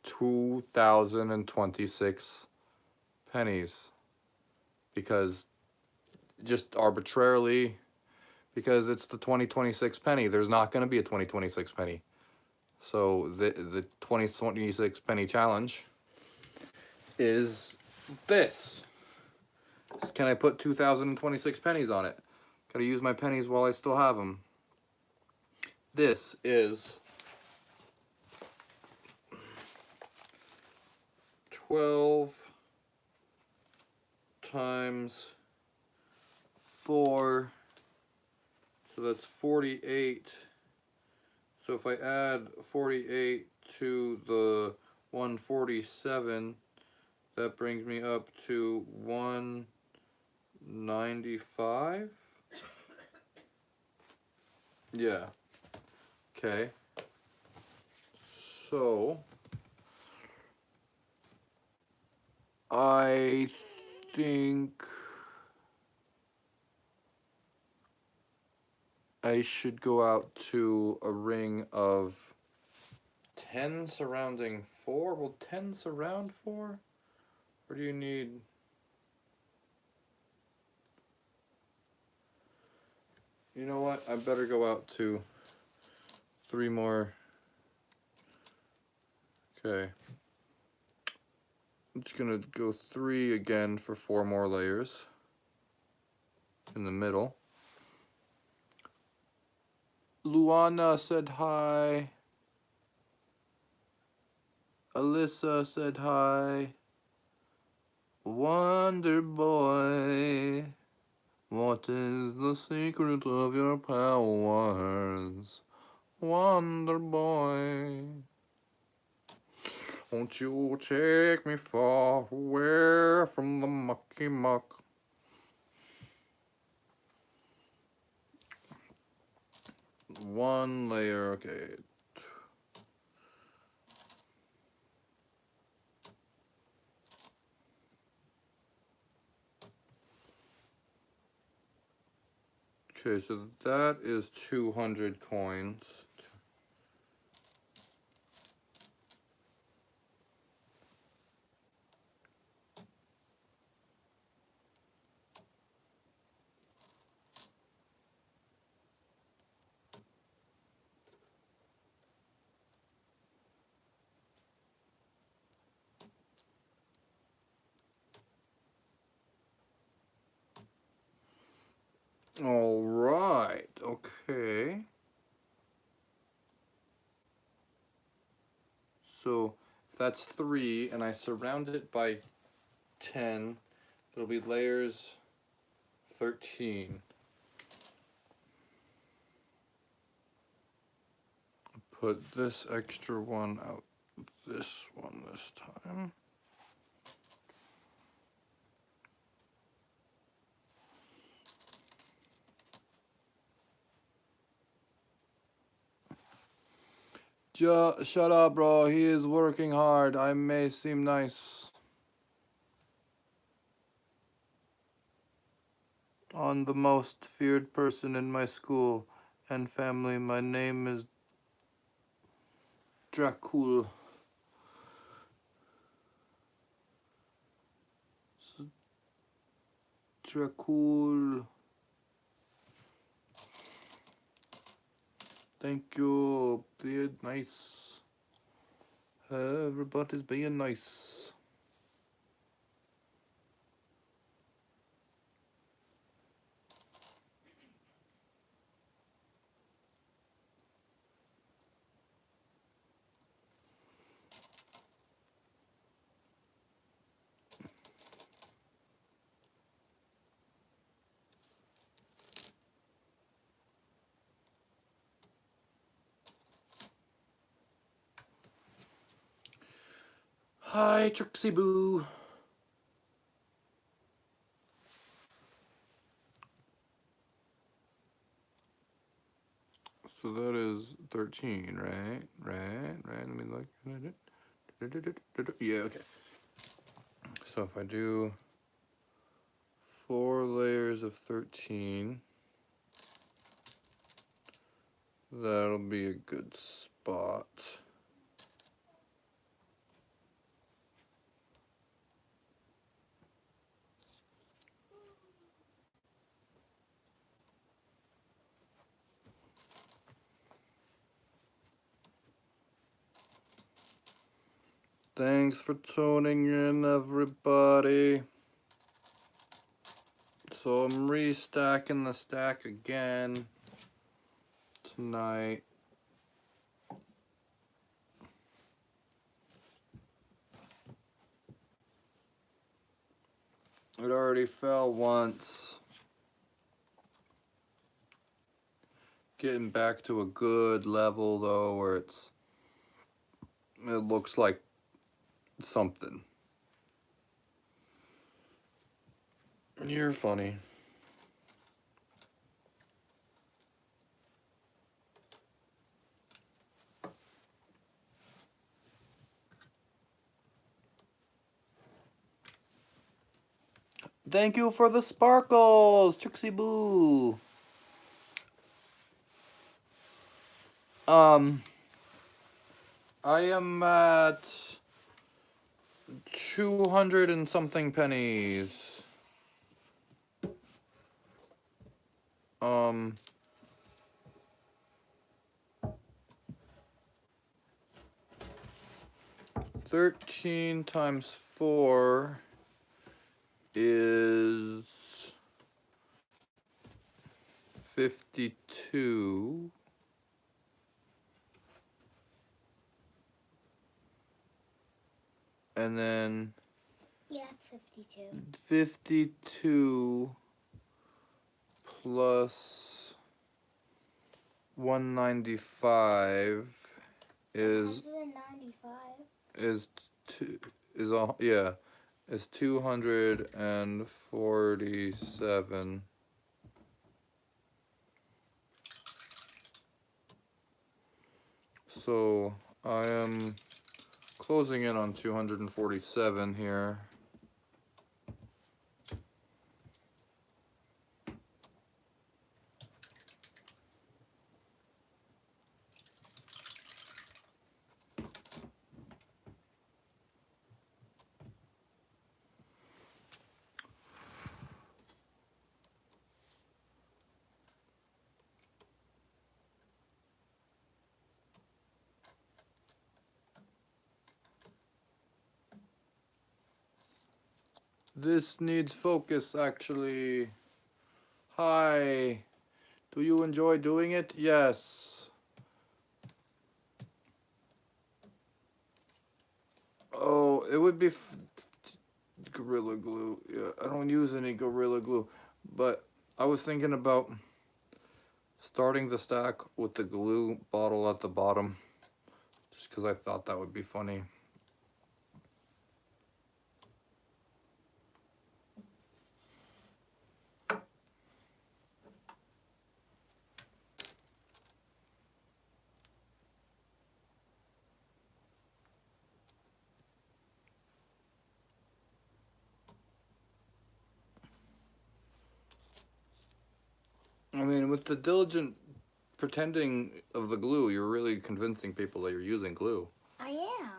Speaker 1: 2,026 pennies. Because just arbitrarily, because it's the 2026 penny. There's not going to be a 2026 penny. So the 2026 penny challenge is this. Can I put 2,026 pennies on it? Gotta use my pennies while I still have them. This is 12 times 4, so that's 48. So if I add 48 to the 147, that brings me up to 195. Yeah. Okay. So I think I should go out to a ring of 10 surrounding 4. Will 10 surround 4? Or do you need... You know what? I better go out to 3 more. Okay. I'm just gonna go 3 again for 4 more layers in the middle. Luana said hi. Alyssa said hi. Wonder Boy, what is the secret of your powers? Wonder Boy, won't you take me far away from the mucky muck? One layer, okay. Okay, so that is 200 coins. All right, okay. So if that's 3 and I surround it by 10, it'll be layers 13. Put this extra one out, this one this time. Shut up, bro. He is working hard. I may seem nice. On the most feared person in my school and family. My name is Dracul. Dracul. Thank you. Be nice. Everybody's being nice. Hi, Trixie Boo. So that is 13, right? Right. Let me look. Yeah, okay. So if I do 4 layers of 13, that'll be a good spot. Thanks for tuning in, everybody. So I'm restacking the stack again tonight. It already fell once. Getting back to a good level though, where it looks like something. You're funny. Thank you for the sparkles, Trixie Boo. I am at 200 and something pennies. 13 times 4 is 52. And then
Speaker 3: Yeah, it's 52.
Speaker 1: 52 plus 195 is 247. So I am closing in on 247 here. This needs focus, actually. Hi. Do you enjoy doing it? Yes. Oh, it would be Gorilla Glue. Yeah, I don't use any Gorilla Glue, but I was thinking about starting the stack with the glue bottle at the bottom, just because I thought that would be funny. mean, with the diligent pretending of the glue, you're really convincing people that you're using glue.
Speaker 3: I am.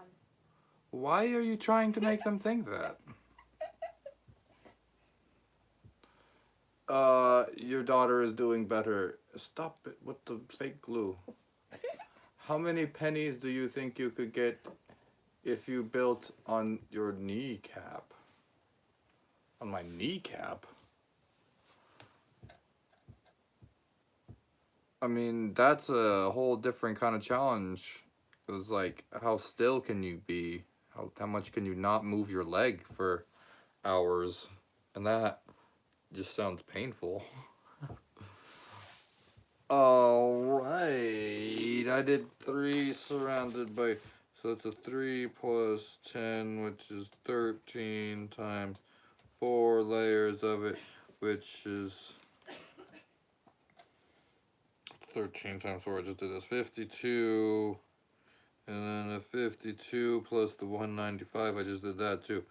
Speaker 1: Why are you trying to make them think that? Your daughter is doing better. Stop it with the fake glue. How many pennies do you think you could get if you built on your kneecap? On my kneecap? I mean, that's a whole different kind of challenge. It's like, how still can you be? How much can you not move your leg for hours? And that just sounds painful. Alright, I did 3 surrounded by, so it's a 3 plus 10, which is 13 times 4 layers of it, which is 13 times 4, I just did this, 52, and then a 52 plus the 195, I just did that too.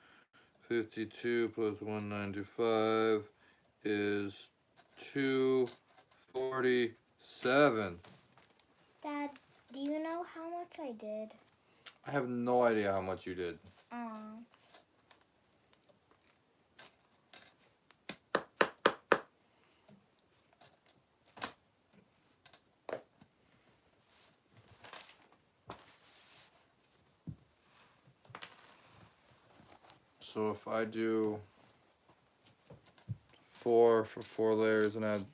Speaker 1: 52 plus 195 is 247.
Speaker 3: Dad, do you know how much I did?
Speaker 1: I have no idea how much you did. So if I do 4 for 4 layers and add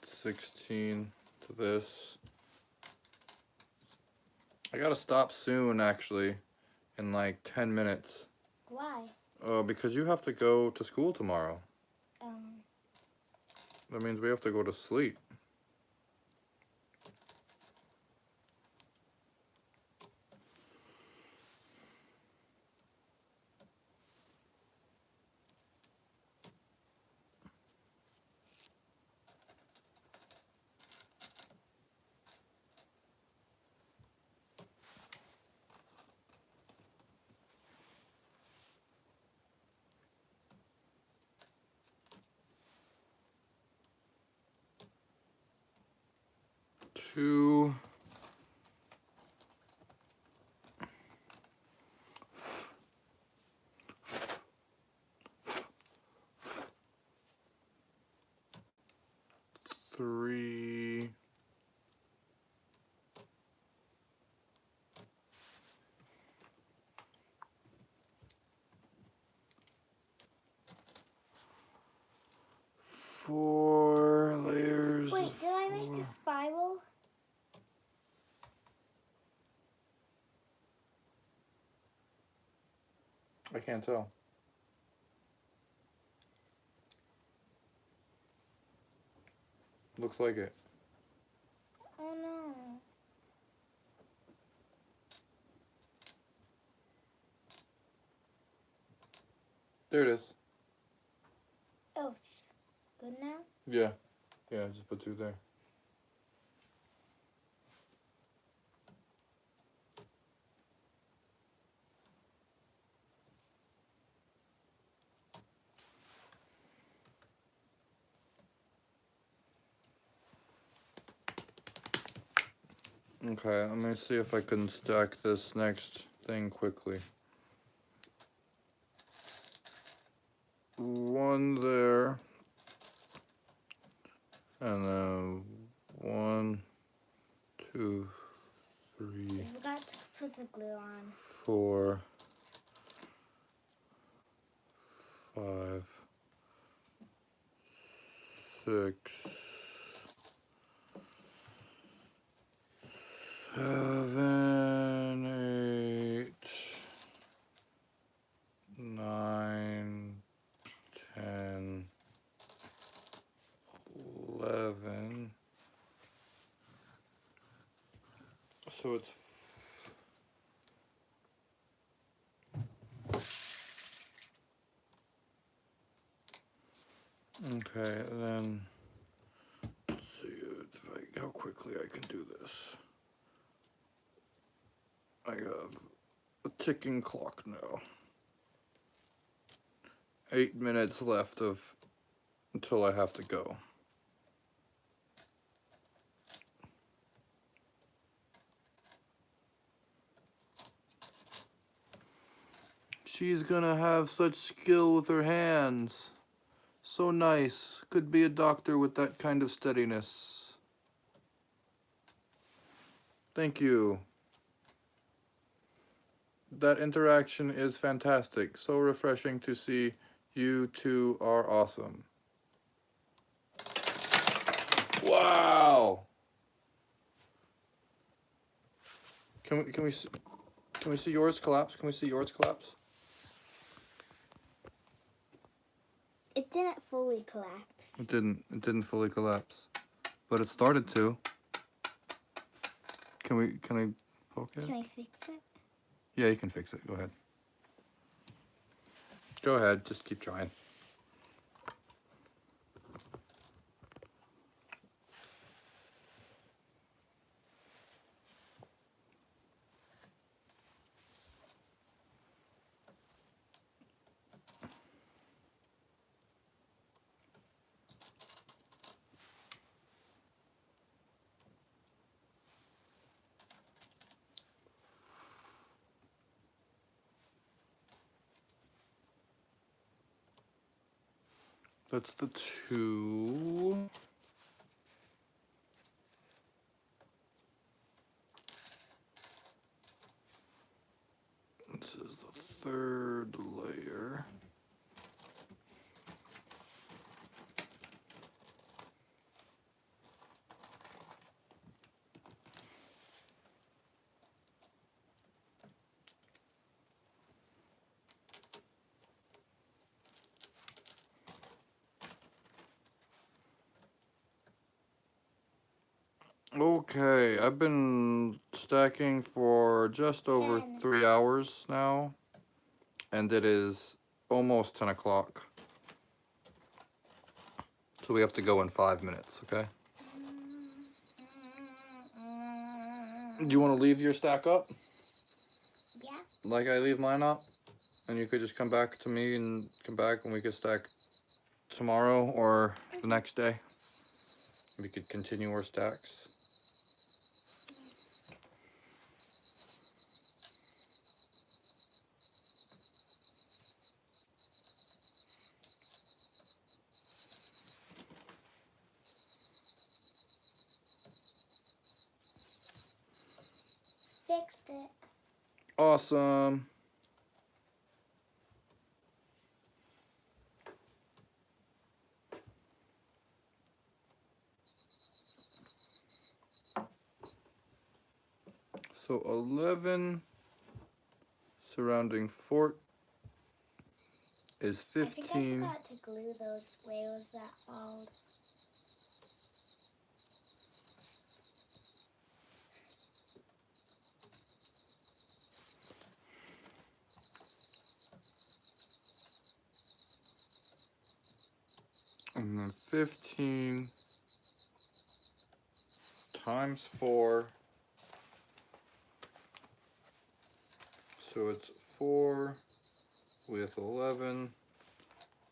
Speaker 1: 16 to this, I gotta stop soon actually, in like 10 minutes.
Speaker 3: Why?
Speaker 1: Because you have to go to school tomorrow. That means we have to go to sleep. Two. Three. Four layers.
Speaker 3: Wait, did I make a spiral?
Speaker 1: I can't tell. Looks like it.
Speaker 3: Oh no.
Speaker 1: There it is.
Speaker 3: Oh, it's good now?
Speaker 1: Yeah. Yeah, just put 2 there. Okay, let me see if I can stack this next thing quickly. 1 there. And then 1, 2, 3,
Speaker 3: I forgot to put the glue on.
Speaker 1: 4, 5, 6, 7, 8, 9, 10, 11. So it's okay, then let's see how quickly I can do this. I have a ticking clock now. 8 minutes left until I have to go. She's gonna have such skill with her hands. So nice. Could be a doctor with that kind of steadiness. Thank you. That interaction is fantastic. So refreshing to see. You two are awesome. Wow. Can we see yours collapse? Can we see yours collapse?
Speaker 3: It didn't fully collapse.
Speaker 1: It didn't fully collapse. But it started to. Can I poke it?
Speaker 3: Can I fix it?
Speaker 1: Yeah, you can fix it. Go ahead. Go ahead, just keep trying. That's the 2. This is the 3rd layer. Okay, I've been stacking for just over 3 hours now, and it is almost 10 o'clock. So we have to go in 5 minutes, okay? Do you want to leave your stack up?
Speaker 3: Yeah.
Speaker 1: Like I leave mine up? And you could just come back to me and come back and we could stack tomorrow or the next day. We could continue our stacks.
Speaker 3: Fixed it.
Speaker 1: Awesome. So 11 surrounding fort is
Speaker 3: I think I
Speaker 1: 15.
Speaker 3: forgot to glue those rails that all.
Speaker 1: And then 15 times 4. So it's 4 with 11.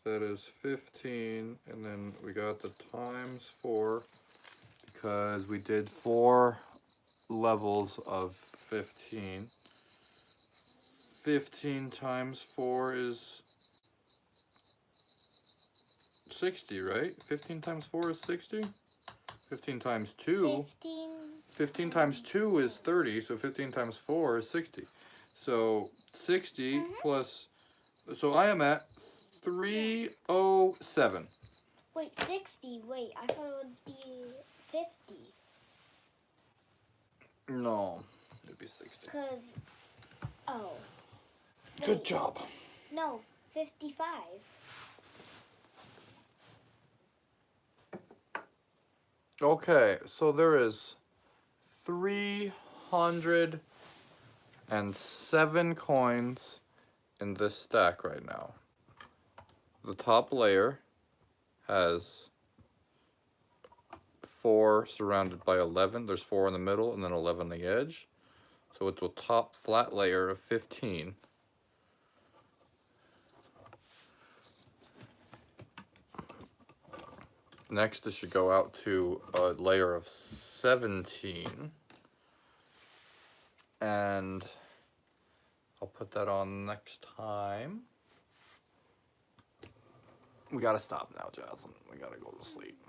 Speaker 1: That is 15. And then we got the times 4 because we did 4 levels of 15. 15 times 4 is 60, right? 15 times 4 is 60. 15 times 2. 15 times 2 is 30, so 15 times 4 is 60. So 60 plus, so I am at 307.
Speaker 3: Wait, 60. Wait, I thought it would be 50.
Speaker 1: No, it'd be 60.
Speaker 3: Because, oh.
Speaker 1: Good
Speaker 3: Wait,
Speaker 1: job.
Speaker 3: No, 55.
Speaker 1: Okay, so there is 307 coins in this stack right now. The top layer has 4 surrounded by 11. There's 4 in the middle and then 11 on the edge. So it's a top flat layer of 15. Next, it should go out to a layer of 17. And I'll put that on next time. We gotta stop now, Jocelyn. We gotta go to sleep.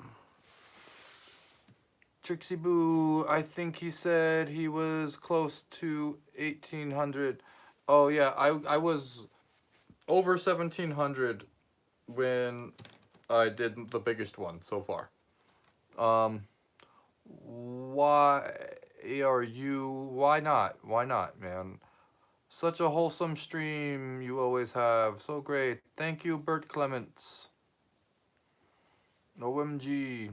Speaker 1: Trixie Boo, I think he said he was close to 1800. Oh yeah, I was over 1700 when I did the biggest one so far. Why why not? Why not, man? Such a wholesome stream you always have. So great. Thank you, Bert Clements. OMG.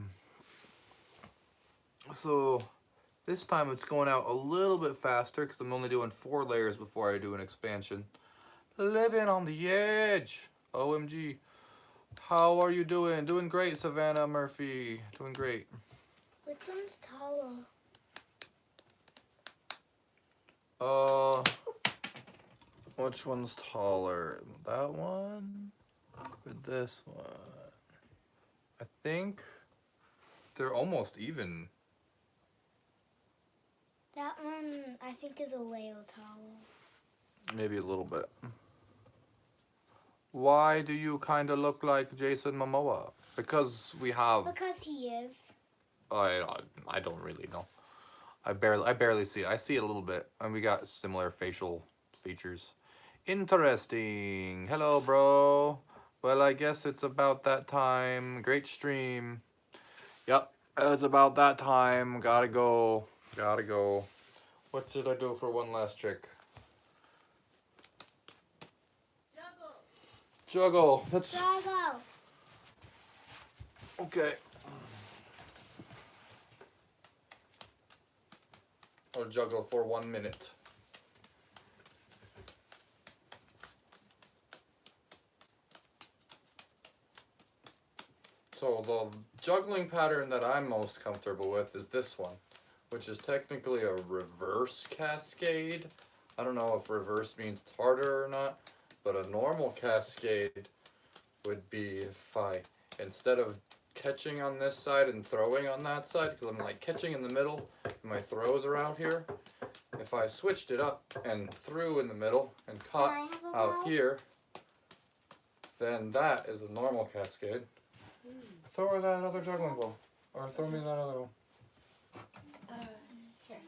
Speaker 1: So this time it's going out a little bit faster because I'm only doing 4 layers before I do an expansion. Living on the edge. OMG. How are you doing? Doing great, Savannah Murphy. Doing great.
Speaker 3: Which one's taller?
Speaker 1: Which one's taller? That one or this one? I think they're almost even.
Speaker 3: That one, I think, is a little taller.
Speaker 1: Maybe a little bit. Why do you kind of look like Jason Momoa? Because we have.
Speaker 3: Because he is.
Speaker 1: I don't really know. I barely see it. I see it a little bit, and we got similar facial features. Interesting. Hello, bro. Well, I guess it's about that time. Great stream. Yep, it's about that time. Gotta go. Gotta go. What should I do for one last trick? Juggle. Let's.
Speaker 3: Drago.
Speaker 1: Okay. I'll juggle for 1 minute. So the juggling pattern that I'm most comfortable with is this one, which is technically a reverse cascade. I don't know if reverse means it's harder or not, but a normal cascade would be if I, instead of catching on this side and throwing on that side, because I'm like catching in the middle and my throws are out here, if I switched it up and threw in the middle and caught out here, then that is a normal cascade. Throw her that other juggling ball, or throw me that other one.
Speaker 2: Here.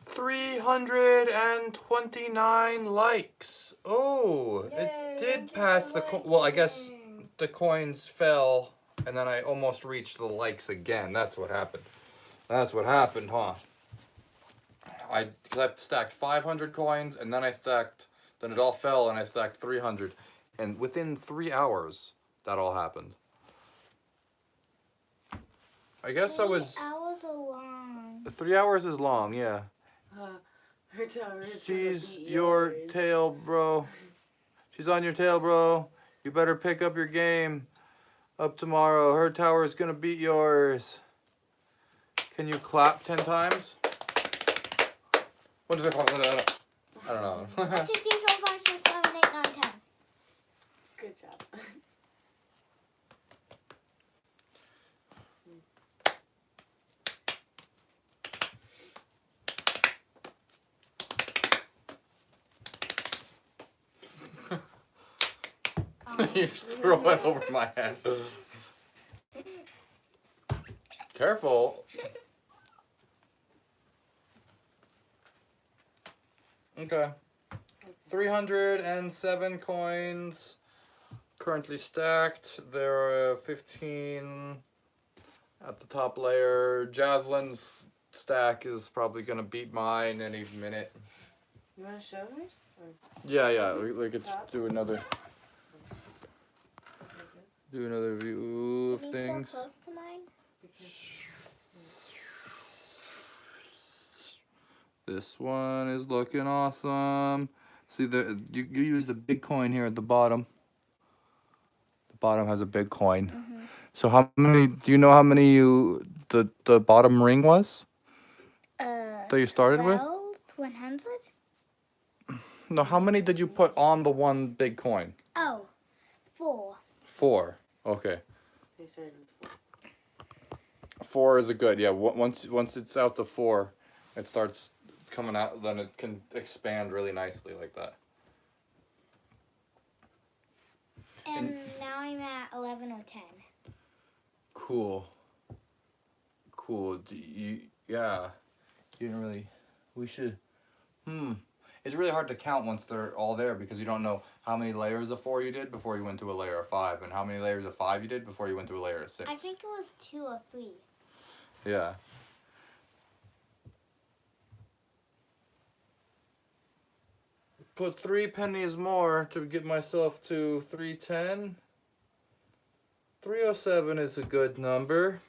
Speaker 1: $329 likes. Oh,
Speaker 2: Yay,
Speaker 1: it
Speaker 2: thank
Speaker 1: did
Speaker 2: you
Speaker 1: pass
Speaker 2: for
Speaker 1: the well, I guess
Speaker 2: liking.
Speaker 1: the coins fell and then I almost reached the likes again. That's what happened. That's what happened, huh? I stacked 500 coins and then then it all fell and I stacked 300. And within 3 hours, that all happened. I guess I was.
Speaker 3: 3 hours are long.
Speaker 1: 3 hours is long, yeah.
Speaker 2: Her tower is
Speaker 1: She's
Speaker 2: gonna beat
Speaker 1: your
Speaker 2: yours.
Speaker 1: tail, bro. She's on your tail, bro. You better pick up your game up tomorrow. Her tower is gonna beat yours. Can you clap 10 times? 1, 2, 3, 4, 5, 6, I don't know.
Speaker 3: 1, 2, 3, 4, 5, 6, 7, 8, 9, 10.
Speaker 2: Good job.
Speaker 1: You just throw it over my head. Careful. Okay. 307 coins currently stacked. There are 15 at the top layer. Javelin's stack is probably gonna beat mine any minute.
Speaker 2: You want to show hers? Or
Speaker 1: Yeah, we could do another view of
Speaker 3: Can you
Speaker 1: things.
Speaker 3: so close to mine?
Speaker 1: This one is looking awesome. See, you use the big coin here at the bottom. The bottom has a big coin.
Speaker 3: Mm-hmm.
Speaker 1: So how many? Do you know how many the bottom ring was that you started with?
Speaker 3: 100?
Speaker 1: No, how many did you put on the one big coin?
Speaker 3: Oh, 4.
Speaker 1: 4. Okay.
Speaker 2: They started with 4.
Speaker 1: 4 is a good, yeah. Once it's out to 4, it starts coming out. Then it can expand really nicely like that.
Speaker 3: And now I'm at 11 or 10.
Speaker 1: Cool. Cool. Yeah. You didn't really. We should. It's really hard to count once they're all there because you don't know how many layers of 4 you did before you went to a layer of 5, and how many layers of 5 you did before you went to a layer of 6.
Speaker 3: I think it was 2 or 3.
Speaker 1: Yeah. Put 3 pennies more to get myself to 310. 307 is a good number.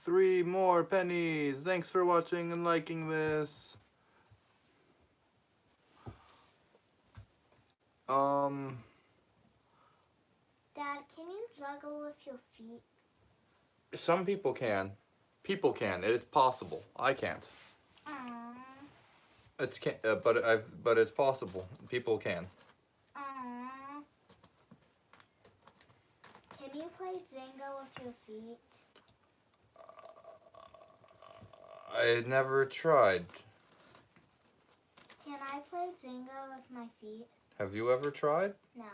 Speaker 1: Three more pennies. Thanks for watching and liking this.
Speaker 3: Dad, can you juggle with your feet?
Speaker 1: Some people can. People can. It's possible. I can't.
Speaker 3: Aww.
Speaker 1: But it's possible. People can.
Speaker 3: Aww. Can you play Zynga with your feet?
Speaker 1: I never tried.
Speaker 3: Can I play Zynga with my feet?
Speaker 1: Have you ever tried?
Speaker 3: No.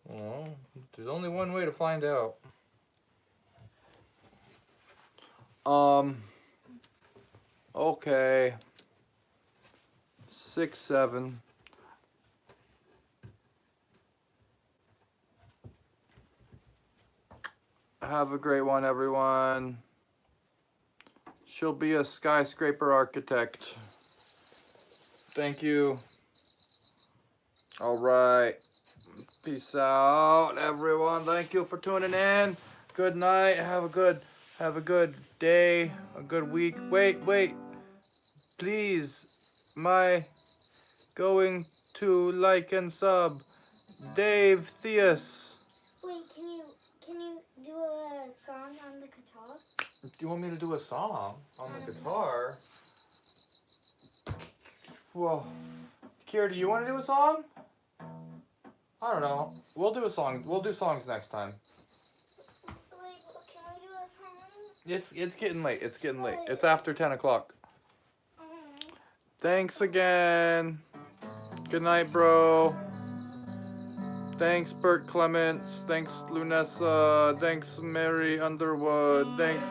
Speaker 1: Well, there's only one way to find out. Okay. 6, 7. Have a great one, everyone. She'll be a skyscraper architect. Thank you. All right. Peace out, everyone. Thank you for tuning in. Good night. Have a good day, a good week. Wait. Please, my going to like and sub, Dave Theus.
Speaker 3: Wait, can you do a song on the guitar?
Speaker 1: Do you want me to do a song on the guitar? Well, Kira, do you want to do a song? I don't know. We'll do a song. We'll do songs next time.
Speaker 3: Wait, can we do a song?
Speaker 1: It's getting late. It's getting late. It's after 10 o'clock.
Speaker 3: Mm.
Speaker 1: Thanks again. Good night, bro. Thanks, Bert Clements. Thanks, Lunessa. Thanks, Mary Underwood. Thanks,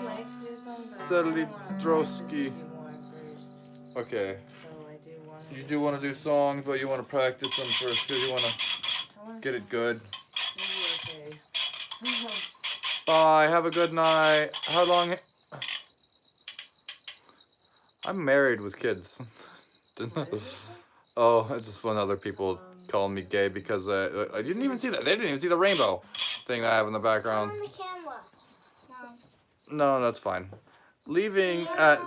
Speaker 1: Sally Drosky. Okay.
Speaker 2: So I do want to.
Speaker 1: You do want to do songs, but you want to practice them first because you want to get it good.
Speaker 2: Okay.
Speaker 1: Bye. Have a good night. How long? I'm married with kids. Oh, it's just when other people call me gay because I didn't even see that. They didn't even see the rainbow thing that I have in the background.
Speaker 3: On the camera.
Speaker 1: No, that's fine. Leaving at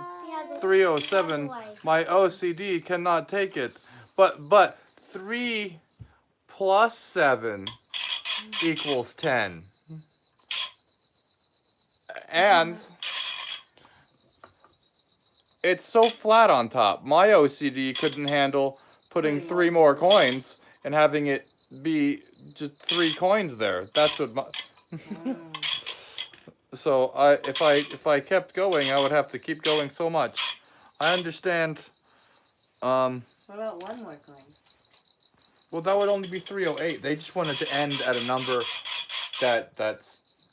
Speaker 1: 3:07. My OCD cannot take it. But 3 plus 7 equals 10. And it's so flat on top. My OCD couldn't handle putting 3 more coins and having it be just 3 coins there. That's what my... So if I kept going, I would have to keep going so much. I understand.
Speaker 2: What about one more coin?
Speaker 1: Well, that would only be 308. They just wanted to end at a number that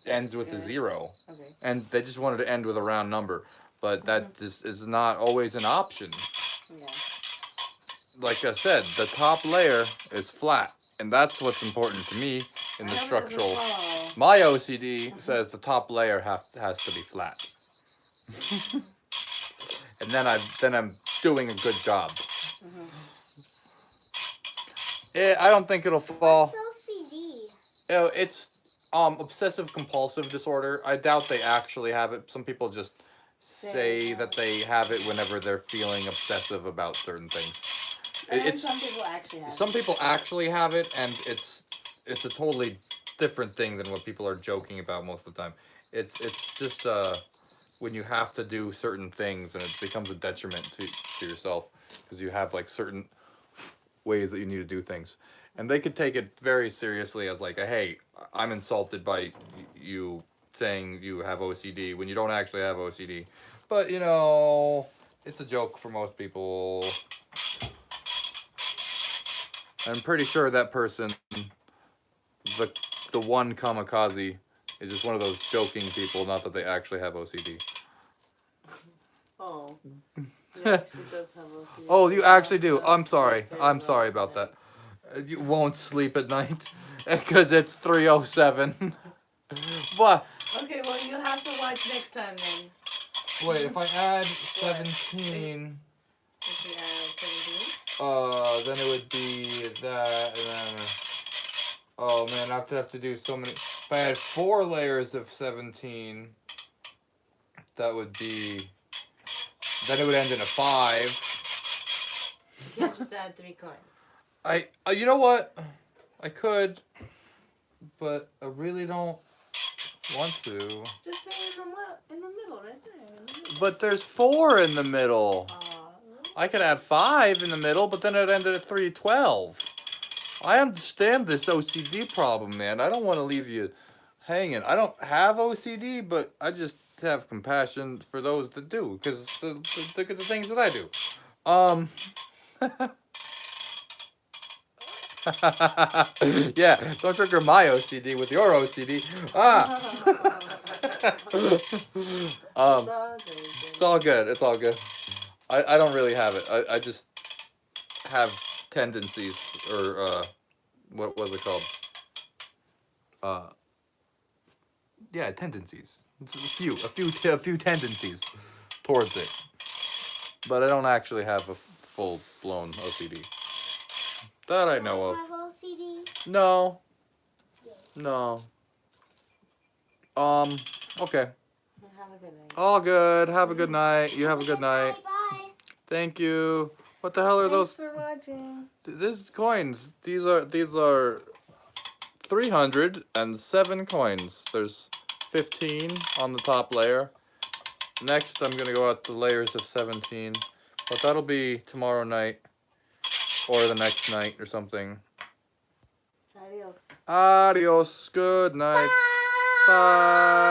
Speaker 1: ends with a 0.
Speaker 2: Okay.
Speaker 1: And they just wanted to end with a round number. But that just is not always an option.
Speaker 2: Yeah.
Speaker 1: Like I said, the top layer is flat. And that's what's important to me in the structural. My OCD says the top layer has to be flat. And then I'm doing a good job. I don't think it'll fall.
Speaker 3: What's OCD?
Speaker 1: It's obsessive compulsive disorder. I doubt they actually have it. Some people just say that they have it whenever they're feeling obsessive about certain things.
Speaker 2: And some people actually have it.
Speaker 1: Some people actually have it, and it's a totally different thing than what people are joking about most of the time. It's just when you have to do certain things and it becomes a detriment to yourself because you have like certain ways that you need to do things. And they could take it very seriously as like, hey, I'm insulted by you saying you have OCD when you don't actually have OCD. But, you know, it's a joke for most people. I'm pretty sure that person, the one kamikaze, is just one of those joking people, not that they actually have OCD.
Speaker 2: Oh. Yeah, she does have OCD.
Speaker 1: Oh, you actually do.
Speaker 2: Yeah,
Speaker 1: I'm sorry.
Speaker 2: very
Speaker 1: I'm
Speaker 2: well
Speaker 1: sorry about
Speaker 2: tonight.
Speaker 1: that. You won't sleep at night because it's 3:07. What?
Speaker 2: Okay, well, you'll have to watch next time then.
Speaker 1: Wait, if I add 17,
Speaker 2: If you add 17.
Speaker 1: then it would be that, and then, oh man, I have to do so many. If I had 4 layers of 17, that would be, then it would end in a 5.
Speaker 2: You can't just add 3 coins.
Speaker 1: You know what? I could, but I really don't want to.
Speaker 2: Just stay in the middle, right there. In the middle.
Speaker 1: But there's 4 in the middle. I could add 5 in the middle, but then it ended at 312. I understand this OCD problem, man. I don't want to leave you hanging. I don't have OCD, but I just have compassion for those that do, because look at the things that I do. Yeah, don't trigger my OCD with your OCD. It's all good. It's all good. I don't really have it. I just have tendencies, or what was it called? Yeah, tendencies. It's a few tendencies towards it, but I don't actually have a full blown OCD that I know of.
Speaker 3: Have OCD?
Speaker 1: No. No. Okay.
Speaker 2: Have a good night.
Speaker 1: All good. Have a good night. You have a good night.
Speaker 3: Bye.
Speaker 1: Thank you. What the hell are
Speaker 2: Thanks
Speaker 1: those?
Speaker 2: for watching.
Speaker 1: These coins. These are 307 coins. There's 15 on the top layer. Next, I'm gonna go out to layers of 17, but that'll be tomorrow night or the next night or something.
Speaker 2: Adios.
Speaker 1: Adios. Good night. Bye.